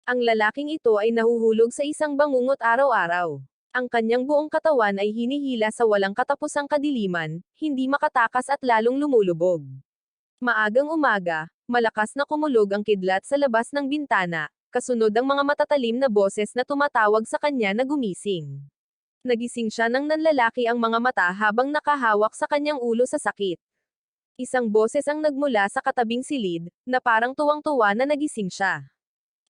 Ang lalaking ito ay nahuhulog sa isang bangungot araw-araw. Ang kanyang buong katawan ay hinihila sa walang katapusang kadiliman, hindi makatakas at lalong lumulubog. Maagang umaga, malakas na kumulog ang kidlat sa labas ng bintana, kasunod ang mga matatalim na boses na tumatawag sa kanya na gumising. Nagising siya nang nanlalaki ang mga mata habang nakahawak sa kanyang ulo sa sakit. Isang boses ang nagmula sa katabing silid, na parang tuwang-tuwa na nagising siya.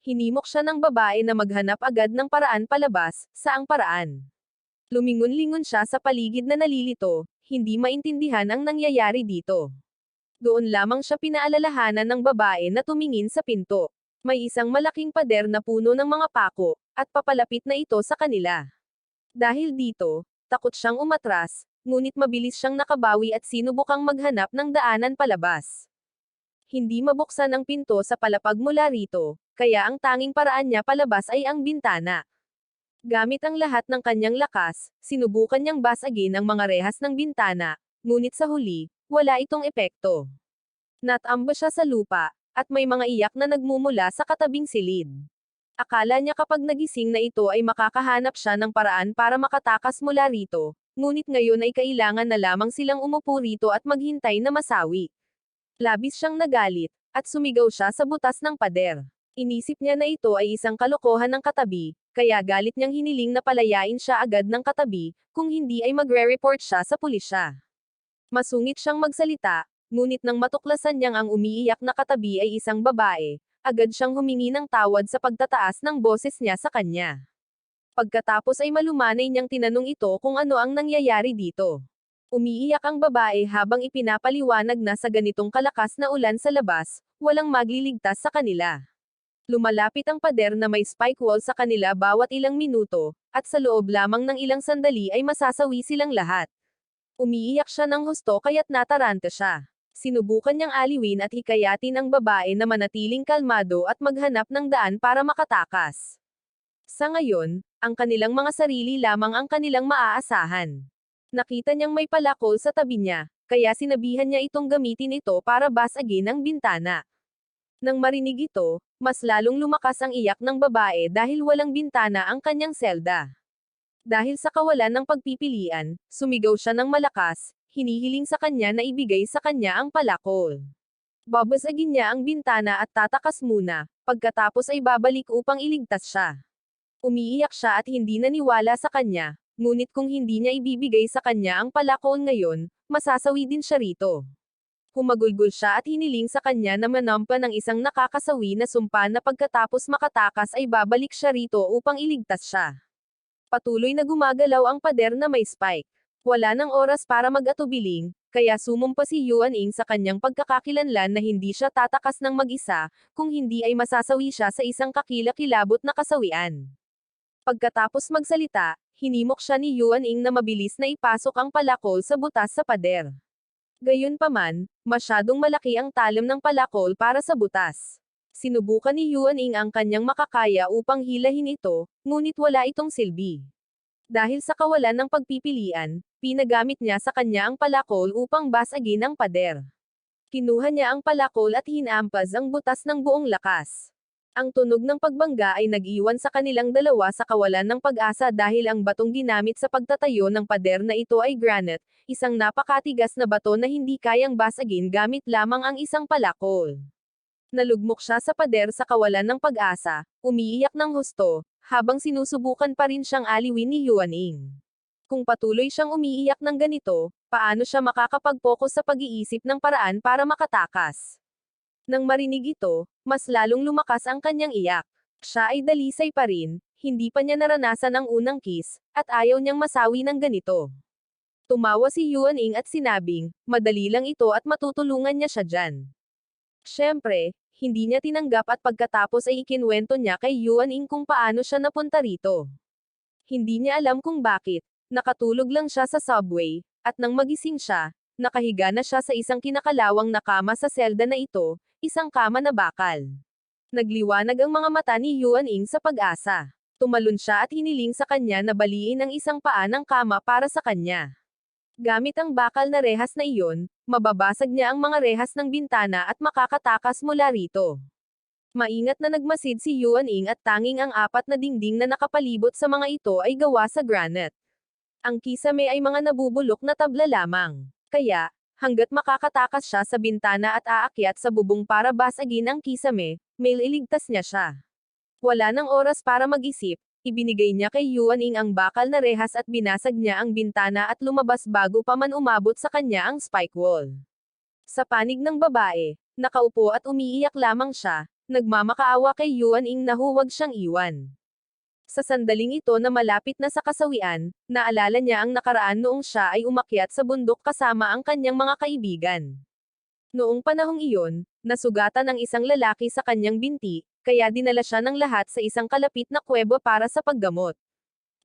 Hinimok siya ng babae na maghanap agad ng paraan palabas, saang paraan. Lumingon-lingon siya sa paligid na nalilito, hindi maintindihan ang nangyayari dito. Doon lamang siya pinaalalahanan ng babae na tumingin sa pinto. May isang malaking pader na puno ng mga pako, at papalapit na ito sa kanila. Dahil dito, takot siyang umatras, ngunit mabilis siyang nakabawi at sinubukang maghanap ng daanan palabas. Hindi mabuksan ang pinto sa palapag mula rito, kaya ang tanging paraan niya palabas ay ang bintana. Gamit ang lahat ng kanyang lakas, sinubukan niyang basagin ang mga rehas ng bintana, ngunit sa huli, wala itong epekto. Natamba siya sa lupa, at may mga iyak na nagmumula sa katabing silid. Akala niya kapag nagising na ito ay makakahanap siya ng paraan para makatakas mula rito, ngunit ngayon ay kailangan na lamang silang umupo rito at maghintay na masawi. Labis siyang nagalit, at sumigaw siya sa butas ng pader. Inisip niya na ito ay isang kalokohan ng katabi, kaya galit niyang hiniling na palayain siya agad ng katabi, kung hindi ay magre-report siya sa pulisya. Masungit siyang magsalita, ngunit nang matuklasan niyang ang umiiyak na katabi ay isang babae, agad siyang humingi ng tawad sa pagtataas ng boses niya sa kanya. Pagkatapos ay malumanay niyang tinanong ito kung ano ang nangyayari dito. Umiiyak ang babae habang ipinapaliwanag na sa ganitong kalakas na ulan sa labas, walang magliligtas sa kanila. Lumalapit ang pader na may spike wall sa kanila bawat ilang minuto, at sa loob lamang ng ilang sandali ay masasawi silang lahat. Umiiyak siya ng husto kaya't nataranta siya. Sinubukan niyang aliwin at hikayatin ang babae na manatiling kalmado at maghanap ng daan para makatakas. Sa ngayon, ang kanilang mga sarili lamang ang kanilang maaasahan. Nakita niyang may palakol sa tabi niya, kaya sinabihan niya itong gamitin ito para basagin ang bintana. Nang marinig ito, mas lalong lumakas ang iyak ng babae dahil walang bintana ang kanyang selda. Dahil sa kawalan ng pagpipilian, sumigaw siya ng malakas, hinihiling sa kanya na ibigay sa kanya ang palakol. Babasagin niya ang bintana at tatakas muna, pagkatapos ay babalik upang iligtas siya. Umiiyak siya at hindi naniwala sa kanya, ngunit kung hindi niya ibibigay sa kanya ang palakol ngayon, masasawi din siya rito. Humagulgol siya at hiniling sa kanya na manampa ng isang nakakasawi na sumpa na pagkatapos makatakas ay babalik siya rito upang iligtas siya. Patuloy na gumagalaw ang pader na may spike. Wala nang oras para mag-atubiling, kaya sumumpa si Yuan Ing sa kanyang pagkakakilanlan na hindi siya tatakas ng mag-isa, kung hindi ay masasawi siya sa isang kakilakilabot na kasawian. Pagkatapos magsalita, hinimok siya ni Yuan Ing na mabilis na ipasok ang palakol sa butas sa pader. Gayunpaman, masyadong malaki ang talim ng palakol para sa butas. Sinubukan ni Yuan Ing ang kanyang makakaya upang hilahin ito, ngunit wala itong silbi. Dahil sa kawalan ng pagpipilian, pinagamit niya sa kanya ang palakol upang basagin ang pader. Kinuha niya ang palakol at hinampas ang butas ng buong lakas. Ang tunog ng pagbangga ay nag-iwan sa kanilang dalawa sa kawalan ng pag-asa dahil ang batong ginamit sa pagtatayo ng pader na ito ay granite, isang napakatigas na bato na hindi kayang basagin gamit lamang ang isang palakol. Nalugmok siya sa pader sa kawalan ng pag-asa, umiiyak ng husto, habang sinusubukan pa rin siyang aliwin ni Yuan Ing. Kung patuloy siyang umiiyak ng ganito, paano siya makakapag-focus sa pag-iisip ng paraan para makatakas? Nang marinig ito, mas lalong lumakas ang kanyang iyak. Siya ay dalisay pa rin, hindi pa niya naranasan ang unang kiss, at ayaw niyang masawi ng ganito. Tumawa si Yuan Ing at sinabing, madali lang ito at matutulungan niya siya dyan. Siyempre, hindi niya tinanggap at pagkatapos ay ikinwento niya kay Yuan Ing kung paano siya napunta rito. Hindi niya alam kung bakit, nakatulog lang siya sa subway, at nang magising siya, nakahiga na siya sa isang kinakalawang na kama sa selda na ito, isang kama na bakal. Nagliwanag ang mga mata ni Yuan Ing sa pag-asa. Tumalon siya at hiniling sa kanya na baliin ang isang paa ng kama para sa kanya. Gamit ang bakal na rehas na iyon, mababasag niya ang mga rehas ng bintana at makakatakas mula rito. Maingat na nagmasid si Yuan Ing at tanging ang apat na dingding na nakapalibot sa mga ito ay gawa sa granite. Ang kisame ay mga nabubulok na tabla lamang. Kaya, hanggat makakatakas siya sa bintana at aakyat sa bubong para basagin ang kisame, may iligtas niya siya. Wala nang oras para mag-isip, ibinigay niya kay Yuan Ing ang bakal na rehas at binasag niya ang bintana at lumabas bago pa man umabot sa kanya ang spike wall. Sa panig ng babae, nakaupo at umiiyak lamang siya, nagmamakaawa kay Yuan Ing na huwag siyang iwan. Sa sandaling ito na malapit na sa kasawian, naalala niya ang nakaraan noong siya ay umakyat sa bundok kasama ang kanyang mga kaibigan. Noong panahong iyon, nasugatan ang isang lalaki sa kanyang binti, kaya dinala siya ng lahat sa isang kalapit na kuweba para sa paggamot.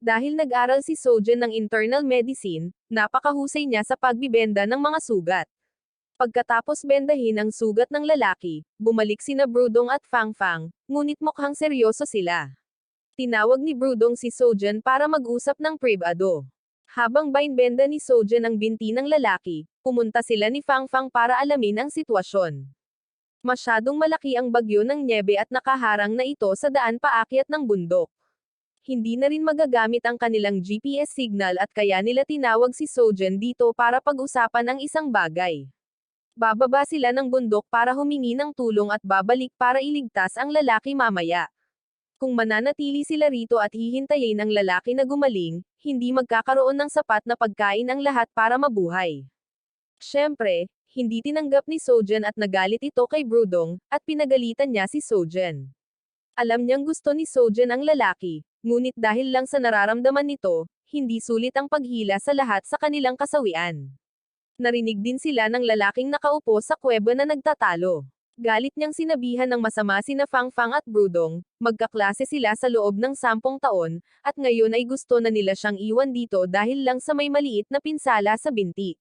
Dahil nag-aral si Sojin ng internal medicine, napakahusay niya sa pagbibenda ng mga sugat. Pagkatapos bendahin ang sugat ng lalaki, bumalik sina Brudong at Fangfang, ngunit mukhang seryoso sila. Tinawag ni Brudong si Sojin para mag-usap ng pribado. Habang binbenda ni Sojin ang binti ng lalaki, pumunta sila ni Fangfang para alamin ang sitwasyon. Masyadong malaki ang bagyo ng nyebe at nakaharang na ito sa daan paakyat ng bundok. Hindi na rin magagamit ang kanilang GPS signal at kaya nila tinawag si Sojin dito para pag-usapan ang isang bagay. Bababa sila ng bundok para humingi ng tulong at babalik para iligtas ang lalaki mamaya. Kung mananatili sila rito at hihintayin ang lalaki na gumaling, hindi magkakaroon ng sapat na pagkain ang lahat para mabuhay. Siyempre, hindi tinanggap ni Sojin at nagalit ito kay Brudong, at pinagalitan niya si Sojin. Alam niyang gusto ni Sojin ang lalaki, ngunit dahil lang sa nararamdaman nito, hindi sulit ang paghila sa lahat sa kanilang kasawian. Narinig din sila ng lalaking nakaupo sa kuweba na nagtatalo. Galit niyang sinabihan ng masama sina Fangfang at Brudong, magkaklase sila sa loob ng 10 taon, at ngayon ay gusto na nila siyang iwan dito dahil lang sa may maliit na pinsala sa binti.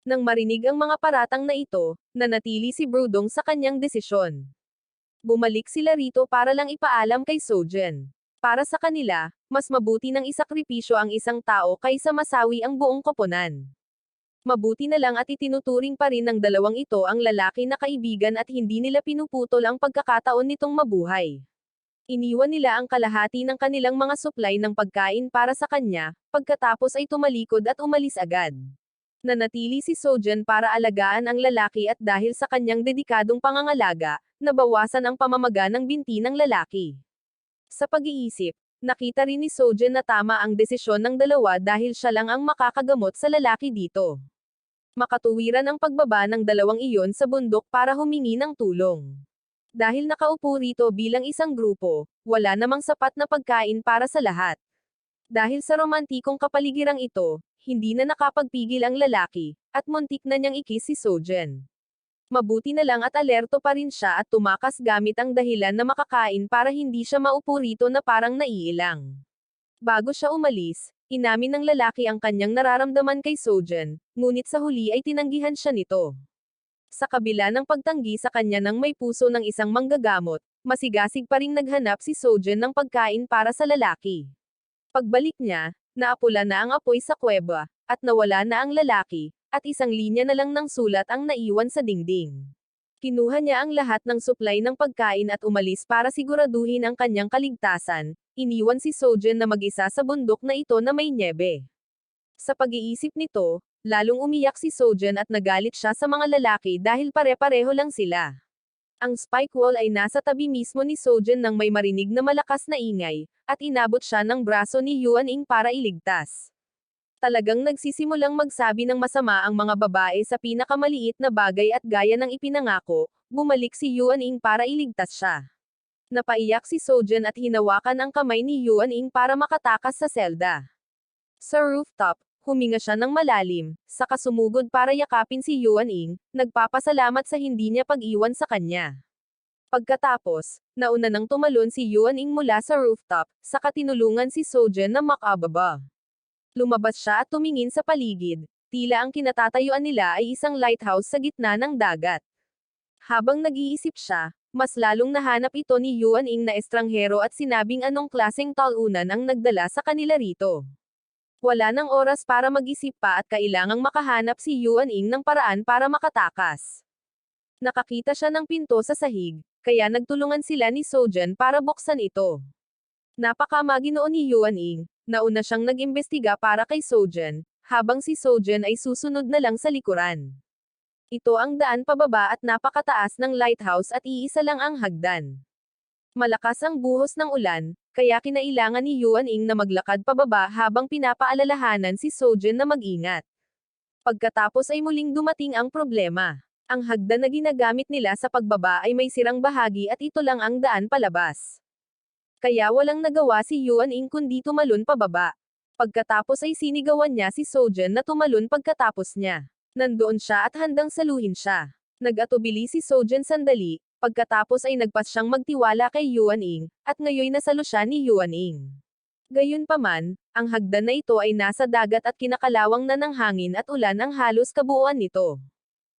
Nang marinig ang mga paratang na ito, nanatili si Brudong sa kanyang desisyon. Bumalik sila rito para lang ipaalam kay Sojin. Para sa kanila, mas mabuti ng isakripisyo ang isang tao kaysa masawi ang buong koponan. Mabuti na lang at itinuturing pa rin ng dalawang ito ang lalaki na kaibigan at hindi nila pinuputol ang pagkakataon nitong mabuhay. Iniwan nila ang kalahati ng kanilang mga supply ng pagkain para sa kanya, pagkatapos ay tumalikod at umalis agad. Nanatili si Sojin para alagaan ang lalaki at dahil sa kanyang dedikadong pangangalaga, nabawasan ang pamamaga ng binti ng lalaki. Sa pag-iisip, nakita rin ni Sojin na tama ang desisyon ng dalawa dahil siya lang ang makakagamot sa lalaki dito. Makatuwiran ang pagbaba ng dalawang iyon sa bundok para humingi ng tulong. Dahil nakaupo rito bilang isang grupo, wala namang sapat na pagkain para sa lahat. Dahil sa romantikong kapaligirang ito, hindi na nakapagpigil ang lalaki, at muntik na niyang ikis si Sojin. Mabuti na lang at alerto pa rin siya at tumakas gamit ang dahilan na makakain para hindi siya maupo rito na parang naiilang. Bago siya umalis, inamin ng lalaki ang kanyang nararamdaman kay Sojin, ngunit sa huli ay tinanggihan siya nito. Sa kabila ng pagtanggi sa kanya ng may puso ng isang manggagamot, masigasig pa ring naghanap si Sojin ng pagkain para sa lalaki. Pagbalik niya, naapula na ang apoy sa kuweba, at nawala na ang lalaki, at isang linya na lang ng sulat ang naiwan sa dingding. Kinuha niya ang lahat ng supply ng pagkain at umalis para siguraduhin ang kanyang kaligtasan, iniwan si Sojin na mag-isa sa bundok na ito na may nyebe. Sa pag-iisip nito, lalong umiyak si Sojin at nagalit siya sa mga lalaki dahil pare-pareho lang sila. Ang spike wall ay nasa tabi mismo ni Sojin nang may marinig na malakas na ingay, at inabot siya ng braso ni Yuan Ing para iligtas. Talagang nagsisimulang magsabi ng masama ang mga babae sa pinakamaliit na bagay at gaya ng ipinangako, bumalik si Yuan Ing para iligtas siya. Napaiyak si Sojin at hinawakan ang kamay ni Yuan Ing para makatakas sa selda. Sa rooftop, huminga siya ng malalim, saka sumugod para yakapin si Yuan Ing, nagpapasalamat sa hindi niya pag-iwan sa kanya. Pagkatapos, nauna nang tumalon si Yuan Ing mula sa rooftop, saka tinulungan si Sojin na makababa. Lumabas siya at tumingin sa paligid, tila ang kinatatayuan nila ay isang lighthouse sa gitna ng dagat. Habang nag-iisip siya, mas lalong nahanap ito ni Yuan Ing na estranghero at sinabing anong klaseng talunan ang nagdala sa kanila rito. Wala nang oras para mag-isip pa at kailangang makahanap si Yuan Ing ng paraan para makatakas. Nakakita siya ng pinto sa sahig, kaya nagtulungan sila ni Sojan para buksan ito. Napakamaginoo ni Yuan Ying, nauna siyang nag-imbestiga para kay Sojan, habang si Sojan ay susunod na lang sa likuran. Ito ang daan pababa at napakataas ng lighthouse at iisa lang ang hagdan. Malakas ang buhos ng ulan, kaya kinailangan ni Yuan Ying na maglakad pababa habang pinapaalalahanan si Sojan na mag-ingat. Pagkatapos ay muling dumating ang problema. Ang hagdan na ginagamit nila sa pagbaba ay may sirang bahagi at ito lang ang daan palabas. Kaya walang nagawa si Yuan Ying kundi tumalon pababa. Pagkatapos ay sinigawan niya si Sojan na tumalon pagkatapos niya. Nandoon siya at handang saluhin siya. Nag-atubili si Sojan sandali, pagkatapos ay nagpas siyang magtiwala kay Yuan Ying, at ngayoy nasalo siya ni Yuan Ying. Gayunpaman, ang hagdan na ito ay nasa dagat at kinakalawang na ng hangin at ulan ang halos kabuuan nito.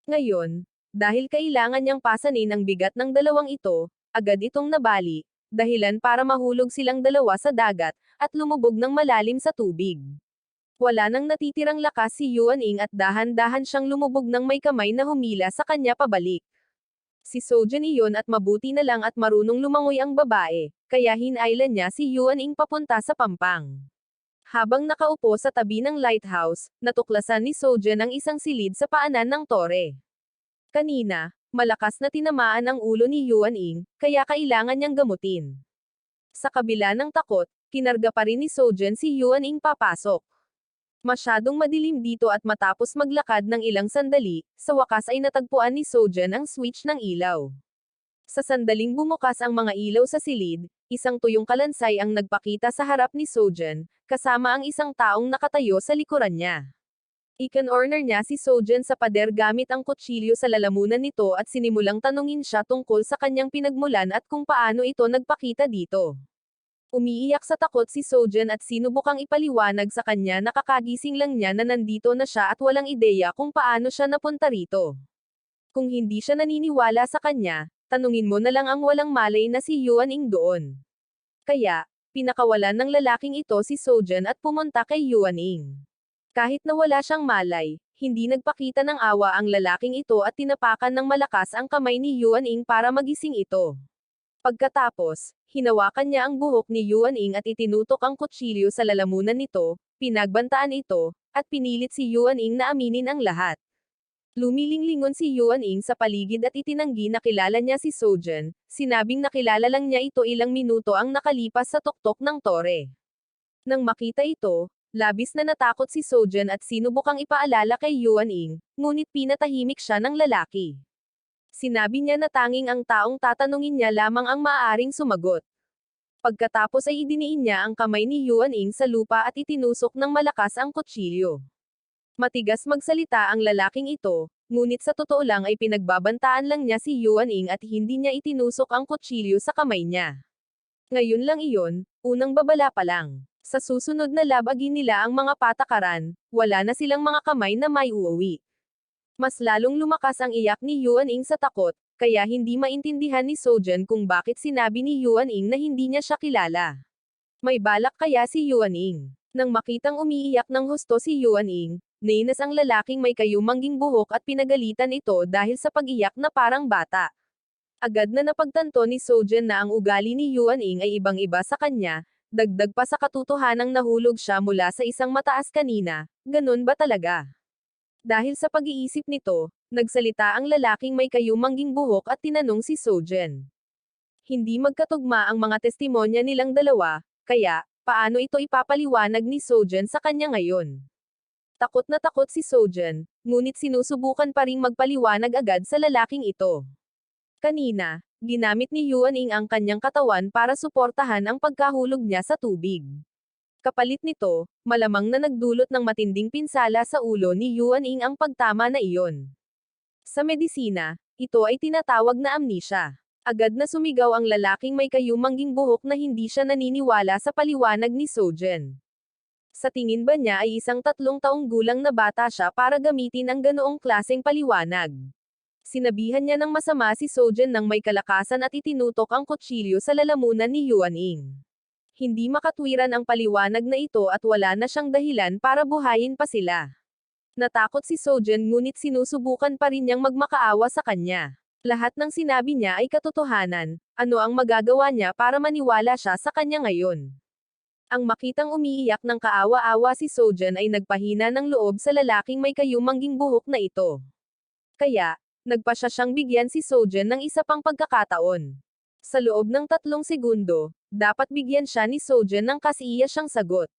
Ngayon, dahil kailangan niyang pasanin ang bigat ng dalawang ito, agad itong nabali, dahilan para mahulog silang dalawa sa dagat, at lumubog ng malalim sa tubig. Wala nang natitirang lakas si Yuan Ying at dahan-dahan siyang lumubog ng may kamay na humila sa kanya pabalik. Si Sojan iyon at mabuti na lang at marunong lumangoy ang babae, kaya hinailan niya si Yuan Ying papunta sa pampang. Habang nakaupo sa tabi ng lighthouse, natuklasan ni Sojan ang isang silid sa paanan ng tore. Kanina, malakas na tinamaan ang ulo ni Yuan Ying, kaya kailangan niyang gamutin. Sa kabila ng takot, kinarga pa rin ni Sojan si Yuan Ying papasok. Masyadong madilim dito at matapos maglakad ng ilang sandali, sa wakas ay natagpuan ni Sojan ang switch ng ilaw. Sa sandaling bumukas ang mga ilaw sa silid, isang tuyong kalansay ang nagpakita sa harap ni Sojan, kasama ang isang taong nakatayo sa likuran niya. Ikin-order niya si Sojan sa pader gamit ang kutsilyo sa lalamunan nito at sinimulang tanungin siya tungkol sa kanyang pinagmulan at kung paano ito nagpakita dito. Umiiyak sa takot si Sojan at sinubukang ipaliwanag sa kanya na kakagising lang niya na nandito na siya at walang ideya kung paano siya napunta rito. Kung hindi siya naniniwala sa kanya, tanungin mo na lang ang walang malay na si Yuan Ying doon. Kaya, pinakawalan ng lalaking ito si Sojan at pumunta kay Yuan Ying. Kahit na wala siyang malay, hindi nagpakita ng awa ang lalaking ito at tinapakan ng malakas ang kamay ni Yuan Ying para magising ito. Pagkatapos, hinawakan niya ang buhok ni Yuan Ying at itinutok ang kutsilyo sa lalamunan nito, pinagbantaan ito, at pinilit si Yuan Ying na aminin ang lahat. Lumilinglingon si Yuan Ying sa paligid at itinanggi na kilala niya si Sojan, sinabing nakilala lang niya ito ilang minuto ang nakalipas sa tuktok ng tore. Nang makita ito, labis na natakot si Sojan at sinubukang ipaalala kay Yuan Ying, ngunit pinatahimik siya ng lalaki. Sinabi niya na tanging ang taong tatanungin niya lamang ang maaaring sumagot. Pagkatapos ay idiniin niya ang kamay ni Yuan Ying sa lupa at itinusok ng malakas ang kutsilyo. Matigas magsalita ang lalaking ito, ngunit sa totoo lang ay pinagbabantaan lang niya si Yuan Ying at hindi niya itinusok ang kutsilyo sa kamay niya. Ngayon lang iyon, unang babala pa lang. Sa susunod na labagi nila ang mga patakaran, wala na silang mga kamay na may uuwi. Mas lalong lumakas ang iyak ni Yuan Ying sa takot, kaya hindi maintindihan ni Sojan kung bakit sinabi ni Yuan Ying na hindi niya siya kilala. May balak kaya si Yuan Ying? Nang makitang umiiyak ng husto si Yuan Ying, nainis ang lalaking may kayumangging buhok at pinagalitan ito dahil sa pag-iyak na parang bata. Agad na napagtanto ni Sojan na ang ugali ni Yuan Ying ay ibang-iba sa kanya, dagdag pa sa katotohanang nahulog siya mula sa isang mataas kanina, ganun ba talaga? Dahil sa pag-iisip nito, nagsalita ang lalaking may kayumangging buhok at tinanong si Sojan. Hindi magkatugma ang mga testimonya nilang dalawa, kaya, paano ito ipapaliwanag ni Sojan sa kanya ngayon? Takot na takot si Sojan, ngunit sinusubukan pa ring magpaliwanag agad sa lalaking ito. Kanina, ginamit ni Yuan Ying ang kanyang katawan para suportahan ang pagkahulog niya sa tubig. Kapalit nito, malamang na nagdulot ng matinding pinsala sa ulo ni Yuan Ying ang pagtama na iyon. Sa medisina, ito ay tinatawag na amnesia. Agad na sumigaw ang lalaking may kayumangging buhok na hindi siya naniniwala sa paliwanag ni Sojan. Sa tingin ba niya ay isang 3 taong gulang na bata siya para gamitin ang ganoong klaseng paliwanag? Sinabihan niya ng masama si Sojan nang may kalakasan at itinutok ang kutsilyo sa lalamunan ni Yuan Ying. Hindi makatwiran ang paliwanag na ito at wala na siyang dahilan para buhayin pa sila. Natakot si Sojan ngunit sinusubukan pa rin niyang magmakaawa sa kanya. Lahat ng sinabi niya ay katotohanan, ano ang magagawa niya para maniwala siya sa kanya ngayon? Ang makitang umiiyak ng kaawa-awa si Sojan ay nagpahina ng loob sa lalaking may kayumangging buhok na ito. Kaya, nagpasya siyang bigyan si Sojan ng isa pang pagkakataon. Sa loob ng 3 segundo, dapat bigyan siya ni Sojan ng kasiya siyang sagot.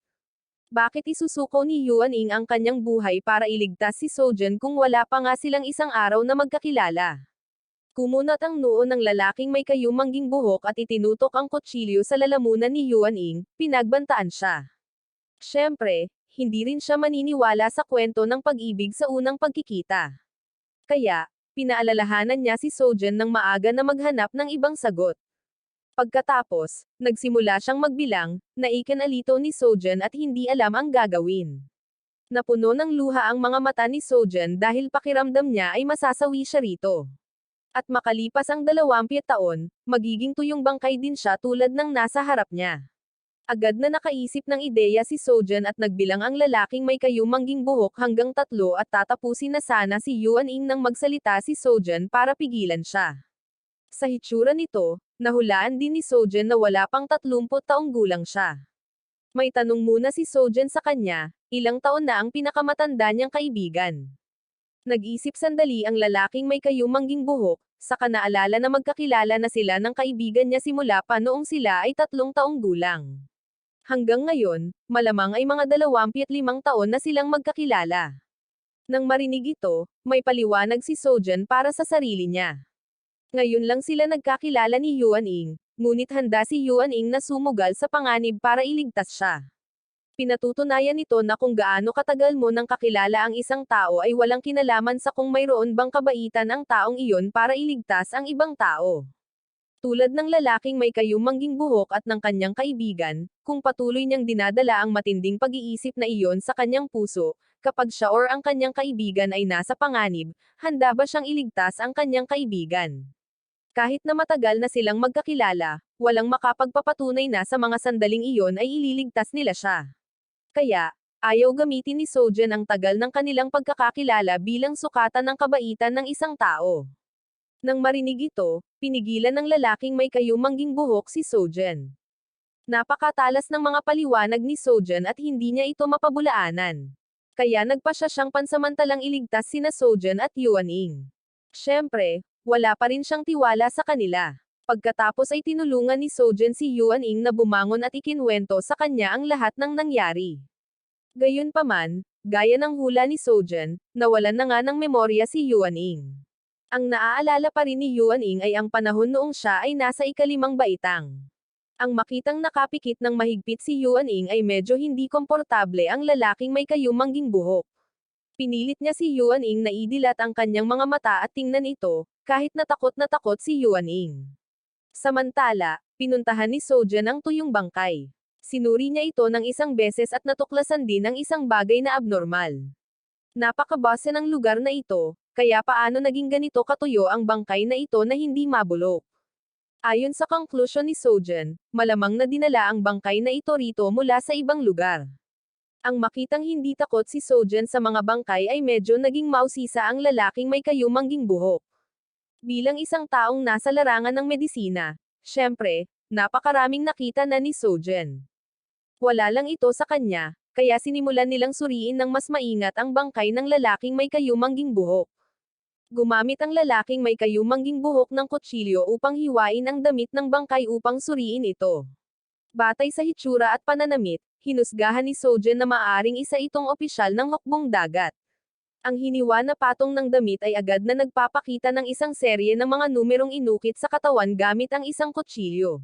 Bakit isusuko ni Yuan Ing ang kanyang buhay para iligtas si Sojan kung wala pa nga silang isang araw na magkakilala? Kumunat ang noo ng lalaking may kayumangging buhok at itinutok ang kutsilyo sa lalamunan ni Yuan Ing, pinagbantaan siya. Siyempre, hindi rin siya maniniwala sa kwento ng pag-ibig sa unang pagkikita. Kaya, pinaalalahanan niya si Sojan ng maaga na maghanap ng ibang sagot. Pagkatapos, nagsimula siyang magbilang, naikanalito ni Sojan at hindi alam ang gagawin. Napuno ng luha ang mga mata ni Sojan dahil pakiramdam niya ay masasawi siya rito. At makalipas ang 20 taon, magiging tuyong bangkay din siya tulad ng nasa harap niya. Agad na nakaisip ng ideya si Sojan at nagbilang ang lalaking may kayumangging buhok hanggang 3 at tatapusin na sana si Yuan Ing nang magsalita si Sojan para pigilan siya. Sa hitsura nito, nahulaan din ni Sojan na wala pang 30 taong gulang siya. May tanong muna si Sojan sa kanya, ilang taon na ang pinakamatanda niyang kaibigan. Nag-isip sandali ang lalaking may kayumangging buhok, saka naalala na magkakilala na sila ng kaibigan niya simula pa noong sila ay 3 taong gulang. Hanggang ngayon, malamang ay mga 25 taon na silang magkakilala. Nang marinig ito, may paliwanag si Sojan para sa sarili niya. Ngayon lang sila nagkakilala ni Yuan Ing, ngunit handa si Yuan Ing na sumugal sa panganib para iligtas siya. Pinatutunayan nito na kung gaano katagal mo nang kakilala ang isang tao ay walang kinalaman sa kung mayroon bang kabaitan ang taong iyon para iligtas ang ibang tao. Tulad ng lalaking may kayumangging buhok at ng kanyang kaibigan, kung patuloy niyang dinadala ang matinding pag-iisip na iyon sa kanyang puso, kapag siya or ang kanyang kaibigan ay nasa panganib, handa ba siyang iligtas ang kanyang kaibigan? Kahit na matagal na silang magkakilala, walang makapagpapatunay na sa mga sandaling iyon ay ililigtas nila siya. Kaya, ayaw gamitin ni Sojan ang tagal ng kanilang pagkakakilala bilang sukatan ng kabaitan ng isang tao. Nang marinig ito, pinigilan ng lalaking may kayumangging buhok si Sojan. Napakatalas ng mga paliwanag ni Sojan at hindi niya ito mapabulaanan. Kaya nagpasya siyang pansamantalang iligtas sina Sojan at Yuan Ing. Siyempre, wala pa rin siyang tiwala sa kanila. Pagkatapos ay tinulungan ni Sojan si Yuan Ing na bumangon at ikinwento sa kanya ang lahat ng nangyari. Gayunpaman, gaya ng hula ni Sojan, nawalan na nga ng memorya si Yuan Ing. Ang naaalala pa rin ni Yuan Ing ay ang panahon noong siya ay nasa ika-5 baitang. Ang makitang nakapikit ng mahigpit si Yuan Ing ay medyo hindi komportable ang lalaking may kayumangging buhok. Pinilit niya si Yuan Ing na idilat ang kanyang mga mata at tingnan ito, kahit na takot si Yuan Ing. Samantala, pinuntahan ni Sojan ang tuyong bangkay. Sinuri niya ito ng isang beses at natuklasan din ang isang bagay na abnormal. Napakabase ng lugar na ito, kaya paano naging ganito katuyo ang bangkay na ito na hindi mabulok? Ayon sa konklusyon ni Sojan, malamang na dinala ang bangkay na ito rito mula sa ibang lugar. Ang makitang hindi takot si Sojan sa mga bangkay ay medyo naging mausisa ang lalaking may kayumangging buhok. Bilang isang taong nasa larangan ng medisina, syempre, napakaraming nakita na ni Sojan. Wala lang ito sa kanya, kaya sinimulan nilang suriin ng mas maingat ang bangkay ng lalaking may kayumangging buhok. Gumamit ang lalaking may kayumangging buhok ng kutsilyo upang hiwain ang damit ng bangkay upang suriin ito. Batay sa hitsura at pananamit, hinusgahan ni Sojan na maaaring isa itong opisyal ng hukbong dagat. Ang hiniwa na patong ng damit ay agad na nagpapakita ng isang serye ng mga numerong inukit sa katawan gamit ang isang kutsilyo.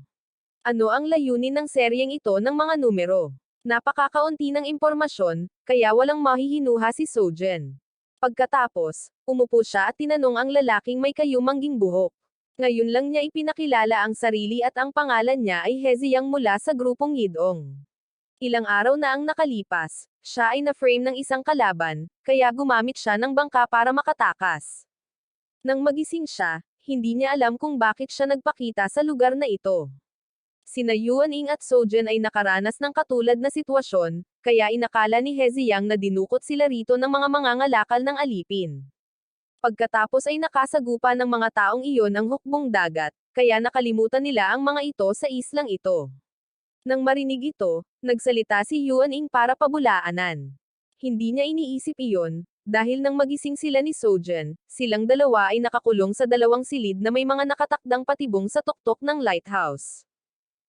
Ano ang layunin ng seryeng ito ng mga numero? Napakakaunti ng impormasyon, kaya walang mahihinuha si Sojan. Pagkatapos, umupo siya at tinanong ang lalaking may kayumangging buhok. Ngayon lang niya ipinakilala ang sarili at ang pangalan niya ay Heziyang mula sa grupong Yidong. Ilang araw na ang nakalipas, siya ay na-frame ng isang kalaban, kaya gumamit siya ng bangka para makatakas. Nang magising siya, hindi niya alam kung bakit siya nagpakita sa lugar na ito. Sina Yuan Ing at Sojan ay nakaranas ng katulad na sitwasyon, kaya inakala ni Heziyang na dinukot sila rito ng mga mangangalakal ng alipin. Pagkatapos ay nakasagupa ng mga taong iyon ang hukbong dagat, kaya nakalimutan nila ang mga ito sa islang ito. Nang marinig ito, nagsalita si Yuan Ing para pabulaanan. Hindi niya iniisip iyon, dahil nang magising sila ni Sojen, silang dalawa ay nakakulong sa dalawang silid na may mga nakatakdang patibong sa tuktok ng lighthouse.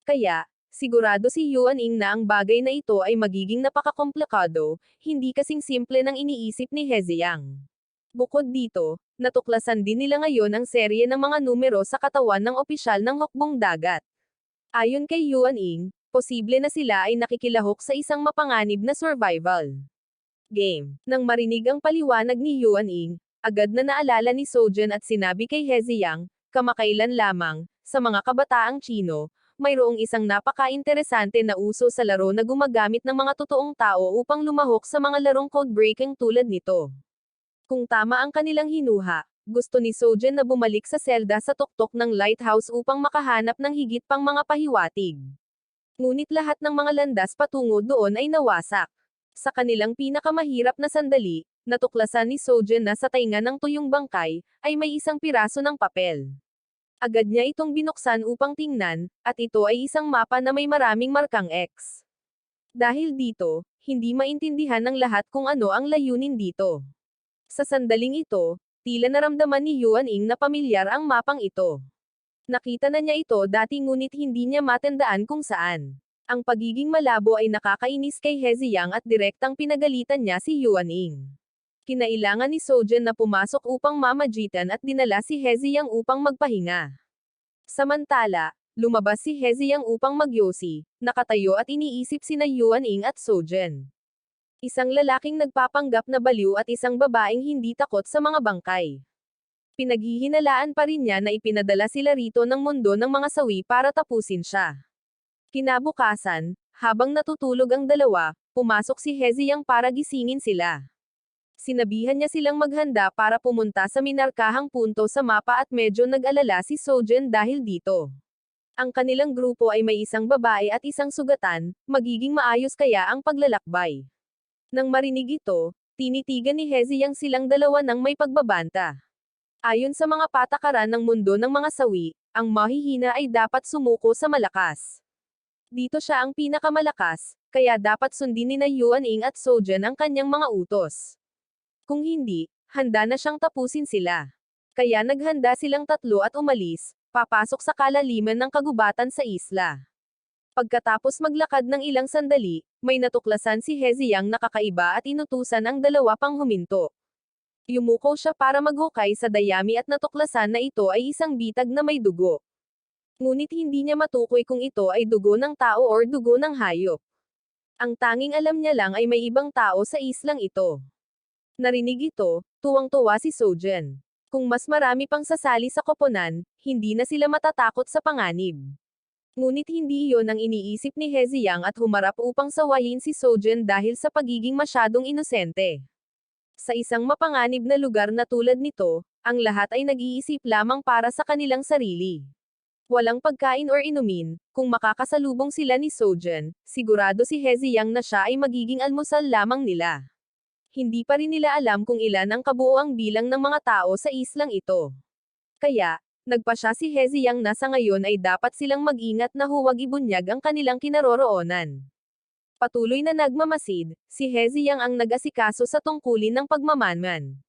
Kaya, sigurado si Yuan Ing na ang bagay na ito ay magiging napakakomplikado, hindi kasing simple ng iniisip ni Heziang. Bukod dito, natuklasan din nila ngayon ang serye ng mga numero sa katawan ng opisyal ng hukbong dagat. Ayon kay Yuan Ing, posible na sila ay nakikilahok sa isang mapanganib na survival game. Nang marinig ang paliwanag ni Yuan Ing, agad na naalala ni Sojen at sinabi kay Heziang, kamakailan lamang, sa mga kabataang Chino, mayroong isang napaka-interesante na uso sa laro na gumagamit ng mga totoong tao upang lumahok sa mga larong code-breaking tulad nito. Kung tama ang kanilang hinuha, gusto ni Sojen na bumalik sa selda sa tuktok ng lighthouse upang makahanap ng higit pang mga pahiwatig. Ngunit lahat ng mga landas patungo doon ay nawasak. Sa kanilang pinakamahirap na sandali, natuklasan ni Sojen na sa tainga ng tuyong bangkay, ay may isang piraso ng papel. Agad niya itong binuksan upang tingnan, at ito ay isang mapa na may maraming markang X. Dahil dito, hindi maintindihan ng lahat kung ano ang layunin dito. Sa sandaling ito, tila naramdaman ni Yuan Ing na pamilyar ang mapang ito. Nakita na niya ito dati ngunit hindi niya matandaan kung saan. Ang pagiging malabo ay nakakainis kay Heziang at direktang pinagalitan niya si Yuan Ing. Kinailangan ni Sojen na pumasok upang mamagitan at dinala si Heziang upang magpahinga. Samantala, lumabas si Heziang upang magyosi, nakatayo at iniisip sina Yuan Ing at Sojen. Isang lalaking nagpapanggap na baliw at isang babaeng hindi takot sa mga bangkay. Pinaghihinalaan pa rin niya na ipinadala sila rito ng mundo ng mga sawi para tapusin siya. Kinabukasan, habang natutulog ang dalawa, pumasok si Heziang para gisingin sila. Sinabihan niya silang maghanda para pumunta sa minarkahang punto sa mapa at medyo nag-alala si Sojen dahil dito. Ang kanilang grupo ay may isang babae at isang sugatan, magiging maayos kaya ang paglalakbay. Nang marinig ito, tinitigan ni Heziang silang dalawa ng may pagbabanta. Ayon sa mga patakaran ng mundo ng mga sawi, ang mahihina ay dapat sumuko sa malakas. Dito siya ang pinakamalakas, kaya dapat sundin ni Yuan Ing at Sojen ang kanyang mga utos. Kung hindi, handa na siyang tapusin sila. Kaya naghanda silang tatlo at umalis, papasok sa kalaliman ng kagubatan sa isla. Pagkatapos maglakad ng ilang sandali, may natuklasan si Heziang na kakaiba at inutusan ang dalawa pang huminto. Yumuko siya para maghukay sa dayami at natuklasan na ito ay isang bitag na may dugo. Ngunit hindi niya matukoy kung ito ay dugo ng tao or dugo ng hayop. Ang tanging alam niya lang ay may ibang tao sa islang ito. Narinig ito, tuwang-tuwa si Sojen. Kung mas marami pang sasali sa koponan, hindi na sila matatakot sa panganib. Ngunit hindi iyon ang iniisip ni Heziang at humarap upang sawayin si Sojen dahil sa pagiging masyadong inosente. Sa isang mapanganib na lugar na tulad nito, ang lahat ay nag-iisip lamang para sa kanilang sarili. Walang pagkain or inumin, kung makakasalubong sila ni Sojen, sigurado si Heziang na siya ay magiging almusal lamang nila. Hindi pa rin nila alam kung ilan ang kabuoang bilang ng mga tao sa islang ito. Kaya, nagpasya si Heziang na sa ngayon ay dapat silang mag-ingat na huwag ibunyag ang kanilang kinaroroonan. Patuloy na nagmamasid, si Heziang ang nag-asikaso sa tungkulin ng pagmamanman.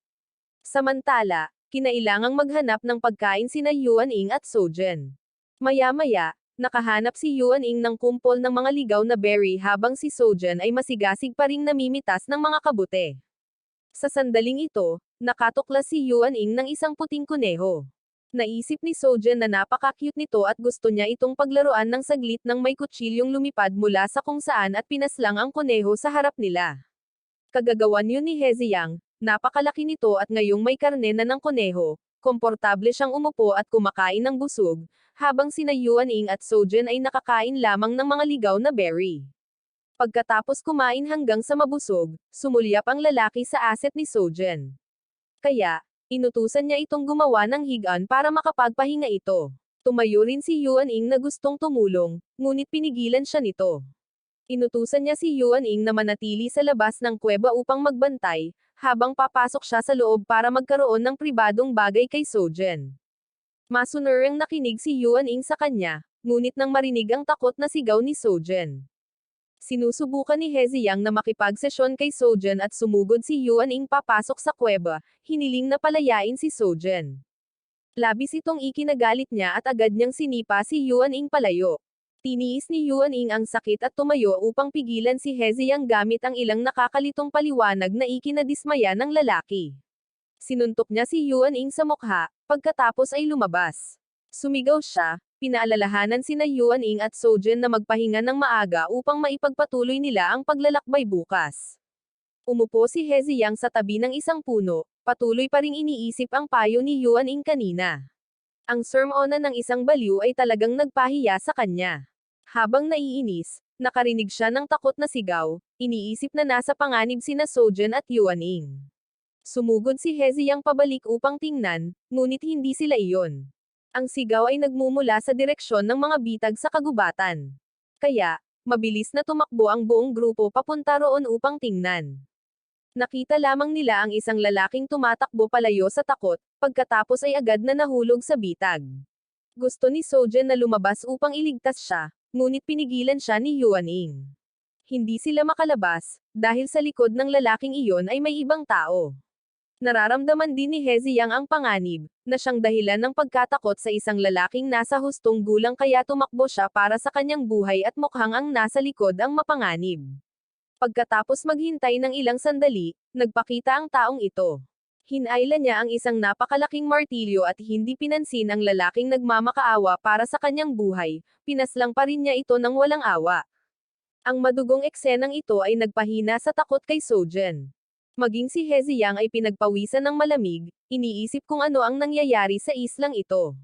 Samantala, kinailangang maghanap ng pagkain sina Yuan Ing at Sojen. Maya-maya, nakahanap si Yuan Ing ng kumpol ng mga ligaw na berry habang si Sojen ay masigasig pa ring namimitas ng mga kabute. Sa sandaling ito, nakatuklas si Yuan Ing ng isang puting kuneho. Naisip ni Sojen na napaka-cute nito at gusto niya itong paglaruan ng saglit nang may kutsilyong lumipad mula sa kung saan at pinaslang ang kuneho sa harap nila. Kagagawan yun ni Heziang, napakalaki nito at ngayong may karne na ng kuneho, komportable siyang umupo at kumakain ng busog, habang sina Yuan Ing at Sojen ay nakakain lamang ng mga ligaw na berry. Pagkatapos kumain hanggang sa mabusog, sumulyap ang lalaki sa aset ni Sojen. Kaya, inutusan niya itong gumawa ng higaan para makapagpahinga ito. Tumayo rin si Yuan Ing na gustong tumulong, ngunit pinigilan siya nito. Inutusan niya si Yuan Ing na manatili sa labas ng kuweba upang magbantay, habang papasok siya sa loob para magkaroon ng pribadong bagay kay Sojen. Masunurang nakinig si Yuan Ing sa kanya, ngunit nang marinig ang takot na sigaw ni Sojen. Sinusubukan ni He Ziyang na makipagsesyon kay Sojen at sumugod si Yuan Ing papasok sa kuweba, hiniling na palayain si Sojen. Labis itong ikinagalit niya at agad niyang sinipa si Yuan Ing palayo. Tiniis ni Yuan Ing ang sakit at tumayo upang pigilan si He Ziyang gamit ang ilang nakakalitong paliwanag na ikinadismaya ng lalaki. Sinuntok niya si Yuan Ing sa mukha, pagkatapos ay lumabas. Sumigaw siya, pinaalalahanan sina Yuan Ing at Sojen na magpahinga ng maaga upang maipagpatuloy nila ang paglalakbay bukas. Umupo si He Ziyang sa tabi ng isang puno, patuloy pa ring iniisip ang payo ni Yuan Ing kanina. Ang sermonan ng isang baliw ay talagang nagpahiya sa kanya. Habang naiinis, nakarinig siya ng takot na sigaw, iniisip na nasa panganib sina Sojen at Yuan Ing. Sumugod si He Ziyang pabalik upang tingnan, ngunit hindi sila iyon. Ang sigaw ay nagmumula sa direksyon ng mga bitag sa kagubatan. Kaya, mabilis na tumakbo ang buong grupo papunta roon upang tingnan. Nakita lamang nila ang isang lalaking tumatakbo palayo sa takot, pagkatapos ay agad na nahulog sa bitag. Gusto ni Sojen na lumabas upang iligtas siya, ngunit pinigilan siya ni Yuan Ing. Hindi sila makalabas, dahil sa likod ng lalaking iyon ay may ibang tao. Nararamdaman din ni He Ziyang ang panganib, na siyang dahilan ng pagkatakot sa isang lalaking nasa hustong gulang kaya tumakbo siya para sa kanyang buhay at mukhang ang nasa likod ang mapanganib. Pagkatapos maghintay ng ilang sandali, nagpakita ang taong ito. Hinayla niya ang isang napakalaking martilyo at hindi pinansin ang lalaking nagmamakaawa para sa kanyang buhay, pinaslang pa rin niya ito ng walang awa. Ang madugong eksenang ito ay nagpahina sa takot kay Sojen. Maging si He Ziyang ay pinagpawisan ng malamig, iniisip kung ano ang nangyayari sa islang ito.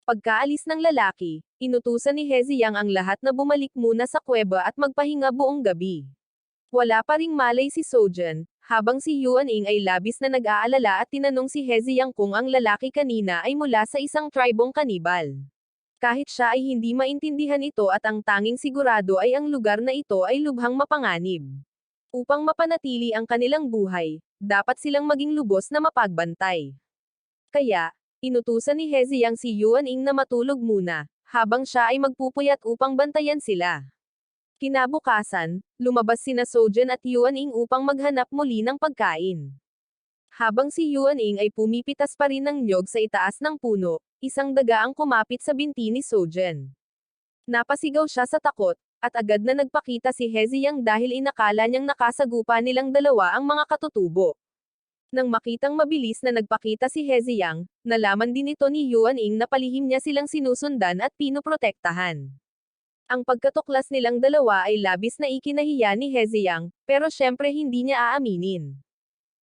Pagkaalis ng lalaki, inutusan ni He Ziyang ang lahat na bumalik muna sa kuweba at magpahinga buong gabi. Wala pa ring malay si Sojen, habang si Yuan Ing ay labis na nag-aalala at tinanong si He Ziyang kung ang lalaki kanina ay mula sa isang tribong kanibal. Kahit siya ay hindi maintindihan ito at ang tanging sigurado ay ang lugar na ito ay lubhang mapanganib. Upang mapanatili ang kanilang buhay, dapat silang maging lubos na mapagbantay. Kaya, inutusan ni He Ziyang si Yuan Ing na matulog muna, habang siya ay magpupuyat upang bantayan sila. Kinabukasan, lumabas sina Sojen at Yuan Ing upang maghanap muli ng pagkain. Habang si Yuan Ing ay pumipitas pa rin ng niyog sa itaas ng puno, isang daga ang kumapit sa binti ni Sojen. Napasigaw siya sa takot, at agad na nagpakita si He Ziyang dahil inakala niyang nakasagupa nilang dalawa ang mga katutubo. Nang makitang mabilis na nagpakita si He Ziyang, nalaman din ito ni Yuan Ing na palihim niya silang sinusundan at pinoprotektahan. Ang pagkatuklas nilang dalawa ay labis na ikinahiya ni He Ziyang, pero syempre hindi niya aaminin.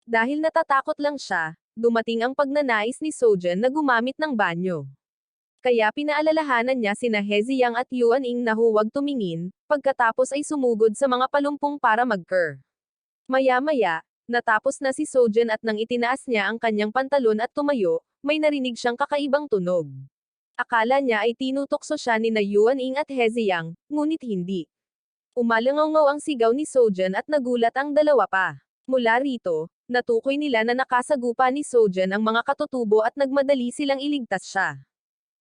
Dahil natatakot lang siya, dumating ang pagnanais ni Sojen na gumamit ng banyo. Kaya pinaalalahanan niya sina He Ziyang at Yuan Ing na huwag tumingin, pagkatapos ay sumugod sa mga palumpong para mag-ker. Maya-maya, natapos na si Sojen at nang itinaas niya ang kanyang pantalon at tumayo, may narinig siyang kakaibang tunog. Akala niya ay tinutokso siya ni na Yuan Ing at He Ziyang, ngunit hindi. Umalangaw ang sigaw ni Sojen at nagulat ang dalawa pa. Mula rito, natukoy nila na nakasagupa ni Sojen ang mga katutubo at nagmadali silang iligtas siya.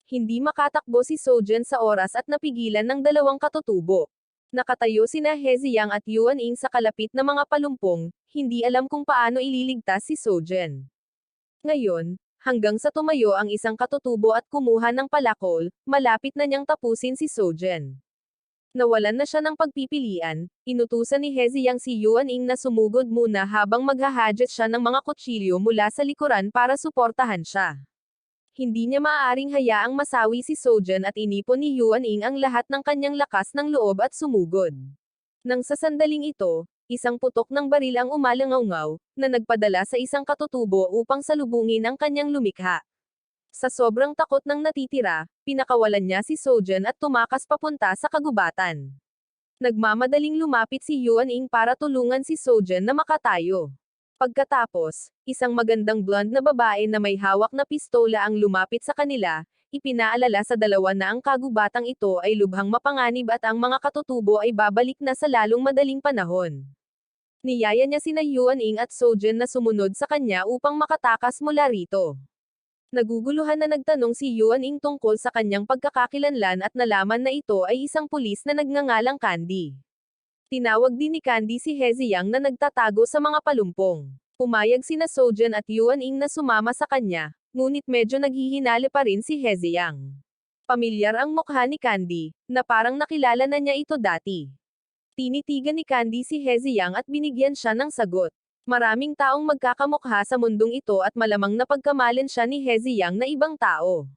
Hindi makatakbo si Sojen sa oras at napigilan ng dalawang katutubo. Nakatayo sina He Ziyang at Yuan Ing sa kalapit na mga palumpong, hindi alam kung paano ililigtas si Sojen. Ngayon, hanggang sa tumayo ang isang katutubo at kumuha ng palakol, malapit na niyang tapusin si Sojen. Nawalan na siya ng pagpipilian, inutusan ni He Ziyang si Yuan Ing na sumugod muna habang maghahadget siya ng mga kutsilyo mula sa likuran para suportahan siya. Hindi niya maaaring hayaang masawi si Sojen at inipon ni Yuan Ing ang lahat ng kanyang lakas ng loob at sumugod. Nang sa sandaling ito, isang putok ng baril ang umalangaw-ngaw, na nagpadala sa isang katutubo upang salubungin ang kanyang lumikha. Sa sobrang takot ng natitira, pinakawalan niya si Sojen at tumakas papunta sa kagubatan. Nagmamadaling lumapit si Yuan Ing para tulungan si Sojen na makatayo. Pagkatapos, isang magandang blonde na babae na may hawak na pistola ang lumapit sa kanila, ipinaalala sa dalawa na ang kagubatang ito ay lubhang mapanganib at ang mga katutubo ay babalik na sa lalong madaling panahon. Niyaya niya sina Yuan Ing at Sojin na sumunod sa kanya upang makatakas mula rito. Naguguluhan na nagtanong si Yuan Ing tungkol sa kanyang pagkakakilanlan at nalaman na ito ay isang pulis na nagngangalang Candy. Tinawag din ni Candy si He Ziyang na nagtatago sa mga palumpong. Pumayag sina Sojin at Yuan Ing na sumama sa kanya, ngunit medyo naghihinali pa rin si He Ziyang. Pamilyar ang mukha ni Candy, na parang nakilala na niya ito dati. Tinitigan ni Candy si He Ziyang at binigyan siya ng sagot. Maraming taong magkakamukha sa mundong ito at malamang napagkamalin siya ni He Ziyang na ibang tao.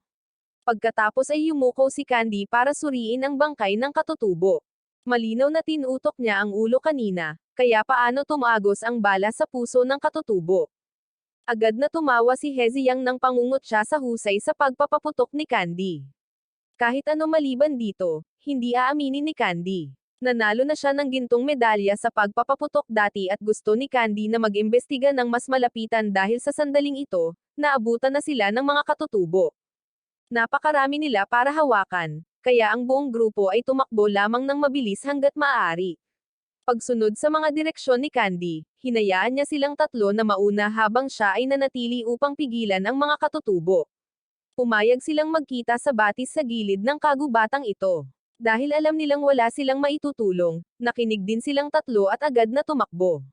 Pagkatapos ay yumuko si Candy para suriin ang bangkay ng katutubo. Malinaw na tinutok niya ang ulo kanina, kaya paano tumagos ang bala sa puso ng katutubo. Agad na tumawa si He Ziyang nang pangungot siya sa husay sa pagpapaputok ni Candy. Kahit ano maliban dito, hindi aaminin ni Candy. Nanalo na siya ng gintong medalya sa pagpapaputok dati at gusto ni Candy na mag-imbestiga ng mas malapitan dahil sa sandaling ito, naabutan na sila ng mga katutubo. Napakarami nila para hawakan, kaya ang buong grupo ay tumakbo lamang ng mabilis hanggat maaari. Pagsunod sa mga direksyon ni Candy, hinayaan niya silang tatlo na mauna habang siya ay nanatili upang pigilan ang mga katutubo. Pumayag silang magkita sa batis sa gilid ng kagubatang ito. Dahil alam nilang wala silang maitutulong, nakinig din silang tatlo at agad na tumakbo.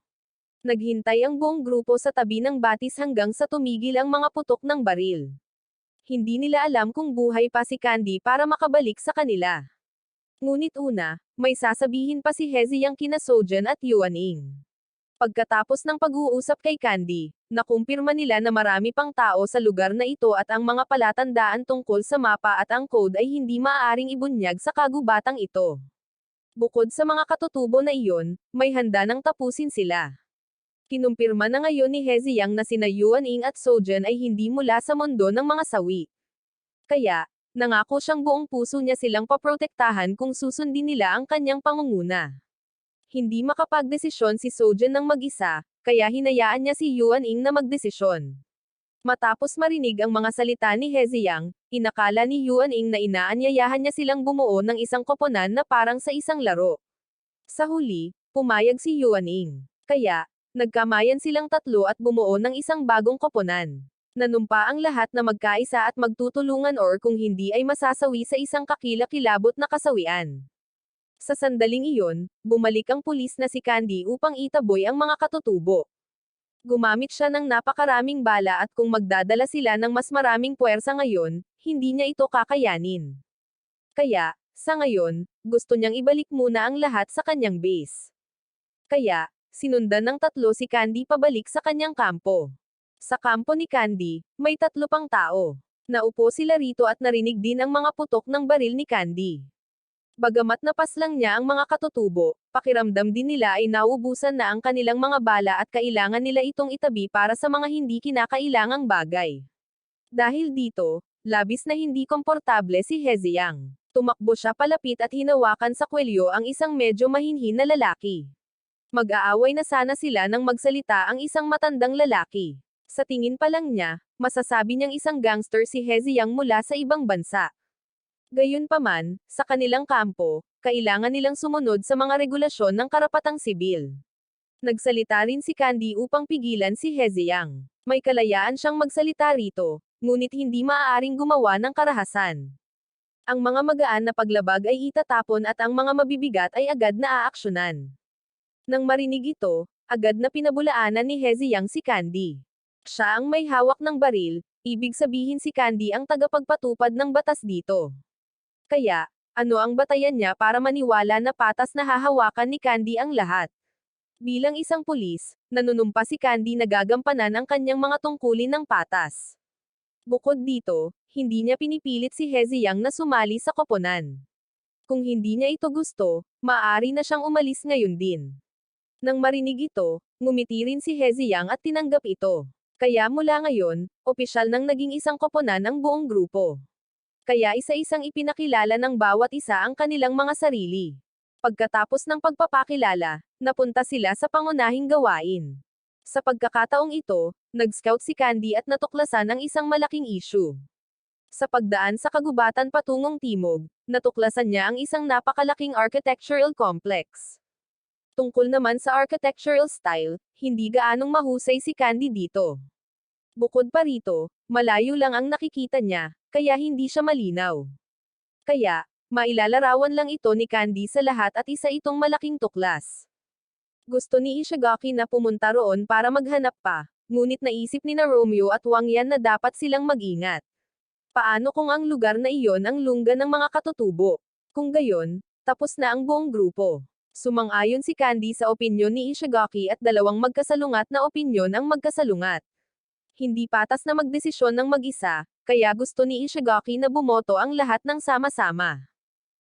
Naghintay ang buong grupo sa tabi ng batis hanggang sa tumigil ang mga putok ng baril. Hindi nila alam kung buhay pa si Candy para makabalik sa kanila. Ngunit una, may sasabihin pa si He Ziyang kina Sojin at Yuan Ing. Pagkatapos ng pag-uusap kay Candy, nakumpirma nila na marami pang tao sa lugar na ito at ang mga palatandaan tungkol sa mapa at ang code ay hindi maaaring ibunyag sa kagubatang ito. Bukod sa mga katutubo na iyon, may handa nang tapusin sila. Kinumpirma na ngayon ni He Ziyang na sina Yuan Ing at Sojin ay hindi mula sa mundo ng mga sawi. Kaya, nangako siyang buong puso niya silang paprotektahan kung susundin nila ang kanyang pangunguna. Hindi makapagdesisyon si Sojin ng mag-isa, kaya hinayaan niya si Yuan Ing na magdesisyon. Matapos marinig ang mga salita ni He Ziyang, inakala ni Yuan Ing na inaanyayahan niya silang bumuo ng isang koponan na parang sa isang laro. Sa huli, pumayag si Yuan Ing. Kaya, nagkamayan silang tatlo at bumuo ng isang bagong koponan. Nanumpa ang lahat na magkaisa at magtutulungan or kung hindi ay masasawi sa isang kakilakilabot na kasawian. Sa sandaling iyon, bumalik ang pulis na si Candy upang itaboy ang mga katutubo. Gumamit siya ng napakaraming bala at kung magdadala sila ng mas maraming puwersa ngayon, hindi niya ito kakayanin. Kaya, sa ngayon, gusto niyang ibalik muna ang lahat sa kanyang base. Kaya, sinundan ng tatlo si Candy pabalik sa kanyang kampo. Sa kampo ni Candy, may tatlo pang tao. Naupo sila rito at narinig din ang mga putok ng baril ni Candy. Bagamat napaslang niya ang mga katutubo, pakiramdam din nila ay nauubusan na ang kanilang mga bala at kailangan nila itong itabi para sa mga hindi kinakailangang bagay. Dahil dito, labis na hindi komportable si He Ziyang. Tumakbo siya palapit at hinawakan sa kwelyo ang isang medyo mahinhin na lalaki. Mag-aaway na sana sila nang magsalita ang isang matandang lalaki. Sa tingin pa lang niya, masasabi niyang isang gangster si He Ziyang mula sa ibang bansa. Gayunpaman, sa kanilang kampo, kailangan nilang sumunod sa mga regulasyon ng karapatang sibil. Nagsalita rin si Candy upang pigilan si He Ziyang. May kalayaan siyang magsalita rito, ngunit hindi maaaring gumawa ng karahasan. Ang mga magaan na paglabag ay itatapon at ang mga mabibigat ay agad na aaksyonan. Nang marinig ito, agad na pinabulaanan ni He Ziyang si Candy. Siya ang may hawak ng baril, ibig sabihin si Candy ang tagapagpatupad ng batas dito. Kaya, ano ang batayan niya para maniwala na patas na hahawakan ni Candy ang lahat? Bilang isang pulis, nanunumpa si Candy na gagampanan ang kanyang mga tungkulin ng patas. Bukod dito, hindi niya pinipilit si He Ziyang na sumali sa koponan. Kung hindi niya ito gusto, maaari na siyang umalis ngayon din. Nang marinig ito, ngumiti rin si He Ziyang at tinanggap ito. Kaya mula ngayon, opisyal nang naging isang koponan ang buong grupo. Kaya isa-isang ipinakilala ng bawat isa ang kanilang mga sarili. Pagkatapos ng pagpapakilala, napunta sila sa pangunahing gawain. Sa pagkakataong ito, nag-scout si Candy at natuklasan ang isang malaking issue. Sa pagdaan sa kagubatan patungong timog, natuklasan niya ang isang napakalaking architectural complex. Tungkol naman sa architectural style, hindi gaanong mahusay si Candy dito. Bukod pa rito, malayo lang ang nakikita niya, kaya hindi siya malinaw. Kaya, mailalarawan lang ito ni Candy sa lahat at isa itong malaking tuklas. Gusto ni Ishigaki na pumunta roon para maghanap pa, ngunit naisip ni na Romeo at Wang Yan na dapat silang mag-ingat. Paano kung ang lugar na iyon ang lungga ng mga katutubo? Kung gayon, tapos na ang buong grupo. Sumang-ayon si Candy sa opinyon ni Ishigaki at dalawang magkasalungat na opinyon ang magkasalungat. Hindi patas na magdesisyon ng mag-isa, kaya gusto ni Ishigaki na bumoto ang lahat ng sama-sama.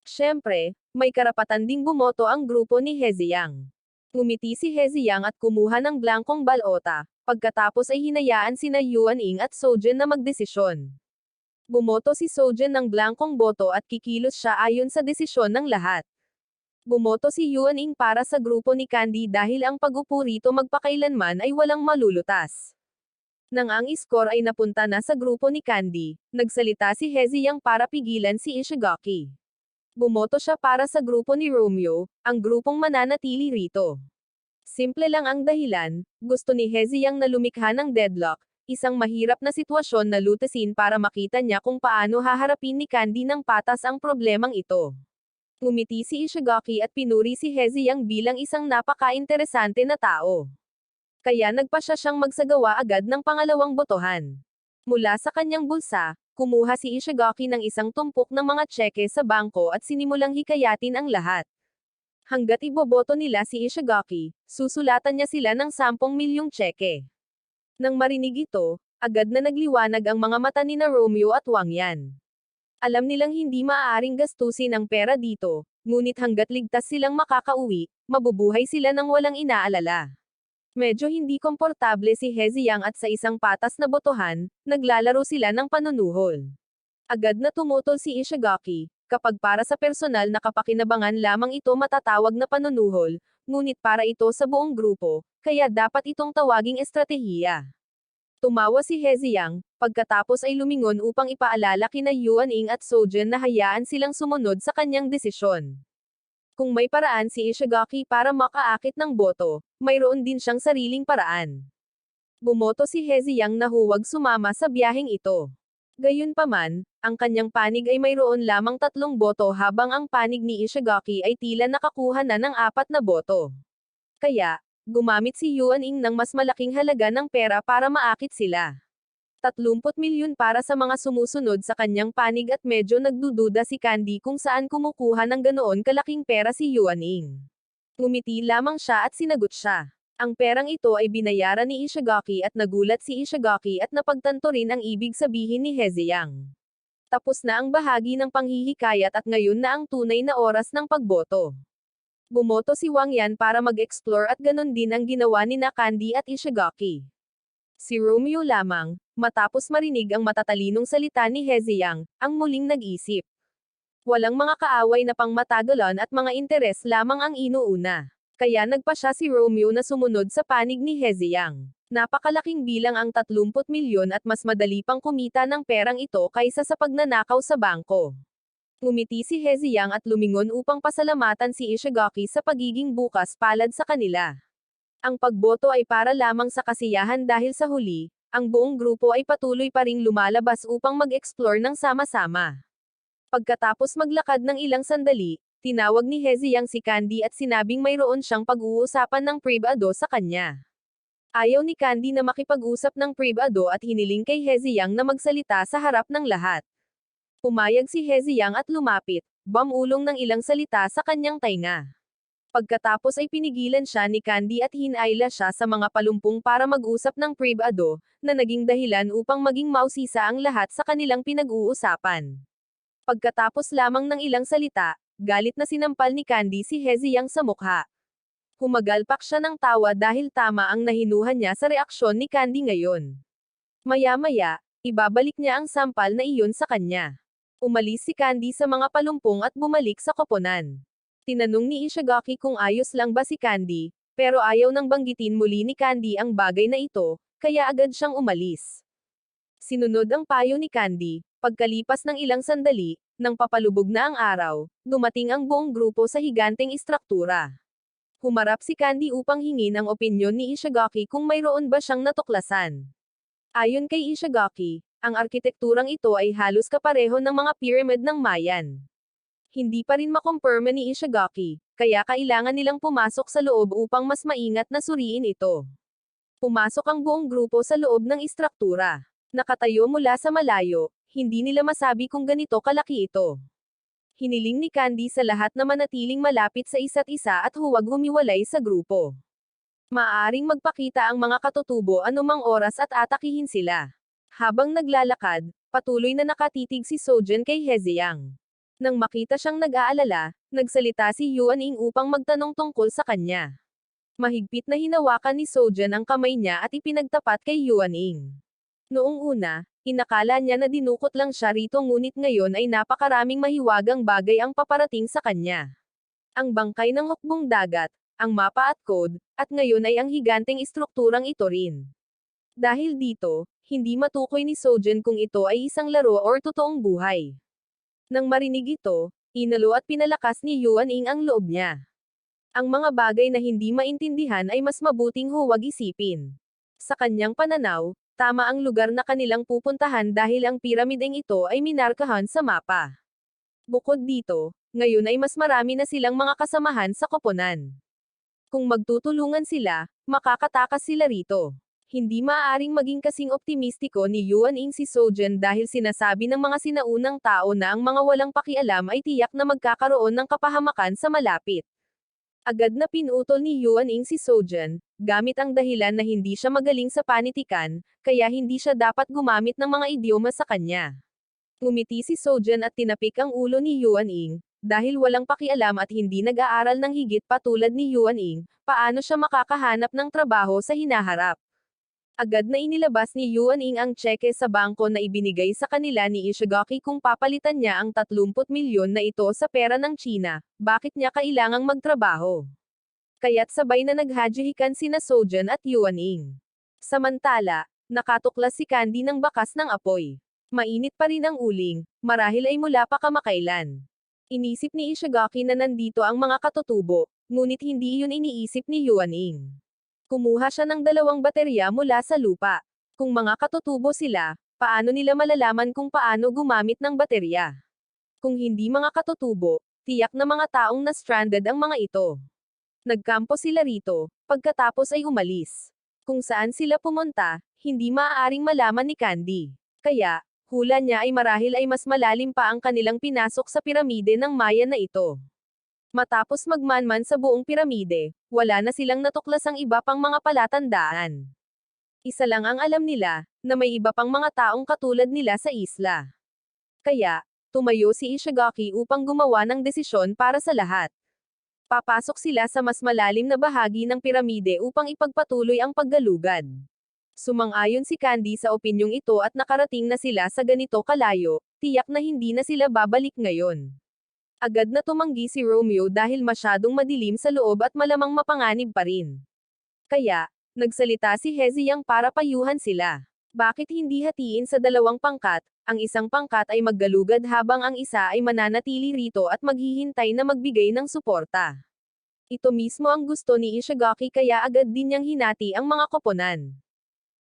Siyempre, may karapatan ding bumoto ang grupo ni Heziyang. Ngumiti si Heziyang at kumuha ng blankong balota, pagkatapos ay hinayaan sina Yuan Ing at Sojin na magdesisyon. Bumoto si Sojin ng blankong boto at kikilos siya ayon sa desisyon ng lahat. Bumoto si Yuan Ing para sa grupo ni Candy dahil ang pag-upo rito magpakailanman ay walang malulutas. Nang ang score ay napunta na sa grupo ni Candy, nagsalita si Heziyang para pigilan si Ishigaki. Bumoto siya para sa grupo ni Romeo, ang grupong mananatili rito. Simple lang ang dahilan, gusto ni Heziyang na lumikha ng deadlock, isang mahirap na sitwasyon na lutasin para makita niya kung paano haharapin ni Candy ng patas ang problemang ito. Ngumiti si Ishigaki at pinuri si Heziyang bilang isang napaka-interesante na tao. Kaya nagpasya siyang magsagawa agad ng pangalawang botohan. Mula sa kanyang bulsa, kumuha si Ishigaki ng isang tumpok ng mga tseke sa bangko at sinimulang hikayatin ang lahat. Hanggat iboboto nila si Ishigaki, susulatan niya sila ng 10 milyong tseke. Nang marinig ito, agad na nagliwanag ang mga mata ni na Romeo at Wang Yan. Alam nilang hindi maaaring gastusin ang pera dito, ngunit hanggat ligtas silang makakauwi, mabubuhay sila ng walang inaalala. Medyo hindi komportable si Heziyang at sa isang patas na botohan, naglalaro sila ng panunuhol. Agad na tumutol si Ishigaki, kapag para sa personal na kapakinabangan lamang ito matatawag na panunuhol, ngunit para ito sa buong grupo, kaya dapat itong tawaging estratehiya. Tumawa si Heziyang, pagkatapos ay lumingon upang ipaalala kina Yuan Ing at Sojin na hayaan silang sumunod sa kanyang desisyon. Kung may paraan si Ishigaki para makaakit ng boto, mayroon din siyang sariling paraan. Bumoto si Heziyang na huwag sumama sa biyaheng ito. Gayunpaman, ang kanyang panig ay mayroon lamang 3 boto habang ang panig ni Ishigaki ay tila nakakuha na ng 4 na boto. Kaya, gumamit si Yuan Ing ng mas malaking halaga ng pera para maakit sila. 30 milyon para sa mga sumusunod sa kanyang panig at medyo nagdududa si Candy kung saan kumukuha ng ganoon kalaking pera si Yuan Ing. Ngumiti lamang siya at sinagot siya. Ang perang ito ay binayaran ni Ishigaki at nagulat si Ishigaki at napagtanto rin ang ibig sabihin ni Heziyang. Tapos na ang bahagi ng panghihikayat at ngayon na ang tunay na oras ng pagboto. Bumoto si Wang Yan para mag-explore at ganon din ang ginawa ni na Candy at Ishigaki. Si Romeo lamang, matapos marinig ang matatalinong salita ni Heziyang, ang muling nag-isip. Walang mga kaaway na pangmatagalan at mga interes lamang ang inuuna. Kaya nagpasya si Romeo na sumunod sa panig ni Heziyang. Napakalaking bilang ang 30 milyon at mas madali pang kumita ng perang ito kaysa sa pagnanakaw sa bangko. Ngumiti si Heziyang at lumingon upang pasalamatan si Ishigaki sa pagiging bukas palad sa kanila. Ang pagboto ay para lamang sa kasiyahan dahil sa huli, ang buong grupo ay patuloy pa ring lumalabas upang mag-explore ng sama-sama. Pagkatapos maglakad ng ilang sandali, tinawag ni Heziyang si Candy at sinabing mayroon siyang pag-uusapan ng privado sa kanya. Ayaw ni Candy na makipag-usap ng privado at hiniling kay Heziyang na magsalita sa harap ng lahat. Pumayag si Heziyang at lumapit, bumulong ng ilang salita sa kanyang tainga. Pagkatapos ay pinigilan siya ni Candy at hinayla siya sa mga palumpong para mag-usap ng privado, na naging dahilan upang maging mausisa ang lahat sa kanilang pinag-uusapan. Pagkatapos lamang ng ilang salita, galit na sinampal ni Candy si Heziyang sa mukha. Humagalpak siya ng tawa dahil tama ang nahinuhan niya sa reaksyon ni Candy ngayon. Maya-maya, ibabalik niya ang sampal na iyon sa kanya. Umalis si Candy sa mga palumpong at bumalik sa koponan. Tinanong ni Ishigaki kung ayos lang ba si Candy, pero ayaw nang banggitin muli ni Candy ang bagay na ito, kaya agad siyang umalis. Sinunod ang payo ni Candy, pagkalipas ng ilang sandali, nang papalubog na ang araw, dumating ang buong grupo sa higanteng istruktura. Humarap si Candy upang hingin ang opinyon ni Ishigaki kung mayroon ba siyang natuklasan. Ayon kay Ishigaki, ang arkitekturang ito ay halos kapareho ng mga pyramid ng Mayan. Hindi pa rin makumpirma ni Ishigaki, kaya kailangan nilang pumasok sa loob upang mas maingat na suriin ito. Pumasok ang buong grupo sa loob ng istruktura. Nakatayo mula sa malayo, hindi nila masabi kung ganito kalaki ito. Hiniling ni Candy sa lahat na manatiling malapit sa isa't isa at huwag humiwalay sa grupo. Maaaring magpakita ang mga katutubo anumang oras at atakihin sila. Habang naglalakad, patuloy na nakatitig si Sojin kay Heziyang. Nang makita siyang nag-aalala, nagsalita si Yuan Ing upang magtanong tungkol sa kanya. Mahigpit na hinawakan ni Sojin ang kamay niya at ipinagtapat kay Yuan Ing. Noong una, inakala niya na dinukot lang siya rito ngunit ngayon ay napakaraming mahiwagang bagay ang paparating sa kanya. Ang bangkay ng hukbong dagat, ang mapa at code, at ngayon ay ang higanteng istrukturang ito rin. Dahil dito, hindi matukoy ni Sojin kung ito ay isang laro or totoong buhay. Nang marinig ito, inalo at pinalakas ni Yuan Ing ang loob niya. Ang mga bagay na hindi maintindihan ay mas mabuting huwag isipin. Sa kanyang pananaw, tama ang lugar na kanilang pupuntahan dahil ang piramideng ito ay minarkahan sa mapa. Bukod dito, ngayon ay mas marami na silang mga kasamahan sa koponan. Kung magtutulungan sila, makakatakas sila rito. Hindi maaaring maging kasing optimistiko ni Yuan Ing si Sojin dahil sinasabi ng mga sinaunang tao na ang mga walang pakialam ay tiyak na magkakaroon ng kapahamakan sa malapit. Agad na pinutol ni Yuan Ing si Sojin, gamit ang dahilan na hindi siya magaling sa panitikan, kaya hindi siya dapat gumamit ng mga idioma sa kanya. Ngumiti si Sojin at tinapik ang ulo ni Yuan Ing, dahil walang pakialam at hindi nag-aaral ng higit pa tulad ni Yuan Ing, paano siya makakahanap ng trabaho sa hinaharap. Agad na inilabas ni Yuan Ing ang tseke sa bangko na ibinigay sa kanila ni Ishigaki kung papalitan niya ang 30 milyon na ito sa pera ng China, bakit niya kailangang magtrabaho. Kaya't sabay na naghajihikan sina Sojin at Yuan Ing. Samantala, nakatuklas si Candy ng bakas ng apoy. Mainit pa rin ang uling, marahil ay mula pa kamakailan. Inisip ni Ishigaki na nandito ang mga katutubo, ngunit hindi iyon iniisip ni Yuan Ing. Kumuha siya ng 2 baterya mula sa lupa. Kung mga katutubo sila, paano nila malalaman kung paano gumamit ng baterya? Kung hindi mga katutubo, tiyak na mga taong na-stranded ang mga ito. Nagkampo sila rito, pagkatapos ay umalis. Kung saan sila pumunta, hindi maaaring malaman ni Candy. Kaya, hula niya ay marahil ay mas malalim pa ang kanilang pinasok sa piramide ng Mayan na ito. Matapos magmanman sa buong piramide, wala na silang natuklasang iba pang mga palatandaan. Isa lang ang alam nila, na may iba pang mga taong katulad nila sa isla. Kaya, tumayo si Ishigaki upang gumawa ng desisyon para sa lahat. Papasok sila sa mas malalim na bahagi ng piramide upang ipagpatuloy ang paggalugad. Sumang-ayon si Candy sa opinyong ito at nakarating na sila sa ganito kalayo, tiyak na hindi na sila babalik ngayon. Agad na tumanggi si Romeo dahil masyadong madilim sa loob at malamang mapanganib pa rin. Kaya, nagsalita si Heziyang para payuhan sila. Bakit hindi hatiin sa 2 pangkat, ang isang pangkat ay maggalugad habang ang isa ay mananatili rito at maghihintay na magbigay ng suporta. Ito mismo ang gusto ni Ishigaki kaya agad din niyang hinati ang mga koponan.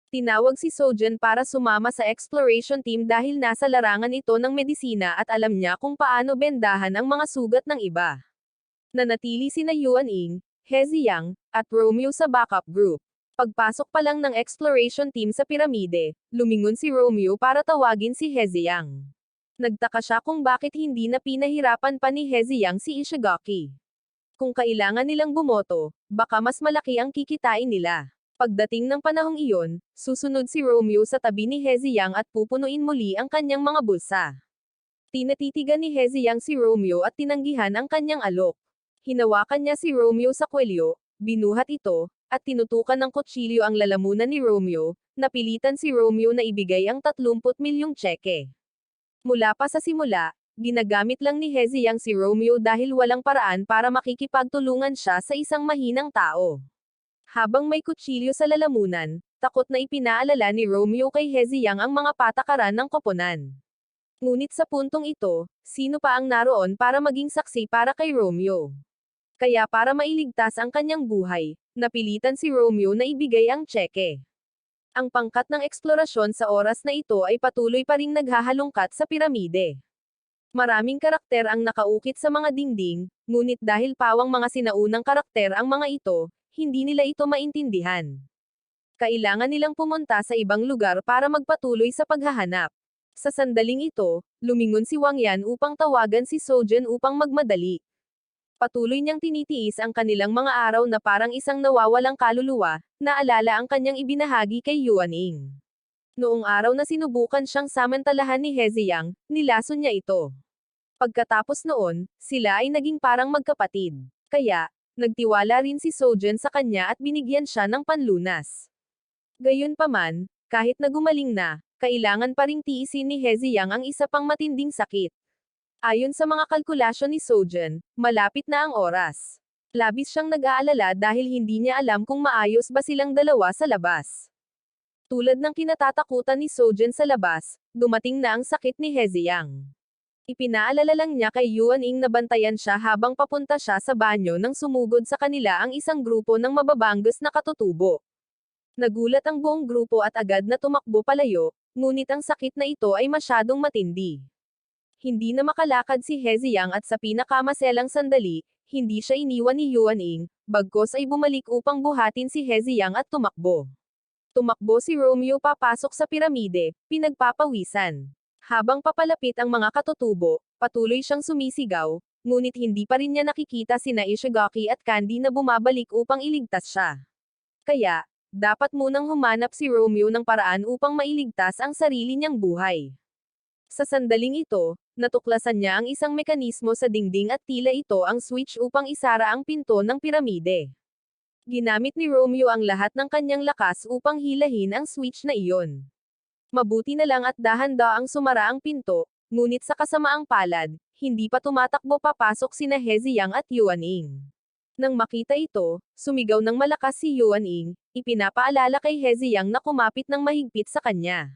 Tinawag si Sojin para sumama sa exploration team dahil nasa larangan ito ng medisina at alam niya kung paano bendahan ang mga sugat ng iba. Nanatili sina Yuan Ing, Heziyang, at Romeo sa backup group. Pagpasok pa lang ng exploration team sa piramide, lumingon si Romeo para tawagin si Heziyang. Nagtaka siya kung bakit hindi na pinahirapan pa ni Heziyang si Ishigaki. Kung kailangan nilang bumoto, baka mas malaki ang kikitain nila. Pagdating ng panahong iyon, susunod si Romeo sa tabi ni Heziyang at pupunuin muli ang kanyang mga bulsa. Tinatitigan ni Heziyang si Romeo at tinanggihan ang kanyang alok. Hinawakan niya si Romeo sa kwelyo, binuhat ito, at tinutukan ng kutsilyo ang lalamunan ni Romeo, napilitan si Romeo na ibigay ang 30 milyong tseke. Mula pa sa simula, ginagamit lang ni Heziyang si Romeo dahil walang paraan para makikipagtulungan siya sa isang mahinang tao. Habang may kutsilyo sa lalamunan, takot na ipinaalala ni Romeo kay Heziyang ang mga patakaran ng koponan. Ngunit sa puntong ito, sino pa ang naroon para maging saksi para kay Romeo? Kaya para mailigtas ang kanyang buhay, napilitan si Romeo na ibigay ang tseke. Ang pangkat ng eksplorasyon sa oras na ito ay patuloy pa ring naghahalungkat sa piramide. Maraming karakter ang nakaukit sa mga dingding, ngunit dahil pawang mga sinaunang karakter ang mga ito, hindi nila ito maintindihan. Kailangan nilang pumunta sa ibang lugar para magpatuloy sa paghahanap. Sa sandaling ito, lumingon si Wang Yan upang tawagan si Sojen upang magmadali. Patuloy niyang tinitiis ang kanilang mga araw na parang isang nawawalang kaluluwa, naalala ang kanyang ibinahagi kay Yuan Ying. Noong araw na sinubukan siyang samantalahan ni He Ziyang, nilason niya ito. Pagkatapos noon, sila ay naging parang magkapatid. Kaya, nagtiwala rin si Sojen sa kanya at binigyan siya ng panlunas. Gayunpaman, kahit na gumaling na, kailangan pa ring tiisin ni He Ziyang ang isa pang matinding sakit. Ayon sa mga kalkulasyon ni Sojen, malapit na ang oras. Labis siyang nag-aalala dahil hindi niya alam kung maayos ba silang dalawa sa labas. Tulad ng kinatatakutan ni Sojen sa labas, dumating na ang sakit ni He Ziyang. Ipinaalala lang niya kay Yuan Ying na bantayan siya habang papunta siya sa banyo nang sumugod sa kanila ang isang grupo ng mababanggas na katutubo. Nagulat ang buong grupo at agad na tumakbo palayo, ngunit ang sakit na ito ay masyadong matindi. Hindi na makalakad si He Ziyang at sa pinakamaselang sandali, hindi siya iniwan ni Yuan Ying, bagkos ay bumalik upang buhatin si He Ziyang at tumakbo. Tumakbo si Romeo papasok sa piramide, pinagpapawisan. Habang papalapit ang mga katutubo, patuloy siyang sumisigaw, ngunit hindi pa rin niya nakikita sina Ishigaki at Candy na bumabalik upang iligtas siya. Kaya, dapat munang humanap si Romeo ng paraan upang mailigtas ang sarili niyang buhay. Sa sandaling ito, natuklasan niya ang isang mekanismo sa dingding at tila ito ang switch upang isara ang pinto ng piramide. Ginamit ni Romeo ang lahat ng kanyang lakas upang hilahin ang switch na iyon. Mabuti na lang at dahan-daang sumara ang pinto, ngunit sa kasamaang palad, hindi pa tumatakbo papasok sina He Ziyang at Yuan Ying. Nang makita ito, sumigaw ng malakas si Yuan Ying, ipinapaalala kay He Ziyang na kumapit ng mahigpit sa kanya.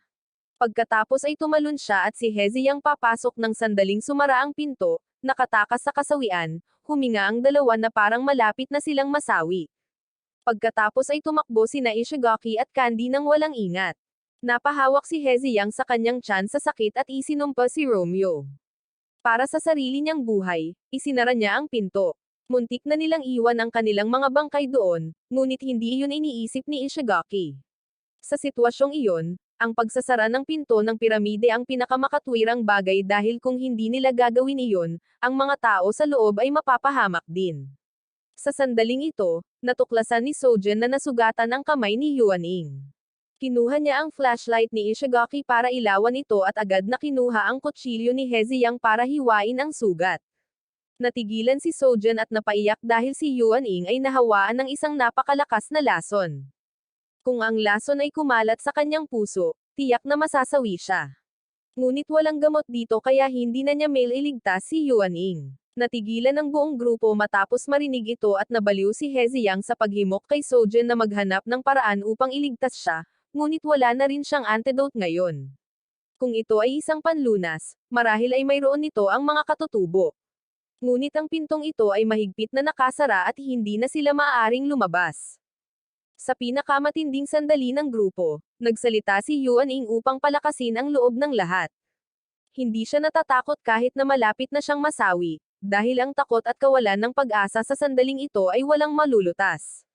Pagkatapos ay tumalon siya at si He Ziyang papasok ng sandaling sumara ang pinto, nakatakas sa kasawian, huminga ang dalawa na parang malapit na silang masawi. Pagkatapos ay tumakbo sina Ishigaki at Candy nang walang ingat. Napahawak si He Ziyang sa kanyang tiyan sa sakit at isinumpa si Romeo. Para sa sarili niyang buhay, isinara niya ang pinto. Muntik na nilang iwan ang kanilang mga bangkay doon, ngunit hindi iyon iniisip ni Ishigaki. Sa sitwasyong iyon, ang pagsasara ng pinto ng piramide ang pinakamakatwirang bagay dahil kung hindi nila gagawin iyon, ang mga tao sa loob ay mapapahamak din. Sa sandaling ito, natuklasan ni Sojen na nasugatan ang kamay ni Yuan Ying. Kinuha niya ang flashlight ni Ishigaki para ilawan ito at agad na kinuha ang kutsilyo ni He Ziyang para hiwain ang sugat. Natigilan si Sojen at napaiyak dahil si Yuan Ying ay nahawaan ng isang napakalakas na lason. Kung ang lason ay kumalat sa kanyang puso, tiyak na masasawi siya. Ngunit walang gamot dito kaya hindi na niya mailigtas si Yuan Ying. Natigilan ang buong grupo matapos marinig ito at nabaliw si He Ziyang sa paghimok kay Sojen na maghanap ng paraan upang iligtas siya, ngunit wala na rin siyang antidote ngayon. Kung ito ay isang panlunas, marahil ay mayroon nito ang mga katutubo. Ngunit ang pintong ito ay mahigpit na nakasara at hindi na sila maaaring lumabas. Sa pinakamatinding sandali ng grupo, nagsalita si Yuan Ying upang palakasin ang loob ng lahat. Hindi siya natatakot kahit na malapit na siyang masawi, dahil ang takot at kawalan ng pag-asa sa sandaling ito ay walang malulutas.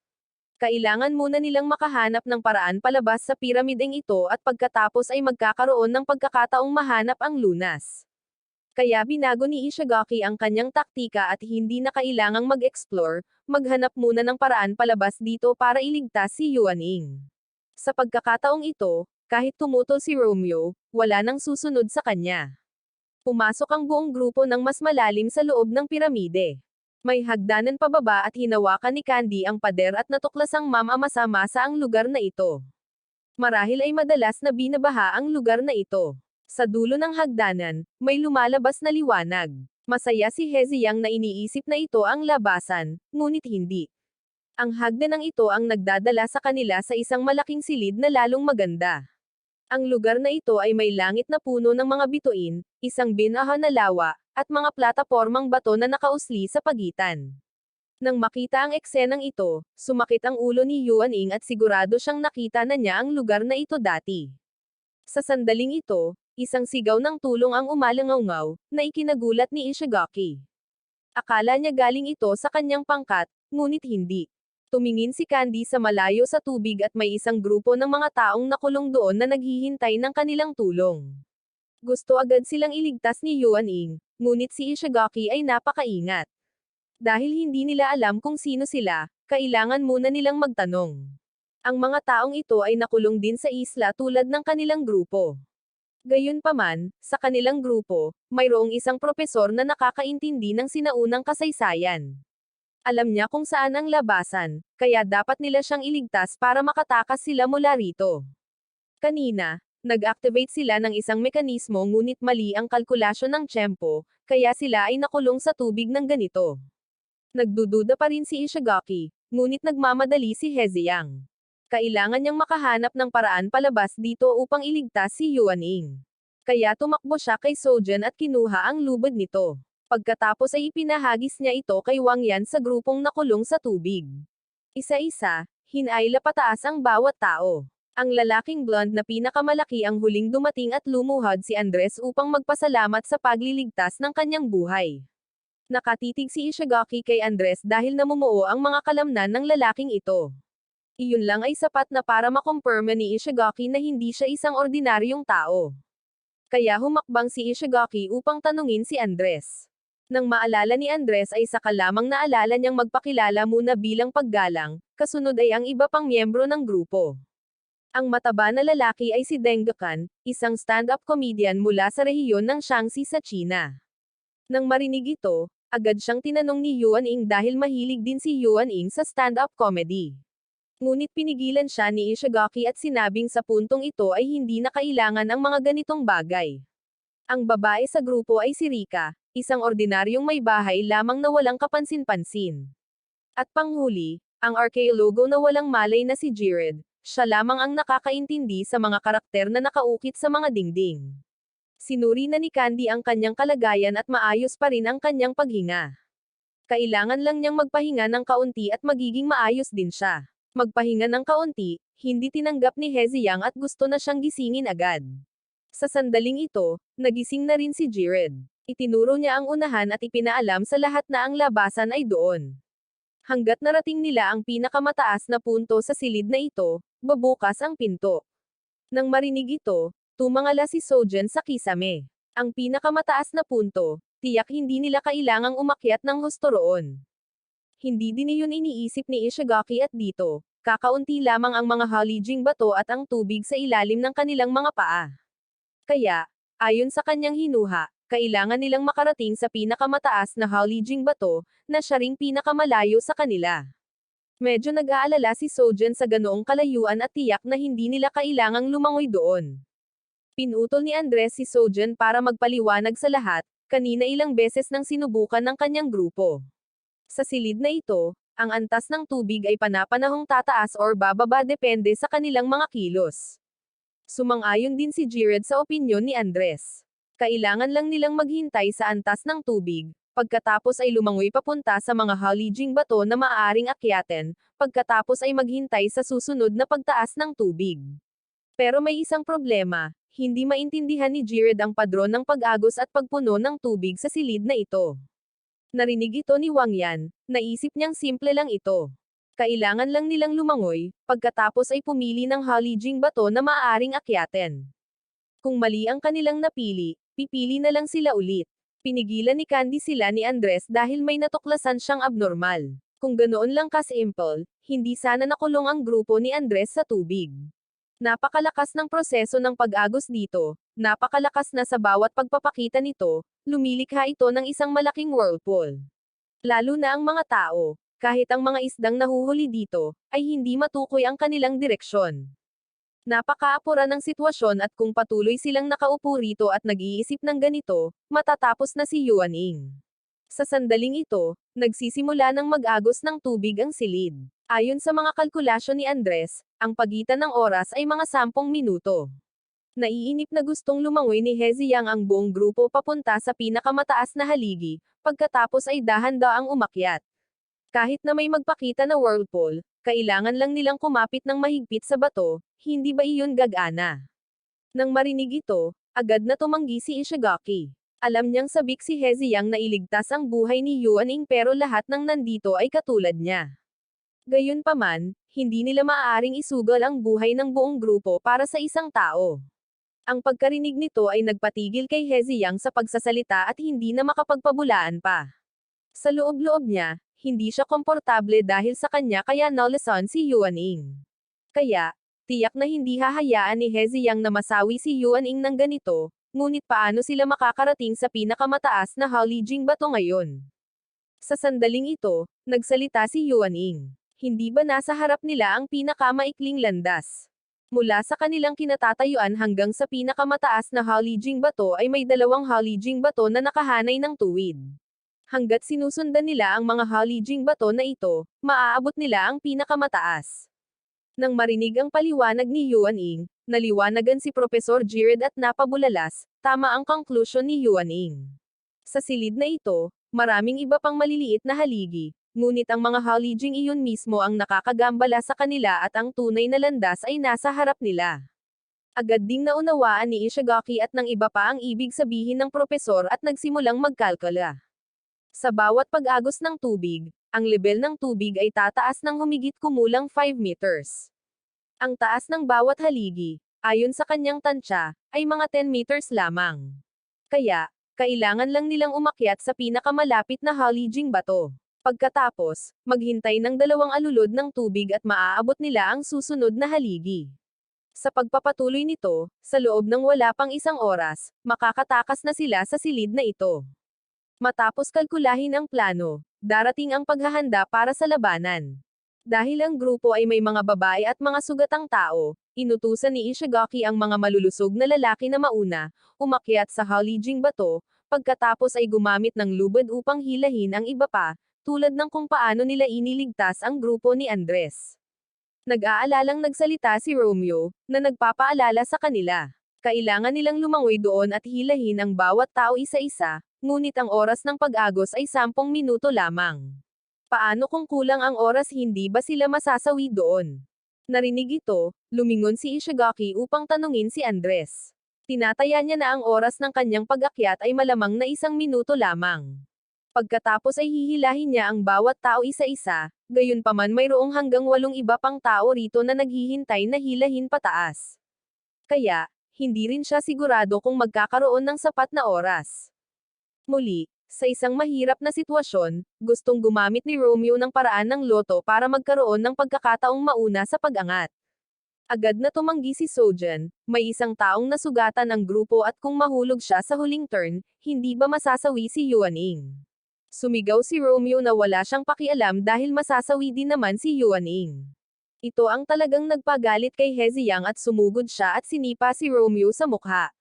Kailangan muna nilang makahanap ng paraan palabas sa piramideng ito at pagkatapos ay magkakaroon ng pagkakataong mahanap ang lunas. Kaya binago ni Ishigaki ang kanyang taktika at hindi na kailangang mag-explore, maghanap muna ng paraan palabas dito para iligtas si Yuan Ying. Sa pagkakataong ito, kahit tumutol si Romeo, wala nang susunod sa kanya. Pumasok ang buong grupo ng mas malalim sa loob ng piramide. May hagdanan pababa at hinawakan ni Candy ang pader at natuklasang mamamasa-masa ang lugar na ito. Marahil ay madalas na binabaha ang lugar na ito. Sa dulo ng hagdanan, may lumalabas na liwanag. Masaya si He Ziyang na iniisip na ito ang labasan, ngunit hindi. Ang hagdanang ito ang nagdadala sa kanila sa isang malaking silid na lalong maganda. Ang lugar na ito ay may langit na puno ng mga bituin, isang binaha na lawa, at mga platapormang bato na nakausli sa pagitan. Nang makita ang eksenang ito, sumakit ang ulo ni Yuan Ying at sigurado siyang nakita na niya ang lugar na ito dati. Sa sandaling ito, isang sigaw ng tulong ang umalangaw-ngaw, na ikinagulat ni Ishigaki. Akala niya galing ito sa kanyang pangkat, ngunit hindi. Tumingin si Candy sa malayo sa tubig at may isang grupo ng mga taong nakulong doon na naghihintay ng kanilang tulong. Gusto agad silang iligtas ni Yuan Ying, ngunit si Ishigaki ay napakaingat. Dahil hindi nila alam kung sino sila, kailangan muna nilang magtanong. Ang mga taong ito ay nakulong din sa isla tulad ng kanilang grupo. Gayunpaman, sa kanilang grupo, mayroong isang propesor na nakakaintindi ng sinaunang kasaysayan. Alam niya kung saan ang labasan, kaya dapat nila siyang iligtas para makatakas sila mula rito. Kanina, nag-activate sila ng isang mekanismo ngunit mali ang kalkulasyon ng tiyempo, kaya sila ay nakulong sa tubig ng ganito. Nagdududa pa rin si Ishigaki, ngunit nagmamadali si Heziyang. Kailangan niyang makahanap ng paraan palabas dito upang iligtas si Yuan Ying. Kaya tumakbo siya kay Sojan at kinuha ang lubid nito. Pagkatapos ay ipinahagis niya ito kay Wang Yan sa grupong nakulong sa tubig. Isa-isa, hinayla pataas ang bawat tao. Ang lalaking blonde na pinakamalaki ang huling dumating at lumuhod si Andres upang magpasalamat sa pagliligtas ng kanyang buhay. Nakatitig si Ishigaki kay Andres dahil namumuo ang mga kalamnan ng lalaking ito. Iyon lang ay sapat na para makumpirma ni Ishigaki na hindi siya isang ordinaryong tao. Kaya humakbang si Ishigaki upang tanungin si Andres. Nang maalala ni Andres ay saka lamang naalala niyang magpakilala muna bilang paggalang, kasunod ay ang iba pang miyembro ng grupo. Ang mataba na lalaki ay si Deng Gekan, isang stand-up comedian mula sa rehiyon ng Shaanxi sa China. Nang marinig ito, agad siyang tinanong ni Yuan Ying dahil mahilig din si Yuan Ying sa stand-up comedy. Ngunit pinigilan siya ni Ishigaki at sinabing sa puntong ito ay hindi na kailangan ang mga ganitong bagay. Ang babae sa grupo ay si Rika, isang ordinaryong may bahay lamang na walang kapansin-pansin. At panghuli, ang arkeologo na walang malay na si Jared, siya lamang ang nakakaintindi sa mga karakter na nakaukit sa mga dingding. Sinuri na ni Candy ang kanyang kalagayan at maayos pa rin ang kanyang paghinga. Kailangan lang niyang magpahinga ng kaunti at magiging maayos din siya. Magpahinga ng kaunti, hindi tinanggap ni Heziyang at gusto na siyang gisingin agad. Sa sandaling ito, nagising na rin si Jared. Itinuro niya ang unahan at ipinaalam sa lahat na ang labasan ay doon. Hanggat narating nila ang pinakamataas na punto sa silid na ito, babukas ang pinto. Nang marinig ito, tumangala si Sojan sa kisame. Ang pinakamataas na punto, tiyak hindi nila kailangang umakyat ng husto roon. Hindi din iyon iniisip ni Ishigaki at dito, kakaunti lamang ang mga halijing bato at ang tubig sa ilalim ng kanilang mga paa. Kaya, ayon sa kanyang hinuha, kailangan nilang makarating sa pinakamataas na halijing bato, na siya ring pinakamalayo sa kanila. Medyo nag-aalala si Sojan sa ganoong kalayuan at tiyak na hindi nila kailangang lumangoy doon. Pinutol ni Andres si Sojan para magpaliwanag sa lahat, kanina ilang beses nang sinubukan ng kanyang grupo. Sa silid na ito, ang antas ng tubig ay panapanahong tataas or bababa depende sa kanilang mga kilos. Sumang-ayon din si Jared sa opinyon ni Andres. Kailangan lang nilang maghintay sa antas ng tubig, pagkatapos ay lumangoy papunta sa mga halijing bato na maaaring akyatin, pagkatapos ay maghintay sa susunod na pagtaas ng tubig. Pero may isang problema, hindi maintindihan ni Jared ang padron ng pag-agos at pagpuno ng tubig sa silid na ito. Narinig ito ni Wang Yan, naisip niyang simple lang ito. Kailangan lang nilang lumangoy, pagkatapos ay pumili ng halijing bato na maaaring akyatin. Kung mali ang kanilang napili, pipili na lang sila ulit. Pinigilan ni Candy sila ni Andres dahil may natuklasan siyang abnormal. Kung ganoon lang ka-simple, hindi sana nakulong ang grupo ni Andres sa tubig. Napakalakas ng proseso ng pag-agos dito, napakalakas na sa bawat pagpapakita nito, lumilikha ito ng isang malaking whirlpool. Lalo na ang mga tao, kahit ang mga isdang nahuhuli dito, ay hindi matukoy ang kanilang direksyon. Napakaapura ng sitwasyon at kung patuloy silang nakaupo rito at nag-iisip ng ganito, matatapos na si Yuan Ying. Sa sandaling ito, nagsisimula ng mag-agos ng tubig ang silid. Ayon sa mga kalkulasyon ni Andres, ang pagitan ng oras ay mga 10 minuto. Naiinip na gustong lumangoy ni Heziyang ang buong grupo papunta sa pinakamataas na haligi, pagkatapos ay dahan-daang umakyat. Kahit na may magpakita na whirlpool, kailangan lang nilang kumapit ng mahigpit sa bato, hindi ba iyon gagana? Nang marinig ito, agad na tumanggi si Ishigaki. Alam niyang sabik si Heziyang na iligtas ang buhay ni Yuaning pero lahat ng nandito ay katulad niya. Gayunpaman, hindi nila maaaring isugal ang buhay ng buong grupo para sa isang tao. Ang pagkarinig nito ay nagpatigil kay Heziyang sa pagsasalita at hindi na makapagpabulaan pa. Sa loob-loob niya, hindi siya komportable dahil sa kanya kaya nalason si Yuaning. Kaya, tiyak na hindi hahayaan ni Heziyang na masawi si Yuaning ng ganito, ngunit paano sila makakarating sa pinakamataas na Halijing bato ngayon? Sa sandaling ito, nagsalita si Yuaning. Hindi ba nasa harap nila ang pinakamaikling landas? Mula sa kanilang kinatatayuan hanggang sa pinakamataas na Halijing bato ay may 2 Halijing bato na nakahanay ng tuwid. Hanggat sinusundan nila ang mga Halijing bato na ito, maaabot nila ang pinakamataas. Nang marinig ang paliwanag ni Yuaning, naliwanagan si Profesor Jired at napabulalas, tama ang konklusyon ni Yuaning. Sa silid na ito, maraming iba pang maliliit na haligi, ngunit ang mga Halijing iyon mismo ang nakakagambala sa kanila at ang tunay na landas ay nasa harap nila. Agad ding naunawaan ni Ishigaki at ng iba pa ang ibig sabihin ng propesor at nagsimulang magkalkula. Sa bawat pag-agos ng tubig, ang lebel ng tubig ay tataas ng humigit kumulang 5 meters. Ang taas ng bawat haligi, ayon sa kanyang tansya, ay mga 10 meters lamang. Kaya, kailangan lang nilang umakyat sa pinakamalapit na Halijing bato. Pagkatapos, maghintay ng 2 alulod ng tubig at maaabot nila ang susunod na haligi. Sa pagpapatuloy nito, sa loob ng wala pang 1 oras, makakatakas na sila sa silid na ito. Matapos kalkulahin ang plano, darating ang paghahanda para sa labanan. Dahil ang grupo ay may mga babae at mga sugatang tao, inutusan ni Ishigaki ang mga malulusog na lalaki na mauna, umakyat sa Halijing bato, pagkatapos ay gumamit ng lubid upang hilahin ang iba pa, tulad ng kung paano nila iniligtas ang grupo ni Andres. Nag-aalalang nagsalita si Romeo, na nagpapaalala sa kanila. Kailangan nilang lumangoy doon at hilahin ang bawat tao isa-isa, ngunit ang oras ng pag-agos ay 10 minuto lamang. Paano kung kulang ang oras, hindi ba sila masasawi doon? Narinig ito, lumingon si Ishigaki upang tanungin si Andres. Tinataya niya na ang oras ng kanyang pag-akyat ay malamang na 1 minuto lamang. Pagkatapos ay hihilahin niya ang bawat tao isa-isa, gayunpaman mayroong hanggang 8 iba pang tao rito na naghihintay na hilahin pataas. Kaya, hindi rin siya sigurado kung magkakaroon ng sapat na oras. Muli, sa isang mahirap na sitwasyon, gustong gumamit ni Romeo ng paraan ng loto para magkaroon ng pagkakataong mauna sa pag-angat. Agad na tumanggi si Sojan, may 1 taong nasugatan ang grupo at kung mahulog siya sa huling turn, hindi ba masasawi si Yuaning? Sumigaw si Romeo na wala siyang pakialam dahil masasawi din naman si Yuaning. Ito ang talagang nagpagalit kay Heziyang at sumugod siya at sinipa si Romeo sa mukha.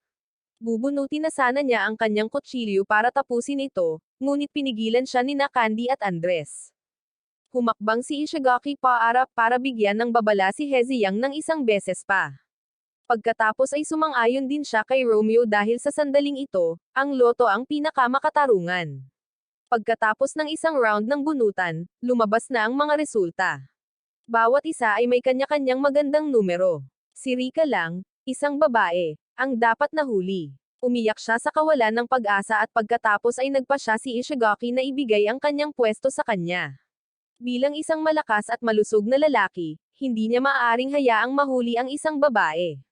Bubunutin na sana niya ang kanyang kutsilyo para tapusin ito, ngunit pinigilan siya ni Candy at Andres. Humakbang si Ishigaki para bigyan ng babala si Heziyang ng 1 beses pa. Pagkatapos ay sumang-ayon din siya kay Romeo dahil sa sandaling ito, ang loto ang pinakamakatarungan. Pagkatapos ng 1 round ng bunutan, lumabas na ang mga resulta. Bawat isa ay may kanya-kanyang magandang numero. Si Rika lang, 1 babae, ang dapat nahuli. Umiyak siya sa kawalan ng pag-asa at pagkatapos ay nagpa siya si Ishigaki na ibigay ang kanyang pwesto sa kanya. Bilang isang malakas at malusog na lalaki, hindi niya maaaring hayaang mahuli ang 1 babae.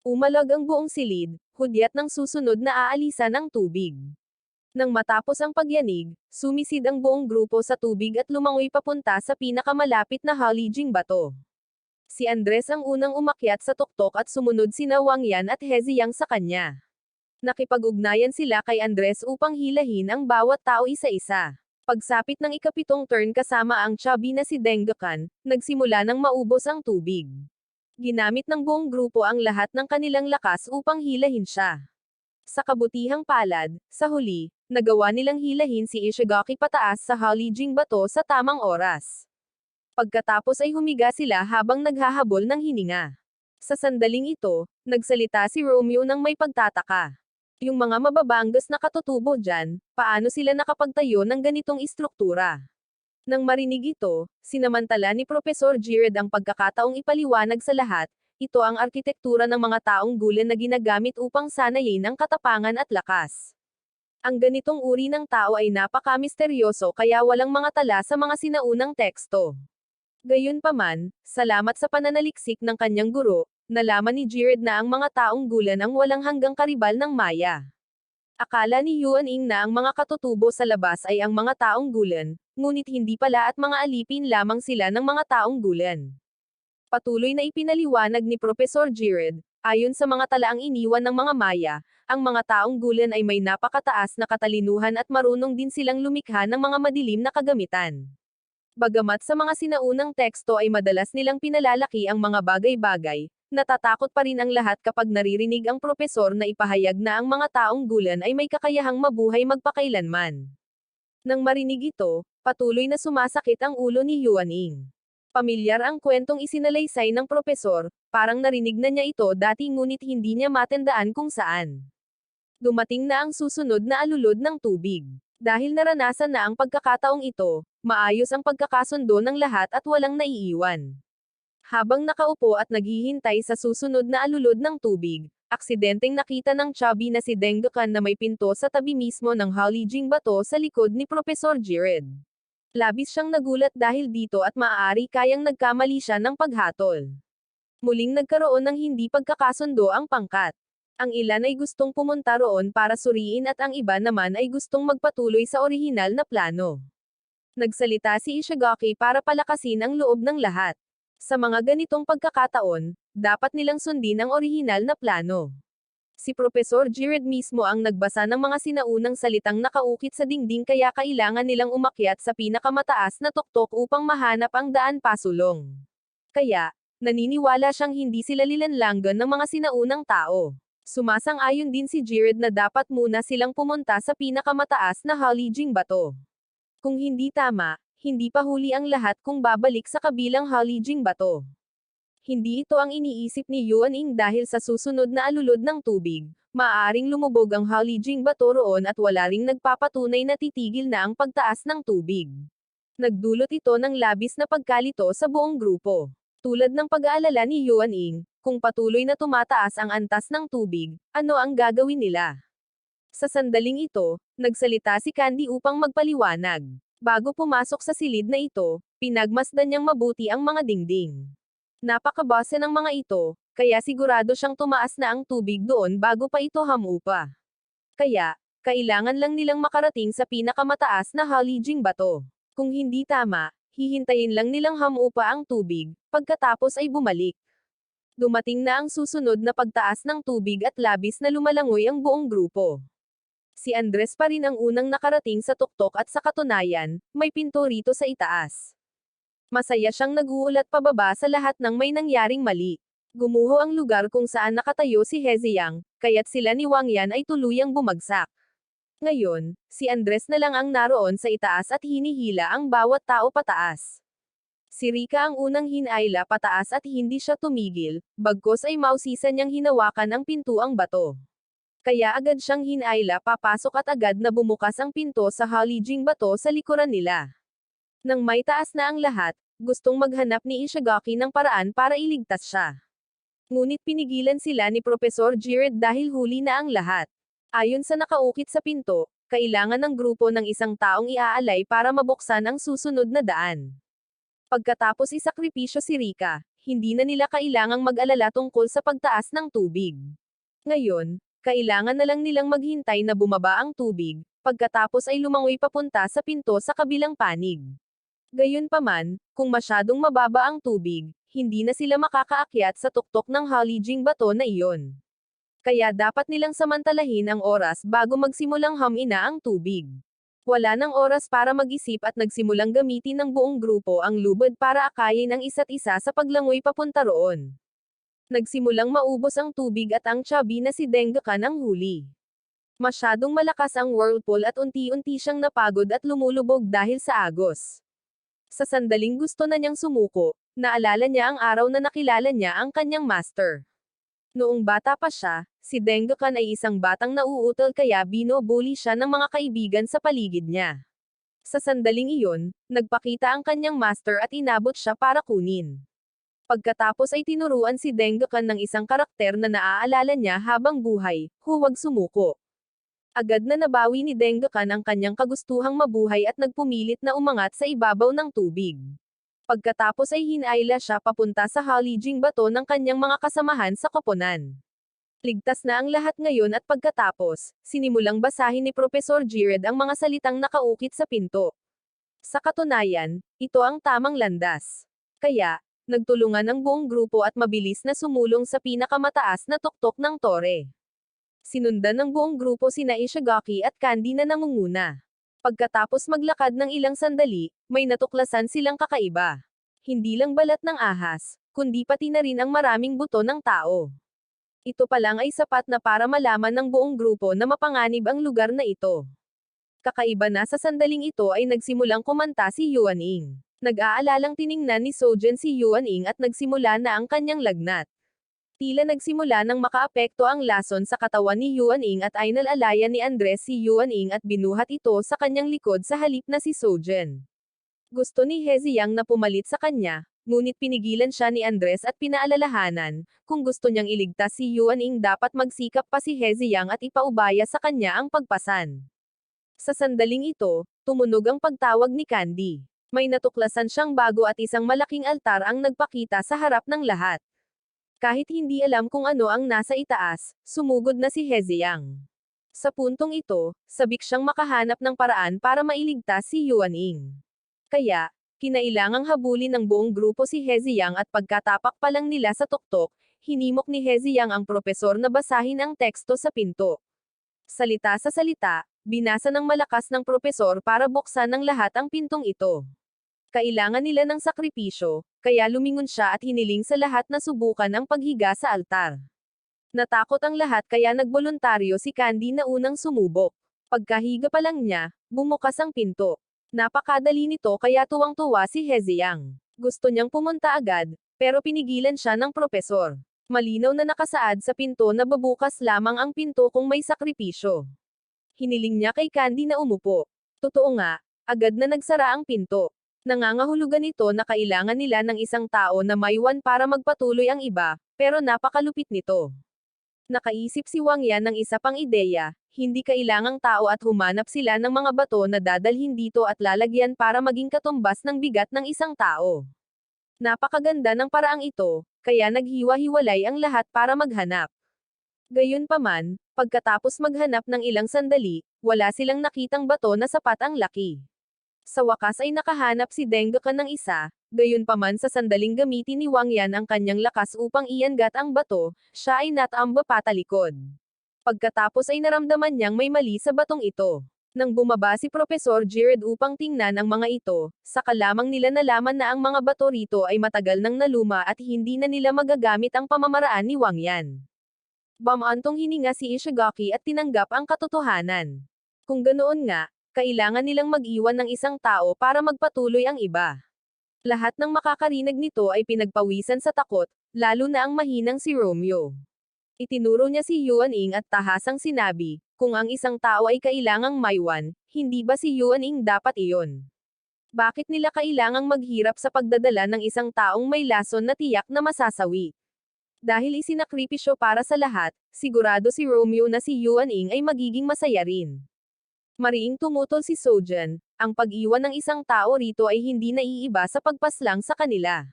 Umalag ang buong silid, hudyat ng susunod na aalisan ng tubig. Nang matapos ang pagyanig, sumisid ang buong grupo sa tubig at lumangoy papunta sa pinakamalapit na Halijing bato. Si Andres ang unang umakyat sa tuktok at sumunod sina Wangyan at Heziyang sa kanya. Nakipag-ugnayan sila kay Andres upang hilahin ang bawat tao isa-isa. Pagsapit ng ika-7 turn kasama ang chubby na si Denggakan, nagsimula ng maubos ang tubig. Ginamit ng buong grupo ang lahat ng kanilang lakas upang hilahin siya. Sa kabutihang palad, sa huli, nagawa nilang hilahin si Ishigaki pataas sa Halijing bato sa tamang oras. Pagkatapos ay humiga sila habang naghahabol ng hininga. Sa sandaling ito, nagsalita si Romeo ng may pagtataka. Yung mga mababanggas na katutubo dyan, paano sila nakapagtayo ng ganitong istruktura? Nang marinig ito, sinamantala ni Profesor Gired ang pagkakataong ipaliwanag sa lahat, ito ang arkitektura ng mga taong gulen na ginagamit upang sanayin ang katapangan at lakas. Ang ganitong uri ng tao ay napaka-misteryoso kaya walang mga tala sa mga sinaunang teksto. Gayunpaman, salamat sa pananaliksik ng kanyang guro, nalaman ni Gired na ang mga taong gulen ang walang hanggang karibal ng Maya. Akala ni Yuan Ying na ang mga katutubo sa labas ay ang mga taong gulen, ngunit hindi pala at mga alipin lamang sila ng mga taong gulen. Patuloy na ipinaliwanag ni Profesor Gired, ayon sa mga talaang iniwan ng mga Maya, ang mga taong gulen ay may napakataas na katalinuhan at marunong din silang lumikha ng mga madilim na kagamitan. Bagamat sa mga sinaunang teksto ay madalas nilang pinalalaki ang mga bagay-bagay, natatakot pa rin ang lahat kapag naririnig ang propesor na ipahayag na ang mga taong gulen ay may kakayahang mabuhay magpakailanman. Nang marinig ito, patuloy na sumasakit ang ulo ni Yuan Ying. Pamilyar ang kwentong isinalaysay ng propesor, parang narinig na niya ito dati ngunit hindi niya matandaan kung saan. Dumating na ang susunod na alulod ng tubig. Dahil naranasan na ang pagkakataong ito, maayos ang pagkakasundo ng lahat at walang naiiwan. Habang nakaupo at naghihintay sa susunod na alulod ng tubig, aksidenteng nakita ng chubby na si Deng Decan na may pinto sa tabi mismo ng Halijing bato sa likod ni Profesor Gired. Labis siyang nagulat dahil dito at maaari kayang nagkamali siya ng paghatol. Muling nagkaroon ng hindi pagkakasundo ang pangkat. Ang ilan ay gustong pumunta roon para suriin at ang iba naman ay gustong magpatuloy sa orihinal na plano. Nagsalita si Ishigaki para palakasin ang loob ng lahat. Sa mga ganitong pagkakataon, dapat nilang sundin ang orihinal na plano. Si Profesor Gired mismo ang nagbasa ng mga sinaunang salitang nakaukit sa dingding kaya kailangan nilang umakyat sa pinakamataas na tuktok upang mahanap ang daan pasulong. Kaya, naniniwala siyang hindi sila lilanlangan ng mga sinaunang tao. Sumasang-ayon din si Gired na dapat muna silang pumunta sa pinakamataas na Halijing bato. Kung hindi tama, hindi pa huli ang lahat kung babalik sa kabilang Halijing bato. Hindi ito ang iniisip ni Yuan Ying dahil sa susunod na alulod ng tubig, maaaring lumubog ang Halijing bato roon at wala ring nagpapatunay na titigil na ang pagtaas ng tubig. Nagdulot ito ng labis na pagkalito sa buong grupo. Tulad ng pag-aalala ni Yuan Ying, kung patuloy na tumataas ang antas ng tubig, ano ang gagawin nila? Sa sandaling ito, nagsalita si Candy upang magpaliwanag. Bago pumasok sa silid na ito, pinagmasdan niyang mabuti ang mga dingding. Napakabase ng mga ito, kaya sigurado siyang tumaas na ang tubig doon bago pa ito hamupa. Kaya, kailangan lang nilang makarating sa pinakamataas na Halijing bato. Kung hindi tama, hihintayin lang nilang hamupa ang tubig, pagkatapos ay bumalik. Dumating na ang susunod na pagtaas ng tubig at labis na lumalangoy ang buong grupo. Si Andres pa rin ang unang nakarating sa tuktok at sa katunayan, may pinto rito sa itaas. Masaya siyang nag-uulat pababa sa lahat ng may nangyaring mali. Gumuho ang lugar kung saan nakatayo si Heziyang, kaya't sila ni Wang Yan ay tuluyang bumagsak. Ngayon, si Andres na lang ang naroon sa itaas at hinihila ang bawat tao pataas. Si Rika ang unang hinayla pataas at hindi siya tumigil, bagkos ay mausisan niyang hinawakan ang pintuang bato. Kaya agad siyang hinayla papasok at agad na bumukas ang pinto sa Halijing bato sa likuran nila. Nang may taas na ang lahat, gustong maghanap ni Ishigaki ng paraan para iligtas siya. Ngunit pinigilan sila ni Profesor Gired dahil huli na ang lahat. Ayon sa nakaukit sa pinto, kailangan ng grupo ng isang taong iaalay para mabuksan ang susunod na daan. Pagkatapos isakripisyo si Rika, hindi na nila kailangang mag-alala tungkol sa pagtaas ng tubig. Ngayon, kailangan na lang nilang maghintay na bumaba ang tubig, pagkatapos ay lumangoy papunta sa pinto sa kabilang panig. Gayunpaman, kung masyadong mababa ang tubig, hindi na sila makakaakyat sa tuktok ng Halijing bato na iyon. Kaya dapat nilang samantalahin ang oras bago magsimulang hamina ang tubig. Wala nang oras para mag-isip at nagsimulang gamitin ng buong grupo ang lubid para akayin ang isa't isa sa paglangoy papunta roon. Nagsimulang maubos ang tubig at ang chubby na si Deng Decan ang huli. Masyadong malakas ang whirlpool at unti-unti siyang napagod at lumulubog dahil sa agos. Sa sandaling gusto na niyang sumuko, naalala niya ang araw na nakilala niya ang kanyang master. Noong bata pa siya, si Deng Decan ay isang batang nauutal kaya binobully siya ng mga kaibigan sa paligid niya. Sa sandaling iyon, nagpakita ang kanyang master at inabot siya para kunin. Pagkatapos ay tinuruan si Denggukan ng isang karakter na naaalala niya habang buhay, huwag sumuko. Agad na nabawi ni Denggukan ang kanyang kagustuhang mabuhay at nagpumilit na umangat sa ibabaw ng tubig. Pagkatapos ay hinayla siya papunta sa halijing bato ng kanyang mga kasamahan sa koponan. Ligtas na ang lahat ngayon at pagkatapos, sinimulang basahin ni Profesor Jired ang mga salitang nakaukit sa pinto. Sa katunayan, ito ang tamang landas. Kaya, nagtulungan ang buong grupo at mabilis na sumulong sa pinakamataas na tuktok ng tore. Sinundan ng buong grupo sina Ishigaki at Candy na nangunguna. Pagkatapos maglakad ng ilang sandali, may natuklasan silang kakaiba. Hindi lang balat ng ahas, kundi pati na rin ang maraming buto ng tao. Ito pa lang ay sapat na para malaman ng buong grupo na mapanganib ang lugar na ito. Kakaiba na sa sandaling ito ay nagsimulang kumanta si Yuan Ing. Nag-aalalang tiningnan ni Sojen si Yuan Ing at nagsimula na ang kanyang lagnat. Tila nagsimula nang makaapekto ang lason sa katawan ni Yuan Ing at ay nalalayan ni Andres si Yuan Ing at binuhat ito sa kanyang likod sa halip na si Sojen. Gusto ni Heziyang na pumalit sa kanya, ngunit pinigilan siya ni Andres at pinaalalahanan, kung gusto niyang iligtas si Yuan Ing dapat magsikap pa si Heziyang at ipaubaya sa kanya ang pagpasan. Sa sandaling ito, tumunog ang pagtawag ni Candy. May natuklasan siyang bago at isang malaking altar ang nagpakita sa harap ng lahat. Kahit hindi alam kung ano ang nasa itaas, sumugod na si Heziyang. Sa puntong ito, sabik siyang makahanap ng paraan para mailigtas si Yuan Ing. Kaya, kinailangang habulin ng buong grupo si Heziyang at pagkatapak pa lang nila sa tuktok, hinimok ni Heziyang ang propesor na basahin ang teksto sa pinto. Salita sa salita, binasa ng malakas ng propesor para buksan ng lahat ang pintong ito. Kailangan nila ng sakripisyo, kaya lumingon siya at hiniling sa lahat na subukan ang paghiga sa altar. Natakot ang lahat kaya nagboluntaryo si Candy na unang sumubok. Pagkahiga pa lang niya, bumukas ang pinto. Napakadali nito kaya tuwang-tuwa si Heziyang. Gusto niyang pumunta agad, pero pinigilan siya ng propesor. Malinaw na nakasaad sa pinto na babukas lamang ang pinto kung may sakripisyo. Hiniling niya kay Candy na umupo. Totoo nga, agad na nagsara ang pinto. Nangangahulugan ito na kailangan nila ng isang tao na maiwan para magpatuloy ang iba, pero napakalupit nito. Nakaisip si Wang Yan ng isa pang ideya, hindi kailangang tao at humanap sila ng mga bato na dadalhin dito at lalagyan para maging katumbas ng bigat ng isang tao. Napakaganda ng paraang ito, kaya naghiwa-hiwalay ang lahat para maghanap. Gayunpaman, pagkatapos maghanap ng ilang sandali, wala silang nakitang bato na sapat ang laki. Sa wakas ay nakahanap si Denggukan ng isa, gayunpaman sa sandaling gamitin ni Wang Yan ang kanyang lakas upang iangat ang bato, siya ay natamba patalikod. Pagkatapos ay naramdaman niyang may mali sa batong ito. Nang bumaba si Profesor Jired upang tingnan ang mga ito, saka lamang nila nalaman na ang mga bato rito ay matagal nang naluma at hindi na nila magagamit ang pamamaraan ni Wang Yan. Bumantong hininga si Ishigaki at tinanggap ang katotohanan. Kung ganoon nga, kailangan nilang mag-iwan ng isang tao para magpatuloy ang iba. Lahat ng makakarinig nito ay pinagpawisan sa takot, lalo na ang mahinang si Romeo. Itinuro niya si Yuan Ing at tahasang sinabi, kung ang isang tao ay kailangang maiwan, hindi ba si Yuan Ing dapat iyon? Bakit nila kailangang maghirap sa pagdadala ng isang taong may lason na tiyak na masasawi? Dahil isinakripisyo para sa lahat, sigurado si Romeo na si Yuan Ing ay magiging masaya rin. Mariing tumutol si Sojen, ang pag-iwan ng isang tao rito ay hindi naiiba sa pagpaslang sa kanila.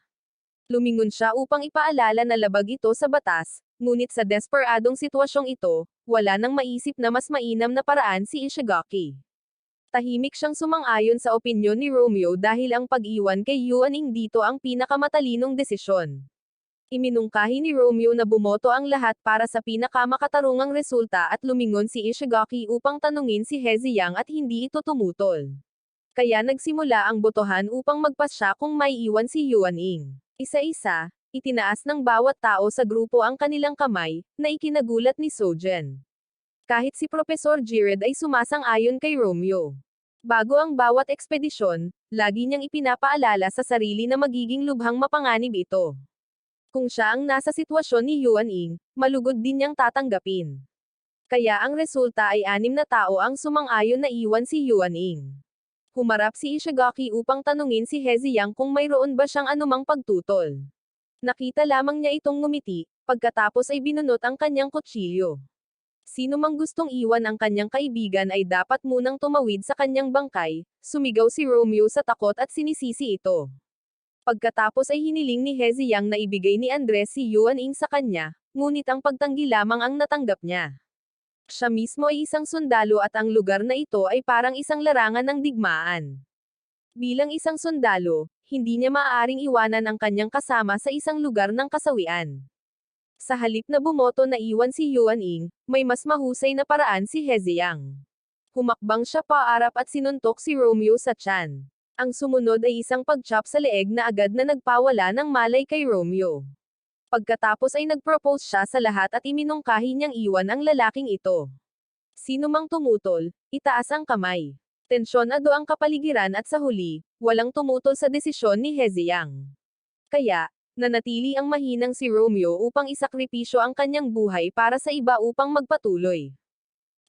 Lumingon siya upang ipaalala na labag ito sa batas, ngunit sa desperadong sitwasyong ito, wala nang maisip na mas mainam na paraan si Ishigaki. Tahimik siyang sumang-ayon sa opinyon ni Romeo dahil ang pag-iwan kay Yuan Ing dito ang pinakamatalinong desisyon. Iminungkahi ni Romeo na bumoto ang lahat para sa pinakamakatarungang resulta at lumingon si Ishigaki upang tanungin si Heziyang at hindi ito tumutol. Kaya nagsimula ang botohan upang magpasya kung may iwan si Yuan Ing. Isa-isa, itinaas ng bawat tao sa grupo ang kanilang kamay, na ikinagulat ni Sojen. Kahit si Profesor Jired ay sumasang-ayon kay Romeo. Bago ang bawat ekspedisyon, lagi niyang ipinapaalala sa sarili na magiging lubhang mapanganib ito. Kung siya ang nasa sitwasyon ni Yuan Ing, malugod din niyang tatanggapin. Kaya ang resulta ay 6 na tao ang sumang-ayon na iwan si Yuan Ing. Humarap si Ishigaki upang tanungin si Heziyang kung mayroon ba siyang anumang pagtutol. Nakita lamang niya itong ngumiti, pagkatapos ay binunot ang kanyang kutsilyo. Sino mang gustong iwan ang kanyang kaibigan ay dapat munang tumawid sa kanyang bangkay, sumigaw si Romeo sa takot at sinisisi ito. Pagkatapos ay hiniling ni Heziyang na ibigay ni Andres si Yuan-ing sa kanya, ngunit ang pagtanggi lamang ang natanggap niya. Siya mismo ay isang sundalo at ang lugar na ito ay parang isang larangan ng digmaan. Bilang isang sundalo, hindi niya maaaring iwanan ang kanyang kasama sa isang lugar ng kasawian. Sa halip na bumoto na iwan si Yuan-ing, may mas mahusay na paraan si Heziyang. Humakbang siya paarap at sinuntok si Romeo sa tiyan. Ang sumunod ay isang pag-chop sa leeg na agad na nagpawala ng malay kay Romeo. Pagkatapos ay nag-propose siya sa lahat at iminungkahi niyang iwan ang lalaking ito. Sino mang tumutol, itaas ang kamay. Tensyonado ang kapaligiran at sa huli, walang tumutol sa desisyon ni Heziyang. Kaya, nanatili ang mahinang si Romeo upang isakripisyo ang kanyang buhay para sa iba upang magpatuloy.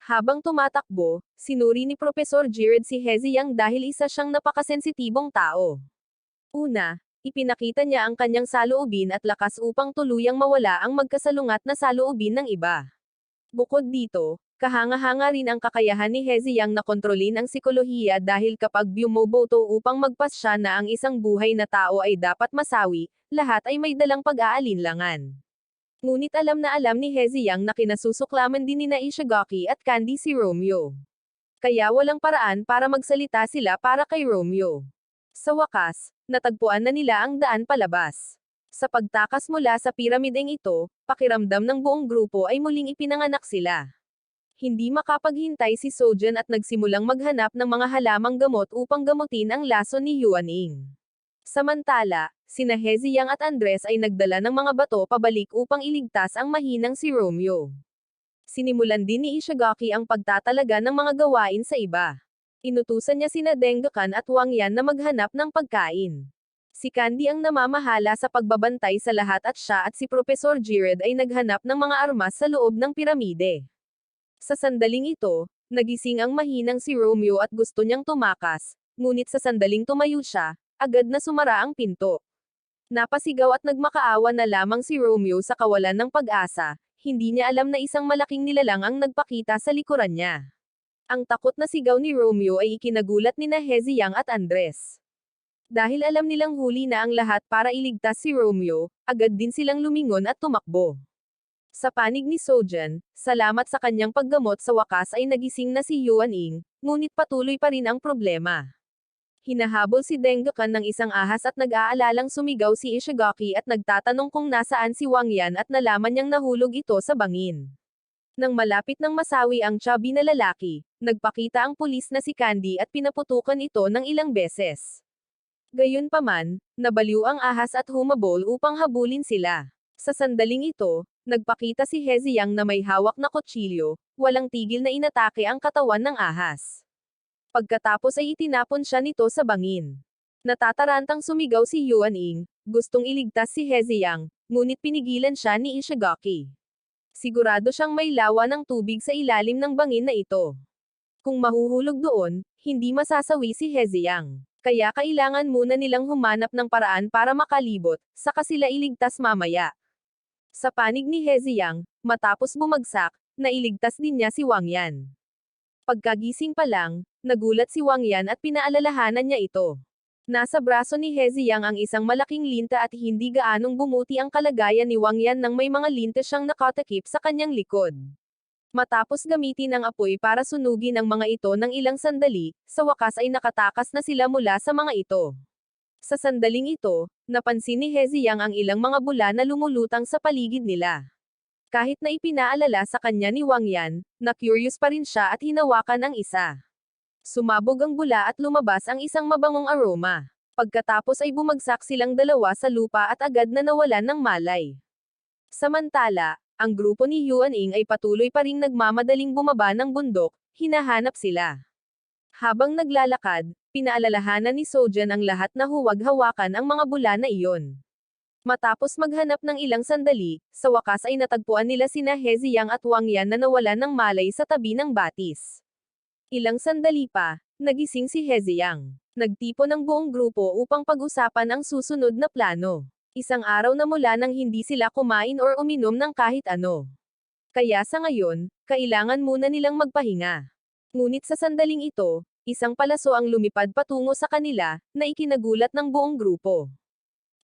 Habang tumatakbo, sinuri ni Professor Jared si Heziyang dahil isa siyang napakasensitibong tao. Una, ipinakita niya ang kanyang saloobin at lakas upang tuluyang mawala ang magkasalungat na saloobin ng iba. Bukod dito, kahanga-hanga rin ang kakayahan ni Heziyang na kontrolin ang sikolohiya dahil kapag bumoboto upang magpasya na ang isang buhay na tao ay dapat masawi, lahat ay may dalang pag-aalinlangan. Ngunit alam na alam ni Heziyang na kinasusuklaman din nina Ishigaki at Candy si Romeo. Kaya walang paraan para magsalita sila para kay Romeo. Sa wakas, natagpuan na nila ang daan palabas. Sa pagtakas mula sa piramideng ito, pakiramdam ng buong grupo ay muling ipinanganak sila. Hindi makapaghintay si Sojan at nagsimulang maghanap ng mga halamang gamot upang gamutin ang lason ni Yuan-ing. Samantala, sina Heziyang at Andres ay nagdala ng mga bato pabalik upang iligtas ang mahinang si Romeo. Sinimulan din ni Ishigaki ang pagtatalaga ng mga gawain sa iba. Inutusan niya sina Dengakan at Wang Yan na maghanap ng pagkain. Si Candy ang namamahala sa pagbabantay sa lahat at siya at si Professor Jared ay naghanap ng mga armas sa loob ng piramide. Sa sandaling ito, nagising ang mahinang si Romeo at gusto niyang tumakas, ngunit sa sandaling tumayo siya, agad na sumara ang pinto. Napasigaw at nagmakaawa na lamang si Romeo sa kawalan ng pag-asa, hindi niya alam na isang malaking nilalang ang nagpakita sa likuran niya. Ang takot na sigaw ni Romeo ay ikinagulat nina Heziyang at Andres. Dahil alam nilang huli na ang lahat para iligtas si Romeo, agad din silang lumingon at tumakbo. Sa panig ni Sojan, salamat sa kanyang paggamot sa wakas ay nagising na si Yuan-ing, ngunit patuloy pa rin ang problema. Hinahabol si Dengakan ng isang ahas at nag-aalalang sumigaw si Ishigaki at nagtatanong kung nasaan si Wang Yan at nalaman niyang nahulog ito sa bangin. Nang malapit ng masawi ang chubby na lalaki, nagpakita ang pulis na si Candy at pinaputukan ito ng ilang beses. Gayunpaman, nabaliw ang ahas at humabol upang habulin sila. Sa sandaling ito, nagpakita si Heziyang na may hawak na kutsilyo, walang tigil na inatake ang katawan ng ahas. Pagkatapos ay itinapon siya nito sa bangin. Natatarantang sumigaw si Yuan-ing, gustong iligtas si Heziyang, ngunit pinigilan siya ni Ishigaki. Sigurado siyang may lawa ng tubig sa ilalim ng bangin na ito. Kung mahuhulog doon, hindi masasawi si Heziyang. Kaya kailangan muna nilang humanap ng paraan para makalibot, saka sila iligtas mamaya. Sa panig ni Heziyang, matapos bumagsak, nailigtas din niya si Wang Yan. Pagkagising pa lang, nagulat si Wang Yan at pinaalalahanan niya ito. Nasa braso ni Heziyang ang isang malaking linta at hindi gaanong bumuti ang kalagayan ni Wang Yan nang may mga linta siyang nakatakip sa kanyang likod. Matapos gamitin ang apoy para sunugin ang mga ito ng ilang sandali, sa wakas ay nakatakas na sila mula sa mga ito. Sa sandaling ito, napansin ni Heziyang ang ilang mga bula na lumulutang sa paligid nila. Kahit na ipinaalala sa kanya ni Wang Yan, na-curious pa rin siya at hinawakan ang isa. Sumabog ang bula at lumabas ang isang mabangong aroma. Pagkatapos ay bumagsak silang dalawa sa lupa at agad na nawalan ng malay. Samantala, ang grupo ni Yuan-ing ay patuloy pa ring nagmamadaling bumaba ng bundok, hinahanap sila. Habang naglalakad, pinaalalahanan ni Sojan ang lahat na huwag hawakan ang mga bula na iyon. Matapos maghanap ng ilang sandali, sa wakas ay natagpuan nila sina Heziyang at Wang Yan na nawalan ng malay sa tabi ng batis. Ilang sandali pa, nagising si Heziyang. Nagtipon ng buong grupo upang pag-usapan ang susunod na plano. Isang araw na mula nang hindi sila kumain or uminom ng kahit ano. Kaya sa ngayon, kailangan muna nilang magpahinga. Ngunit sa sandaling ito, isang palaso ang lumipad patungo sa kanila, na ikinagulat ng buong grupo.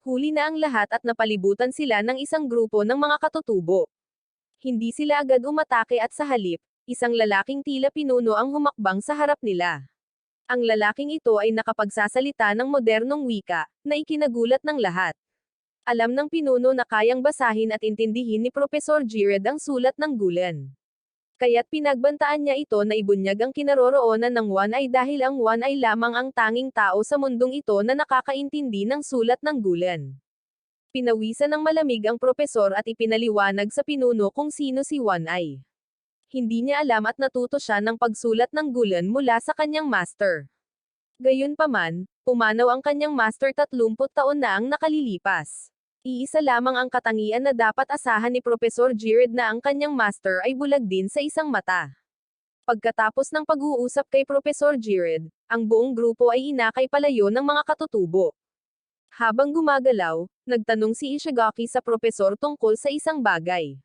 Huli na ang lahat at napalibutan sila ng isang grupo ng mga katutubo. Hindi sila agad umatake at sa halip, isang lalaking tila pinuno ang humakbang sa harap nila. Ang lalaking ito ay nakapagsasalita ng modernong wika, na ikinagulat ng lahat. Alam ng pinuno na kayang basahin at intindihin ni Profesor Jired ang sulat ng Gulen. Kaya't pinagbantaan niya ito na ibunyag ang kinaroroonan ng One Eye dahil ang One Eye lamang ang tanging tao sa mundong ito na nakakaintindi ng sulat ng Gulen. Pinawisan ng malamig ang propesor at ipinaliwanag sa pinuno kung sino si One Eye. Hindi niya alam at natuto siya ng pagsulat ng Gulen mula sa kanyang master. Gayunpaman, pumanaw ang kanyang master 30 taon na ang nakalilipas. Iisa lamang ang katangian na dapat asahan ni Profesor Jired na ang kanyang master ay bulag din sa isang mata. Pagkatapos ng pag-uusap kay Profesor Jired, ang buong grupo ay inakay palayo ng mga katutubo. Habang gumagalaw, nagtanong si Ishigaki sa propesor tungkol sa isang bagay.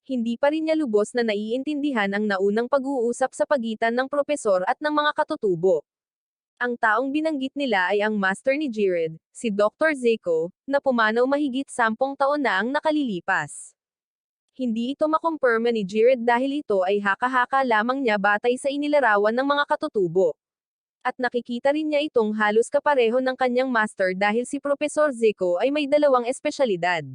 Hindi pa rin niya lubos na naiintindihan ang naunang pag-uusap sa pagitan ng propesor at ng mga katutubo. Ang taong binanggit nila ay ang master ni Jired, si Dr. Zeiko, na pumanaw mahigit 10 taon na ang nakalilipas. Hindi ito makumpirma ni Jired dahil ito ay haka-haka lamang niya batay sa inilarawan ng mga katutubo. At nakikita rin niya itong halos kapareho ng kanyang master dahil si Profesor Zeiko ay may dalawang espesyalidad.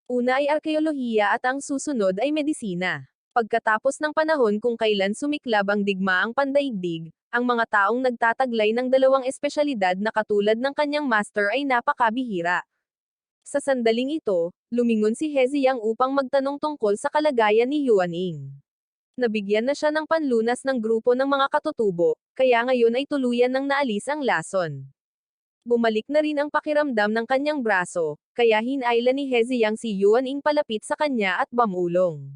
Una ay arkeolohiya at ang susunod ay medisina. Pagkatapos ng panahon kung kailan sumiklab ang digmaang pandaigdig, ang mga taong nagtataglay ng dalawang espesyalidad na katulad ng kanyang master ay napakabihira. Sa sandaling ito, lumingon si Heziyang upang magtanong tungkol sa kalagayan ni Yuaning. Nabigyan na siya ng panlunas ng grupo ng mga katutubo, kaya ngayon ay tuluyan nang naalis ang lason. Bumalik na rin ang pakiramdam ng kanyang braso, kaya hinailan ni Heziyang si Yuaning palapit sa kanya at bamulong.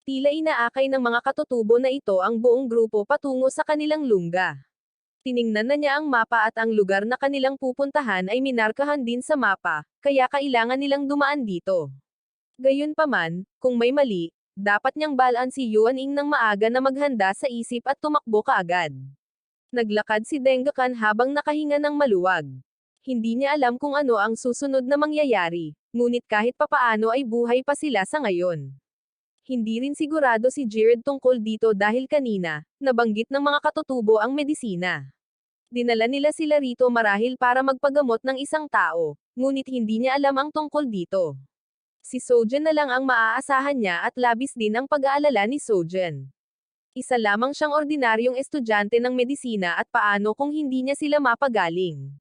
Tila inaakay ng mga katutubo na ito ang buong grupo patungo sa kanilang lungga. Tiningnan na niya ang mapa at ang lugar na kanilang pupuntahan ay minarkahan din sa mapa, kaya kailangan nilang dumaan dito. Gayunpaman, kung may mali, dapat niyang balaan si Yuaning ng maaga na maghanda sa isip at tumakbo kaagad. Naglakad si Dengakan habang nakahinga ng maluwag. Hindi niya alam kung ano ang susunod na mangyayari, ngunit kahit papaano ay buhay pa sila sa ngayon. Hindi rin sigurado si Jired tungkol dito dahil kanina, nabanggit ng mga katutubo ang medisina. Dinala nila sila rito marahil para magpagamot ng isang tao, ngunit hindi niya alam ang tungkol dito. Si Sojen na lang ang maaasahan niya at labis din ang pag-aalala ni Sojen. Isa lamang siyang ordinaryong estudyante ng medisina at paano kung hindi niya sila mapagaling.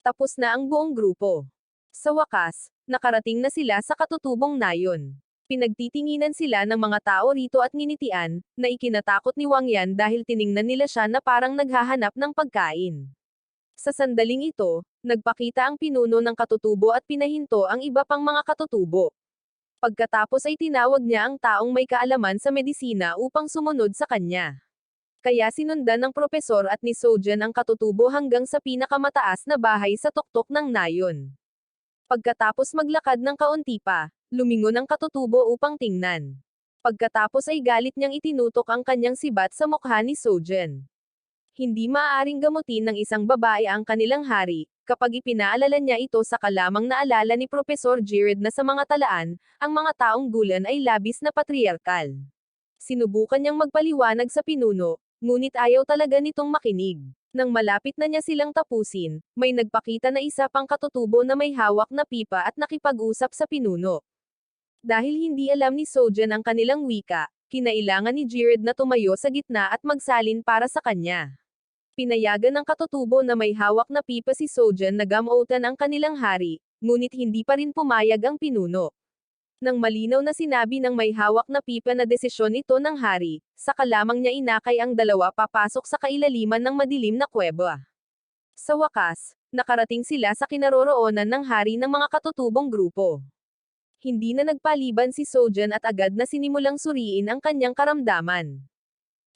Tapos na ang buong grupo. Sa wakas, nakarating na sila sa katutubong nayon. Pinagtitinginan sila ng mga tao rito at nginitian, na ikinatakot ni Wang Yan dahil tiningnan nila siya na parang naghahanap ng pagkain. Sa sandaling ito, nagpakita ang pinuno ng katutubo at pinahinto ang iba pang mga katutubo. Pagkatapos ay tinawag niya ang taong may kaalaman sa medisina upang sumunod sa kanya. Kaya sinundan ng propesor at ni Sojen ang katutubo hanggang sa pinakamataas na bahay sa tuktok ng nayon. Pagkatapos maglakad ng kaunti pa, lumingon ang katutubo upang tingnan. Pagkatapos ay galit niyang itinutok ang kanyang sibat sa mukha ni Sojen. Hindi maaaring gamutin ng isang babae ang kanilang hari, kapag ipinaalala niya ito sa kalamang naalala ni Profesor Jired na sa mga talaan, ang mga taong Gulen ay labis na patriarkal. Sinubukan niyang magpaliwanag sa pinuno, ngunit ayaw talaga nitong makinig. Nang malapit na niya silang tapusin, may nagpakita na isa pang katutubo na may hawak na pipa at nakipag-usap sa pinuno. Dahil hindi alam ni Sojen ang kanilang wika, kinailangan ni Jired na tumayo sa gitna at magsalin para sa kanya. Pinayagan ng katutubo na may hawak na pipa si Sojen na gamutan ang kanilang hari, ngunit hindi pa rin pumayag ang pinuno. Nang malinaw na sinabi ng may hawak na pipa na desisyon ito ng hari, saka lamang niya inakay ang dalawa papasok sa kailaliman ng madilim na kuweba. Sa wakas, nakarating sila sa kinaroroonan ng hari ng mga katutubong grupo. Hindi na nagpaliban si Sojen at agad na sinimulang suriin ang kanyang karamdaman.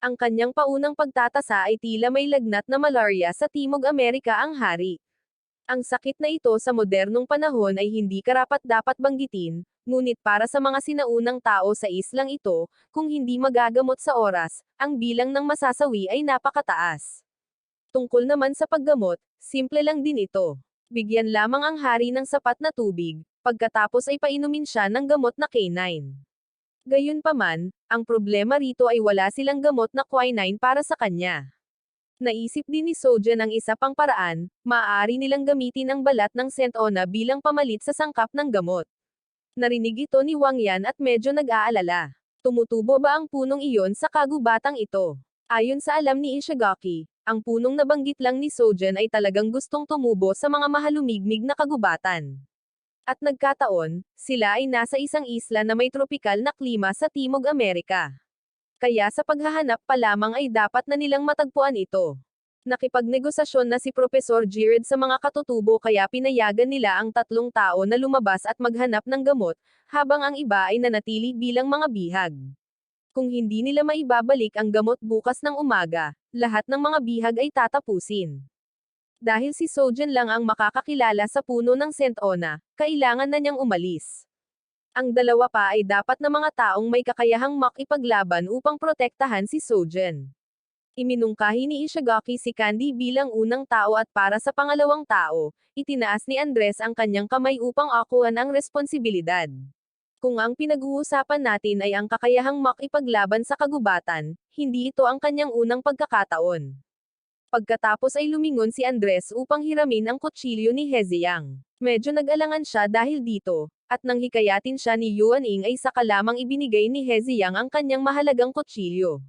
Ang kanyang paunang pagtatasa ay tila may lagnat na malarya sa Timog Amerika ang hari. Ang sakit na ito sa modernong panahon ay hindi karapat-dapat banggitin, ngunit para sa mga sinaunang tao sa islang ito, kung hindi magagamot sa oras, ang bilang ng masasawi ay napakataas. Tungkol naman sa paggamot, simple lang din ito. Bigyan lamang ang hari ng sapat na tubig, pagkatapos ay painumin siya ng gamot na canine. Gayunpaman, ang problema rito ay wala silang gamot na quinine para sa kanya. Naisip din ni Sojan ang isa pang paraan, maaari nilang gamitin ang balat ng Centona bilang pamalit sa sangkap ng gamot. Narinig ito ni Wang Yan at medyo nag-aalala. Tumutubo ba ang punong iyon sa kagubatang ito? Ayon sa alam ni Ishigaki, ang punong nabanggit lang ni Sojan ay talagang gustong tumubo sa mga mahalumigmig na kagubatan. At nagkataon, sila ay nasa isang isla na may tropikal na klima sa Timog Amerika. Kaya sa paghahanap pa lamang ay dapat na nilang matagpuan ito. Nakipagnegosasyon na si Profesor Jared sa mga katutubo kaya pinayagan nila ang 3 tao na lumabas at maghanap ng gamot, habang ang iba ay nanatili bilang mga bihag. Kung hindi nila maibabalik ang gamot bukas ng umaga, lahat ng mga bihag ay tatapusin. Dahil si Sojan lang ang makakakilala sa puno ng Centona, kailangan na niyang umalis. Ang dalawa pa ay dapat na mga taong may kakayahang makipaglaban upang protektahan si Sojan. Iminungkahi ni Ishigaki si Candy bilang unang tao at para sa pangalawang tao, itinaas ni Andres ang kanyang kamay upang akuhan ang responsibilidad. Kung ang pinag-uusapan natin ay ang kakayahang makipaglaban sa kagubatan, hindi ito ang kanyang unang pagkakataon. Pagkatapos ay lumingon si Andres upang hiramin ang kutsilyo ni Hezeyang. Medyo nag-alangan siya dahil dito, at nang hikayatin siya ni Yuan Ying ay saka lamang ibinigay ni Hezeyang ang kanyang mahalagang kutsilyo.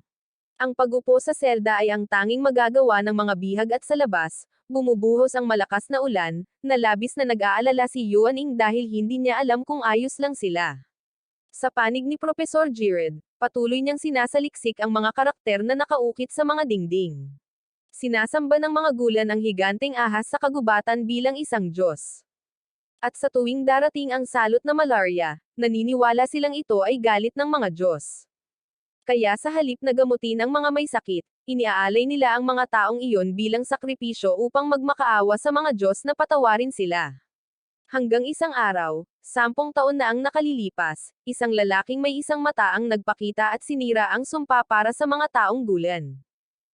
Ang pag-upo sa selda ay ang tanging magagawa ng mga bihag at sa labas, bumubuhos ang malakas na ulan, na labis na nag-aalala si Yuan Ying dahil hindi niya alam kung ayos lang sila. Sa panig ni Profesor Jared, patuloy niyang sinasaliksik ang mga karakter na nakaukit sa mga dingding. Sinasamba ng mga gulan ang higanteng ahas sa kagubatan bilang isang Diyos. At sa tuwing darating ang salot na malarya, naniniwala silang ito ay galit ng mga Diyos. Kaya sa halip na gamutin ang mga may sakit, iniaalay nila ang mga taong iyon bilang sakripisyo upang magmakaawa sa mga Diyos na patawarin sila. Hanggang isang araw, 10 taon na ang nakalilipas, isang lalaking may isang mata ang nagpakita at sinira ang sumpa para sa mga taong gulan.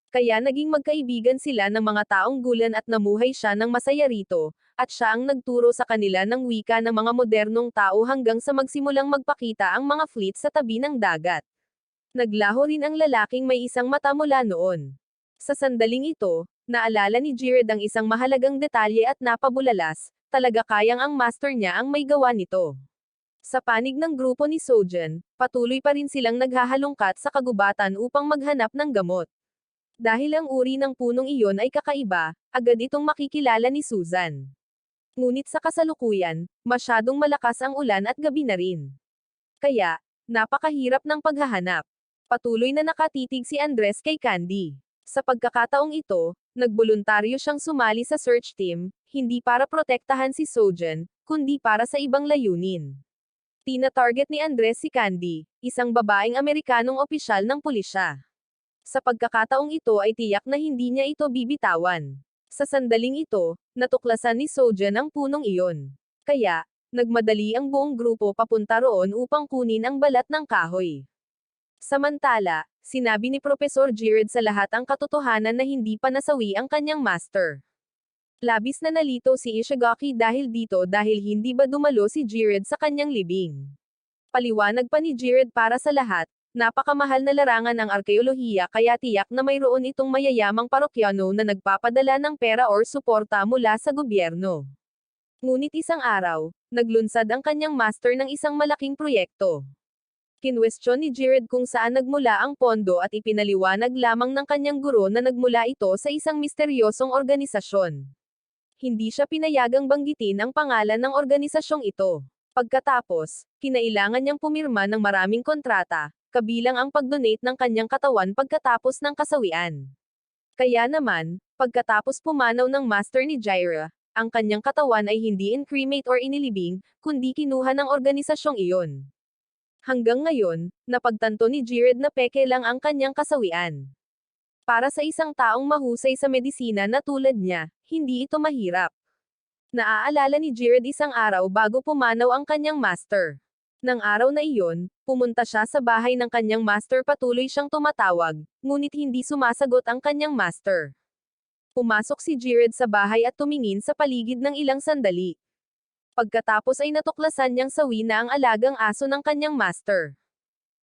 Kaya naging magkaibigan sila ng mga taong gulan at namuhay siya ng masaya rito, at siya ang nagturo sa kanila ng wika ng mga modernong tao hanggang sa magsimulang magpakita ang mga fleet sa tabi ng dagat. Naglaho rin ang lalaking may isang mata mula noon. Sa sandaling ito, naalala ni Jared ang isang mahalagang detalye at napabulalas, talaga kayang ang master niya ang may gawa nito. Sa panig ng grupo ni Sojan, patuloy pa rin silang naghahalongkat sa kagubatan upang maghanap ng gamot. Dahil ang uri ng punong iyon ay kakaiba, agad itong makikilala ni Susan. Ngunit sa kasalukuyan, masyadong malakas ang ulan at gabi na rin. Kaya, napakahirap ng paghahanap. Patuloy na nakatitig si Andres kay Candy. Sa pagkakataong ito, nagboluntaryo siyang sumali sa search team, hindi para protektahan si Sojan, kundi para sa ibang layunin. Tina-target ni Andres si Candy, isang babaeng Amerikanong opisyal ng pulisya. Sa pagkakataong ito ay tiyak na hindi niya ito bibitawan. Sa sandaling ito, natuklasan ni Sojan ang punong iyon. Kaya, nagmadali ang buong grupo papunta roon upang kunin ang balat ng kahoy. Samantala, sinabi ni Profesor Jared sa lahat ang katotohanan na hindi pa nasawi ang kanyang master. Labis na nalito si Ishigaki dahil dito dahil hindi ba dumalo si Jared sa kanyang libing. Paliwanag pa ni Jared para sa lahat, napakamahal na larangan ang arkeolohiya kaya tiyak na mayroon itong mayayamang parokyano na nagpapadala ng pera or suporta mula sa gobyerno. Ngunit isang araw, naglunsad ang kanyang master ng isang malaking proyekto. Kinwestiyon ni Jared kung saan nagmula ang pondo at ipinaliwanag lamang ng kanyang guro na nagmula ito sa isang misteryosong organisasyon. Hindi siya pinayagang banggitin ang pangalan ng organisasyong ito. Pagkatapos, kinailangan niyang pumirma ng maraming kontrata, kabilang ang pag-donate ng kanyang katawan pagkatapos ng kasawian. Kaya naman, pagkatapos pumanaw ng master ni Jaira, ang kanyang katawan ay hindi in-cremate or inilibing, kundi kinuha ng organisasyong iyon. Hanggang ngayon, napagtanto ni Jared na peke lang ang kanyang kasawian. Para sa isang taong mahusay sa medisina na tulad niya, hindi ito mahirap. Naaalala ni Jared isang araw bago pumanaw ang kanyang master. Nang araw na iyon, pumunta siya sa bahay ng kanyang master, patuloy siyang tumatawag, ngunit hindi sumasagot ang kanyang master. Pumasok si Jared sa bahay at tumingin sa paligid ng ilang sandali. Pagkatapos ay natuklasan niyang sawi na ang alagang aso ng kanyang master.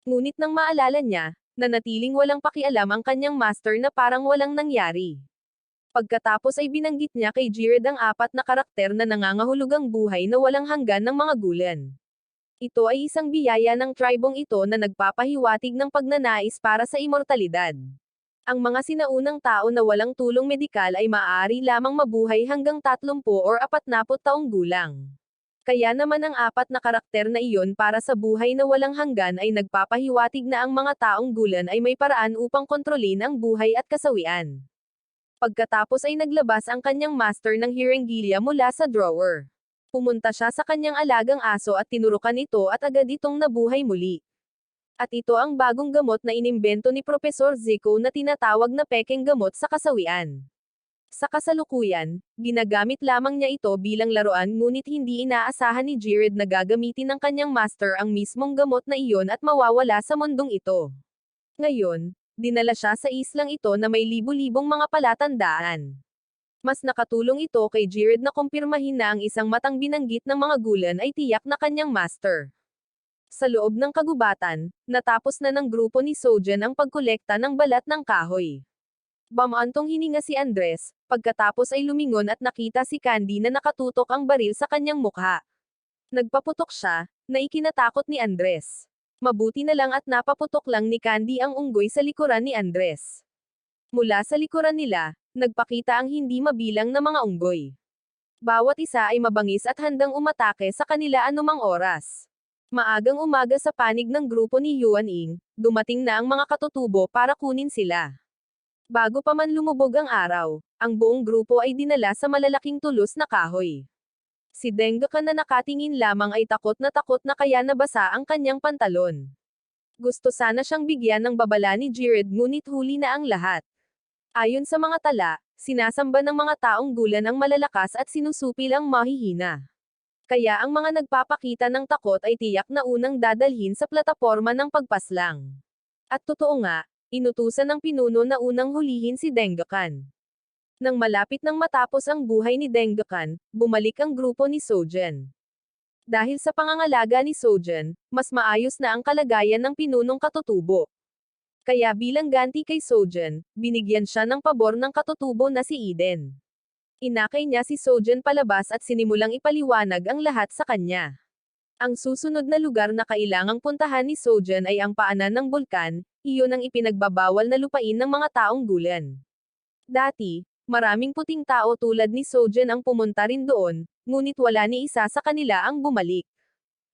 Ngunit nang maalala niya, nanatiling walang pakialam ang kanyang master na parang walang nangyari. Pagkatapos ay binanggit niya kay Jared ang 4 na karakter na nangangahulugang buhay na walang hanggan ng mga gulan. Ito ay isang biyaya ng tribong ito na nagpapahiwatig ng pagnanais para sa immortalidad. Ang mga sinaunang tao na walang tulong medikal ay maaari lamang mabuhay hanggang 30 or 40 taong gulang. Kaya naman ang 4 na karakter na iyon para sa buhay na walang hanggan ay nagpapahiwatig na ang mga taong gulan ay may paraan upang kontrolin ang buhay at kasawian. Pagkatapos ay naglabas ang kanyang master ng Hirengilia mula sa drawer. Pumunta siya sa kanyang alagang aso at tinurukan ito at agad itong nabuhay muli. At ito ang bagong gamot na inimbento ni Profesor Zico na tinatawag na pekeng gamot sa kasawian. Sa kasalukuyan, ginagamit lamang niya ito bilang laruan, ngunit hindi inaasahan ni Jared na gagamitin ng kanyang master ang mismong gamot na iyon at mawawala sa mundong ito. Ngayon, dinala siya sa islang ito na may libu-libong mga palatandaan. Mas nakatulong ito kay Jared na kumpirmahin na ang isang matang binanggit ng mga gulan ay tiyak na kanyang master. Sa loob ng kagubatan, natapos na ng grupo ni Sojan ang pagkolekta ng balat ng kahoy. Bamantong hininga si Andres, pagkatapos ay lumingon at nakita si Candy na nakatutok ang baril sa kanyang mukha. Nagpaputok siya, na ikinatakot ni Andres. Mabuti na lang at napaputok lang ni Candy ang unggoy sa likuran ni Andres. Mula sa likuran nila, nagpakita ang hindi mabilang na mga unggoy. Bawat isa ay mabangis at handang umatake sa kanila anumang oras. Maagang umaga sa panig ng grupo ni Yuan Ying, dumating na ang mga katutubo para kunin sila. Bago pa man lumubog ang araw, ang buong grupo ay dinala sa malalaking tulos na kahoy. Si Denggakan na nakatingin lamang ay takot na kaya nabasa ang kanyang pantalon. Gusto sana siyang bigyan ng babala ni Jared, ngunit huli na ang lahat. Ayon sa mga tala, sinasamba ng mga taong gulan ang malalakas at sinusupil ang mahihina. Kaya ang mga nagpapakita ng takot ay tiyak na unang dadalhin sa plataporma ng pagpaslang. At totoo nga, inutusan ng pinuno na unang hulihin si Denggakan. Nang malapit nang matapos ang buhay ni Denggakan, bumalik ang grupo ni Sojan. Dahil sa pangangalaga ni Sojan, mas maayos na ang kalagayan ng pinunong katutubo. Kaya bilang ganti kay Sojan, binigyan siya ng pabor ng katutubo na si Eden. Inakay niya si Sojan palabas at sinimulang ipaliwanag ang lahat sa kanya. Ang susunod na lugar na kailangang puntahan ni Sojan ay ang paanan ng bulkan, iyon ang ipinagbabawal na lupain ng mga taong gulan. Dati, maraming puting tao tulad ni Sojan ang pumunta rin doon, ngunit wala ni isa sa kanila ang bumalik.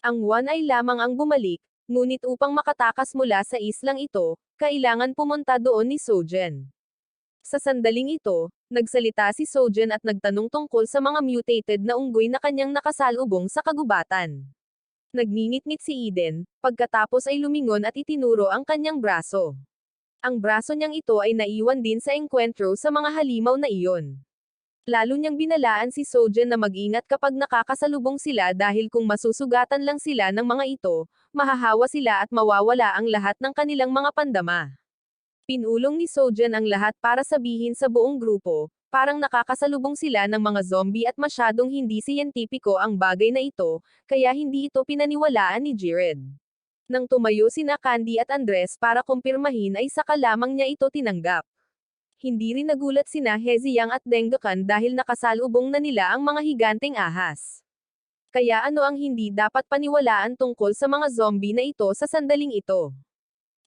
Ang One Eye lamang ang bumalik, ngunit upang makatakas mula sa islang ito, kailangan pumunta doon ni Sojan. Sa sandaling ito, nagsalita si Sojan at nagtanong tungkol sa mga mutated na unggoy na kanyang nakasalubong sa kagubatan. Nagninit-ngit si Eden, pagkatapos ay lumingon at itinuro ang kanyang braso. Ang braso niyang ito ay naiwan din sa engkwentro sa mga halimaw na iyon. Lalo niyang binalaan si Sojan na mag-ingat kapag nakakasalubong sila dahil kung masusugatan lang sila ng mga ito, mahahawa sila at mawawala ang lahat ng kanilang mga pandama. Pinulong ni Sojan ang lahat para sabihin sa buong grupo, parang nakakasalubong sila ng mga zombie at masyadong hindi siyentipiko ang bagay na ito, kaya hindi ito pinaniwalaan ni Jared. Nang tumayo sina Candy at Andres para kumpirmahin ay saka lamang niya ito tinanggap. Hindi rin nagulat sina Heziyang at Denggakan dahil nakasalubong na nila ang mga higanteng ahas. Kaya ano ang hindi dapat paniwalaan tungkol sa mga zombie na ito sa sandaling ito?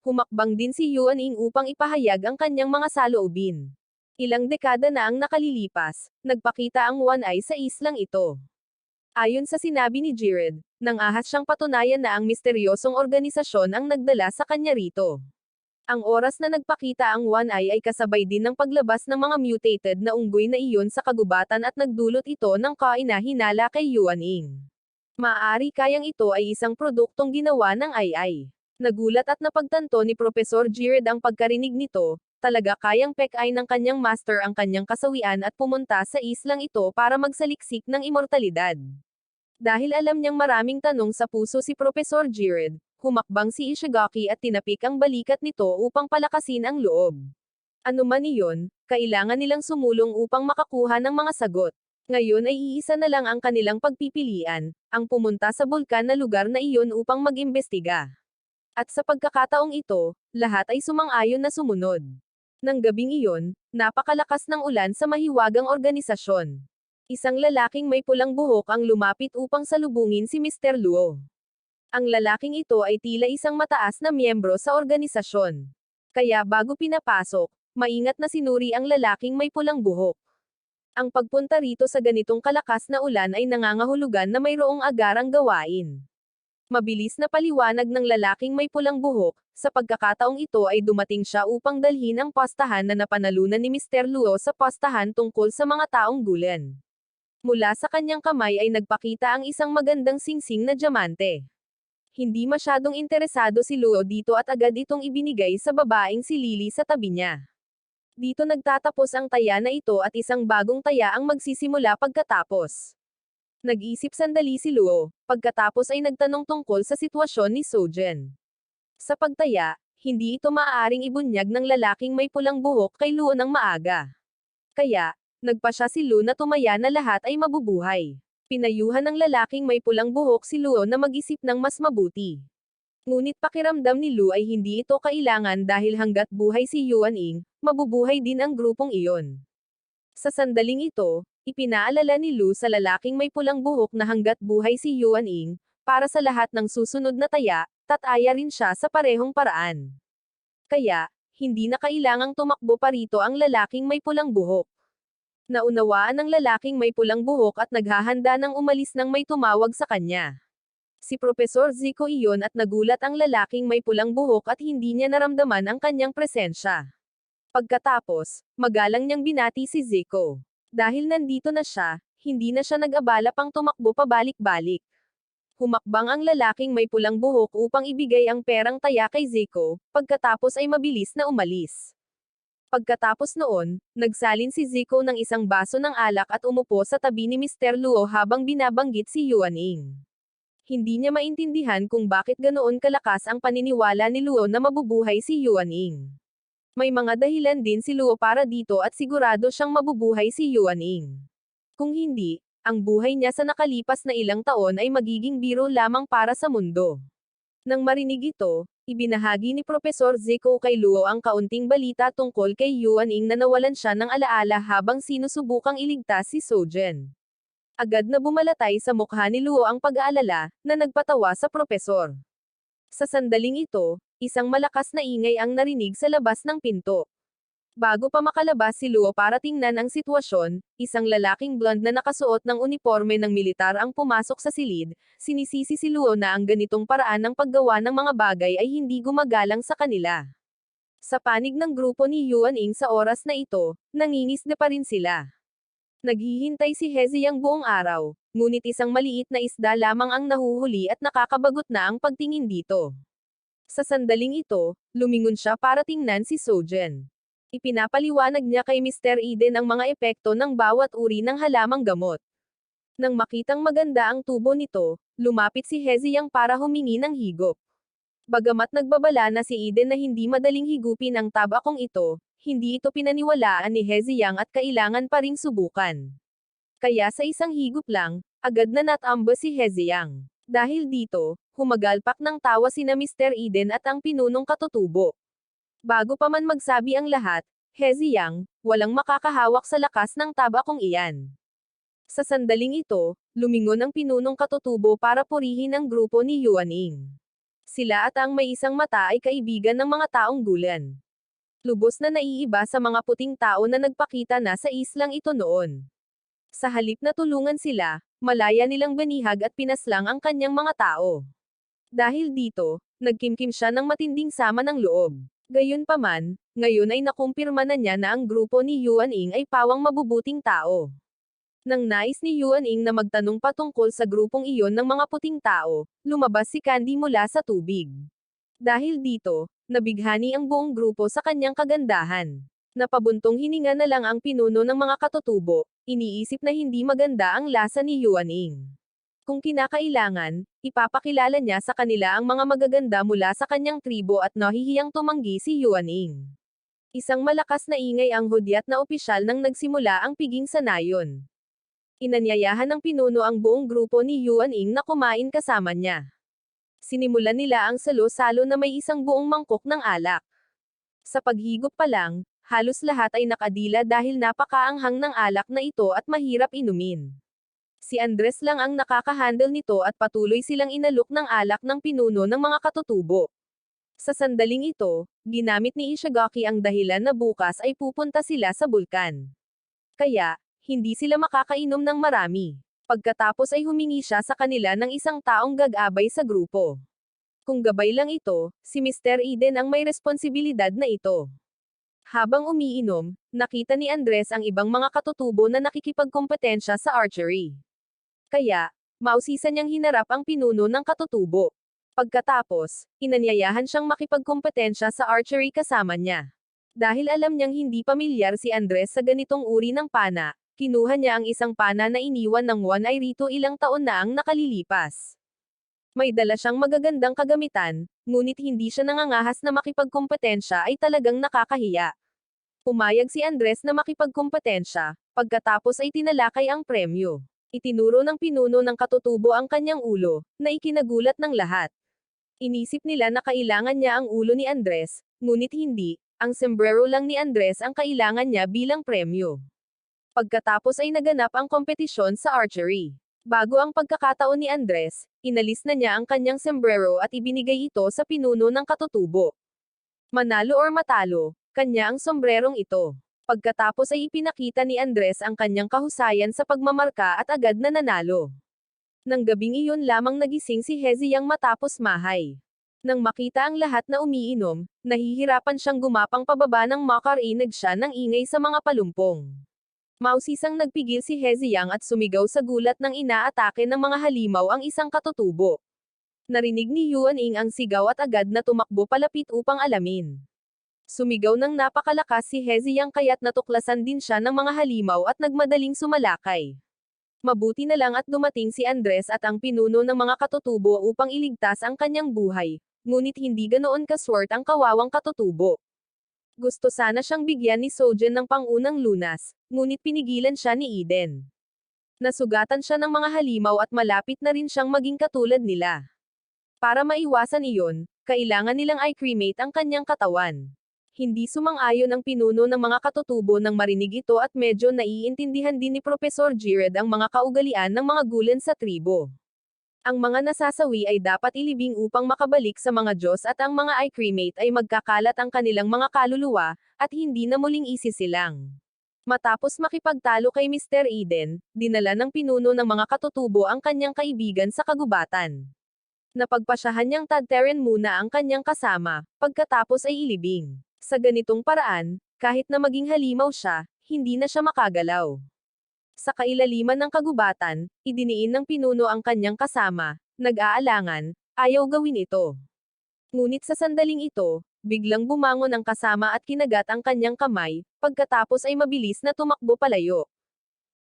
Humakbang din si Yuan Ying upang ipahayag ang kanyang mga saloobin. Ilang dekada na ang nakalilipas, nagpakita ang One Eye sa islang ito. Ayon sa sinabi ni Jared, nang ahas siyang patunayan na ang misteryosong organisasyon ang nagdala sa kanya rito. Ang oras na nagpakita ang One Eye ay kasabay din ng paglabas ng mga mutated na unggoy na iyon sa kagubatan at nagdulot ito ng kainahinala kay Yuan Ying. Maaari kayang ito ay isang produktong ginawa ng AI. Nagulat at napagtanto ni Profesor Gired ang pagkarinig nito, talaga kayang pek-ay ng kanyang master ang kanyang kasawian at pumunta sa islang ito para magsaliksik ng immortalidad. Dahil alam niyang maraming tanong sa puso si Profesor Gired, humakbang si Ishigaki at tinapik ang balikat nito upang palakasin ang loob. Ano man iyon, kailangan nilang sumulong upang makakuha ng mga sagot. Ngayon ay iisa na lang ang kanilang pagpipilian, ang pumunta sa bulkan na lugar na iyon upang mag-imbestiga. At sa pagkakataong ito, lahat ay sumang-ayon na sumunod. Nang gabing iyon, napakalakas ng ulan sa mahiwagang organisasyon. Isang lalaking may pulang buhok ang lumapit upang salubungin si Mr. Luo. Ang lalaking ito ay tila isang mataas na miyembro sa organisasyon. Kaya bago pinapasok, maingat na sinuri ang lalaking may pulang buhok. Ang pagpunta rito sa ganitong kalakas na ulan ay nangangahulugan na mayroong agarang gawain. Mabilis na paliwanag ng lalaking may pulang buhok, sa pagkakataong ito ay dumating siya upang dalhin ang postahan na napanalunan ni Mr. Luo sa postahan tungkol sa mga taong gulen. Mula sa kanyang kamay ay nagpakita ang isang magandang singsing na diamante. Hindi masyadong interesado si Luo dito at agad itong ibinigay sa babaeng si Lily sa tabi niya. Dito nagtatapos ang taya na ito at isang bagong taya ang magsisimula pagkatapos. Nag-isip sandali si Luo, pagkatapos ay nagtanong tungkol sa sitwasyon ni Sojen. Sa pagtaya, hindi ito maaaring ibunyag ng lalaking may pulang buhok kay Luo ng maaga. Kaya, nagpa siya si Luo na tumaya na lahat ay mabubuhay. Pinayuhan ng lalaking may pulang buhok si Luo na mag-isip ng mas mabuti. Ngunit pakiramdam ni Luo ay hindi ito kailangan dahil hanggat buhay si Yuan Ying, mabubuhay din ang grupong iyon. Sa sandaling ito, ipinaalala ni Lu sa lalaking may pulang buhok na hanggat buhay si Yuan Ying, para sa lahat ng susunod na taya, tataya rin siya sa parehong paraan. Kaya, hindi na kailangang tumakbo pa rito ang lalaking may pulang buhok. Naunawaan ng lalaking may pulang buhok at naghahanda ng umalis nang may tumawag sa kanya. Si Profesor Zico iyon at nagulat ang lalaking may pulang buhok at hindi niya naramdaman ang kanyang presensya. Pagkatapos, magalang niyang binati si Zico. Dahil nandito na siya, hindi na siya nag-abala pang tumakbo pabalik-balik. Humakbang ang lalaking may pulang buhok upang ibigay ang perang taya kay Zico, pagkatapos ay mabilis na umalis. Pagkatapos noon, nagsalin si Zico ng isang baso ng alak at umupo sa tabi ni Mr. Luo habang binabanggit si Yuan Ying. Hindi niya maintindihan kung bakit ganoon kalakas ang paniniwala ni Luo na mabubuhay si Yuan Ying. May mga dahilan din si Luo para dito at sigurado siyang mabubuhay si Yuan Ying. Kung hindi, ang buhay niya sa nakalipas na ilang taon ay magiging biro lamang para sa mundo. Nang marinig ito, ibinahagi ni Profesor Zico kay Luo ang kaunting balita tungkol kay Yuan Ying na nawalan siya ng alaala habang sinusubukang iligtas si Sojen. Agad na bumalatay sa mukha ni Luo ang pag-aalala, na nagpatawa sa profesor. Sa sandaling ito, isang malakas na ingay ang narinig sa labas ng pinto. Bago pa makalabas si Luo para tingnan ang sitwasyon, isang lalaking blonde na nakasuot ng uniforme ng militar ang pumasok sa silid, sinisisi si Luo na ang ganitong paraan ng paggawa ng mga bagay ay hindi gumagalang sa kanila. Sa panig ng grupo ni Yuan Ying sa oras na ito, nangingisda pa rin sila. Naghihintay si Heziyang buong araw, ngunit isang maliit na isda lamang ang nahuhuli at nakakabagot na ang pagtingin dito. Sa sandaling ito, lumingon siya para tingnan si Sojen. Ipinapaliwanag niya kay Mr. Eden ang mga epekto ng bawat uri ng halamang gamot. Nang makitang maganda ang tubo nito, lumapit si Heziyang para humingi ng higop. Bagamat nagbabala na si Eden na hindi madaling higupin ang tabakong ito, hindi ito pinaniwalaan ni Heziyang at kailangan pa ring subukan. Kaya sa isang higop lang, agad na natamba si Heziyang. Dahil dito, humagalpak ng tawa sina Mr. Eden at ang pinunong katutubo. Bago pa man magsabi ang lahat, Heziyang, walang makakahawak sa lakas ng tabakong iyan. Sa sandaling ito, lumingon ang pinunong katutubo para purihin ang grupo ni Yuan Ying. Sila at ang may isang mata ay kaibigan ng mga taong gulen. Lubos na naiiba sa mga puting tao na nagpakita na sa islang ito noon. Sa halip na tulungan sila, malaya nilang banihag at pinaslang ang kanyang mga tao. Dahil dito, nagkimkim siya ng matinding sama ng loob. Gayunpaman, ngayon ay nakumpirma na niya na ang grupo ni Yuan Ying ay pawang mabubuting tao. Nang nais ni Yuan Ying na magtanong patungkol sa grupong iyon ng mga puting tao, lumabas si Candy mula sa tubig. Dahil dito, nabighani ang buong grupo sa kanyang kagandahan. Napabuntong hininga na lang ang pinuno ng mga katutubo, iniisip na hindi maganda ang lasa ni Yuan Ying. Kung kinakailangan, ipapakilala niya sa kanila ang mga magaganda mula sa kanyang tribo at nahihiyang tumanggi si Yuan Ying. Isang malakas na ingay ang hudyat na opisyal nang nagsimula ang piging sa nayon. Inanyayahan ng pinuno ang buong grupo ni Yuan Ying na kumain kasama niya. Sinimulan nila ang salo-salo na may isang buong mangkok ng alak. Sa paghigop pa lang, halos lahat ay nakadila dahil napakaanghang ng alak na ito at mahirap inumin. Si Andres lang ang nakakahandle nito at patuloy silang inalok ng alak ng pinuno ng mga katutubo. Sa sandaling ito, ginamit ni Ishigaki ang dahilan na bukas ay pupunta sila sa bulkan. Kaya, hindi sila makakainom ng marami. Pagkatapos ay humingi siya sa kanila ng isang taong gag-abay sa grupo. Kung gabay lang ito, si Mr. Eden ang may responsibilidad na ito. Habang umiinom, nakita ni Andres ang ibang mga katutubo na nakikipagkompetensya sa archery. Kaya, mausisan niyang hinarap ang pinuno ng katutubo. Pagkatapos, inanyayahan siyang makipagkompetensya sa archery kasama niya. Dahil alam niyang hindi pamilyar si Andres sa ganitong uri ng pana, kinuha niya ang isang pana na iniwan ng Juan ay rito ilang taon na ang nakalilipas. May dala siyang magagandang kagamitan, ngunit hindi siya nangangahas na makipagkompetensya ay talagang nakakahiya. Pumayag si Andres na makipagkompetensya, pagkatapos ay tinalakay ang premyo. Itinuro ng pinuno ng katutubo ang kanyang ulo, na ikinagulat ng lahat. Inisip nila na kailangan niya ang ulo ni Andres, ngunit hindi, ang sombrero lang ni Andres ang kailangan niya bilang premyo. Pagkatapos ay naganap ang kompetisyon sa archery. Bago ang pagkakataon ni Andres, inalis na niya ang kanyang sombrero at ibinigay ito sa pinuno ng katutubo. Manalo or matalo, kanya ang sombrerong ito. Pagkatapos ay ipinakita ni Andres ang kanyang kahusayan sa pagmamarka at agad na nanalo. Nang gabing iyon lamang nagising si Heziyang matapos mahay. Nang makita ang lahat na umiinom, nahihirapan siyang gumapang pababa ng makarinig siya ng ingay sa mga palumpong. Mausisang nagpigil si Heziyang at sumigaw sa gulat ng inaatake ng mga halimaw ang isang katutubo. Narinig ni Yuan Ying ang sigaw at agad na tumakbo palapit upang alamin. Sumigaw ng napakalakas si Heziyang kaya't natuklasan din siya ng mga halimaw at nagmadaling sumalakay. Mabuti na lang at dumating si Andres at ang pinuno ng mga katutubo upang iligtas ang kanyang buhay, ngunit hindi ganoon kaswerte ang kawawang katutubo. Gusto sana siyang bigyan ni Sojen ng pangunang lunas, ngunit pinigilan siya ni Eden. Nasugatan siya ng mga halimaw at malapit na rin siyang maging katulad nila. Para maiwasan iyon, kailangan nilang i-cremate ang kanyang katawan. Hindi sumang-ayon ang pinuno ng mga katutubo nang marinig ito at medyo naiintindihan din ni Professor Jared ang mga kaugalian ng mga gulen sa tribo. Ang mga nasasawi ay dapat ilibing upang makabalik sa mga Diyos at ang mga i-cremate ay magkakalat ang kanilang mga kaluluwa, at hindi na muling isisilang. Matapos makipagtalo kay Mr. Eden, dinala ng pinuno ng mga katutubo ang kanyang kaibigan sa kagubatan. Napagpasyahan niyang tadtarin muna ang kanyang kasama, pagkatapos ay ilibing. Sa ganitong paraan, kahit na maging halimaw siya, hindi na siya makagalaw. Sa kailaliman ng kagubatan, idiniin ng pinuno ang kanyang kasama, nag-aalangan, ayaw gawin ito. Ngunit sa sandaling ito, biglang bumangon ang kasama at kinagat ang kanyang kamay, pagkatapos ay mabilis na tumakbo palayo.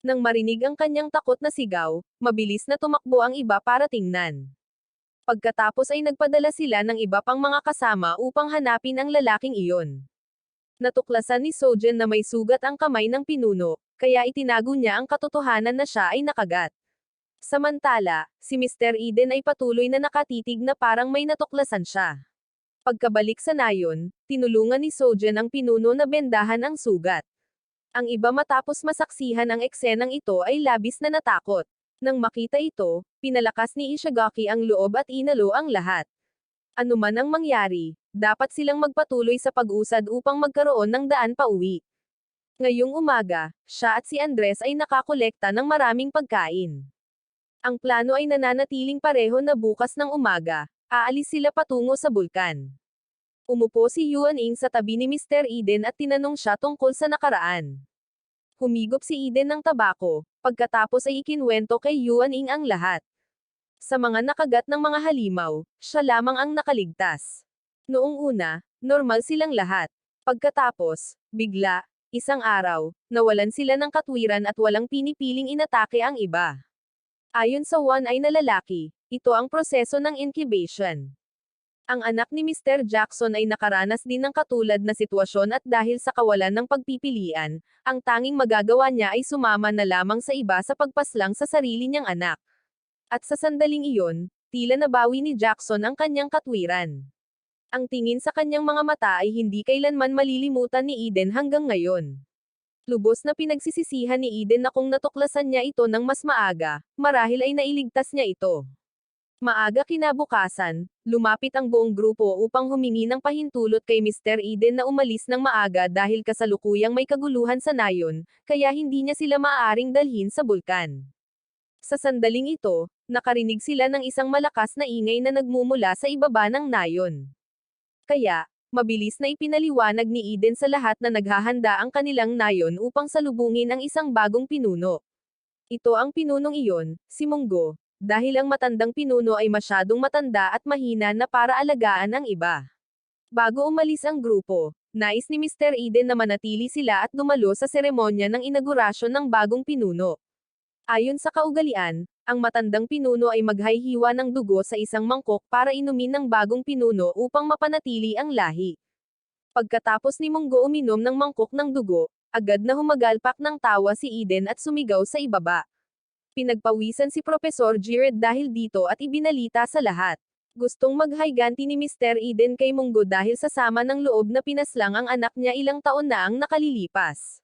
Nang marinig ang kanyang takot na sigaw, mabilis na tumakbo ang iba para tingnan. Pagkatapos ay nagpadala sila ng iba pang mga kasama upang hanapin ang lalaking iyon. Natuklasan ni Sojen na may sugat ang kamay ng pinuno, kaya itinago niya ang katotohanan na siya ay nakagat. Samantala, si Mr. Eden ay patuloy na nakatitig na parang may natuklasan siya. Pagkabalik sa nayon, tinulungan ni Sojen ang pinuno na bendahan ang sugat. Ang iba matapos masaksihan ang eksenang ito ay labis na natakot. Nang makita ito, pinalakas ni Ishigaki ang loob at inalo ang lahat. Ano man ang mangyari, dapat silang magpatuloy sa pag-usad upang magkaroon ng daan pauwi. Ngayong umaga, siya at si Andres ay nakakolekta ng maraming pagkain. Ang plano ay nananatiling pareho na bukas ng umaga, aalis sila patungo sa bulkan. Umupo si Yuan Ying sa tabi ni Mr. Eden at tinanong siya tungkol sa nakaraan. Humigop si Eden ng tabako, pagkatapos ay ikinwento kay Yuan Ing ang lahat. Sa mga nakagat ng mga halimaw, siya lamang ang nakaligtas. Noong una, normal silang lahat. Pagkatapos, bigla, isang araw, nawalan sila ng katwiran at walang pinipiling inatake ang iba. Ayon sa one ay na lalaki, ito ang proseso ng incubation. Ang anak ni Mr. Jackson ay nakaranas din ng katulad na sitwasyon at dahil sa kawalan ng pagpipilian, ang tanging magagawa niya ay sumama na lamang sa iba sa pagpaslang sa sarili niyang anak. At sa sandaling iyon, tila nabawi ni Jackson ang kanyang katwiran. Ang tingin sa kanyang mga mata ay hindi kailanman malilimutan ni Eden hanggang ngayon. Lubos na pinagsisisihan ni Eden na kung natuklasan niya ito ng mas maaga, marahil ay nailigtas niya ito. Maaga kinabukasan, lumapit ang buong grupo upang humingi ng pahintulot kay Mr. Eden na umalis ng maaga dahil kasalukuyang may kaguluhan sa nayon, kaya hindi niya sila maaaring dalhin sa bulkan. Sa sandaling ito, nakarinig sila ng isang malakas na ingay na nagmumula sa ibaba ng nayon. Kaya, mabilis na ipinaliwanag ni Eden sa lahat na naghahanda ang kanilang nayon upang salubungin ang isang bagong pinuno. Ito ang pinunong iyon, si Munggo. Dahil ang matandang pinuno ay masyadong matanda at mahina na para alagaan ang iba. Bago umalis ang grupo, nais ni Mr. Eden na manatili sila at dumalo sa seremonya ng inaugurasyon ng bagong pinuno. Ayon sa kaugalian, ang matandang pinuno ay maghahiwa ng dugo sa isang mangkok para inumin ng bagong pinuno upang mapanatili ang lahi. Pagkatapos ni Munggo uminom ng mangkok ng dugo, agad na humagalpak ng tawa si Eden at sumigaw sa ibaba. Pinagpawisan si Professor Jared dahil dito at ibinalita sa lahat. Gustong maghayganti ni Mr. Eden kay Munggo dahil sa sama ng loob na pinaslang ang anak niya ilang taon na ang nakalilipas.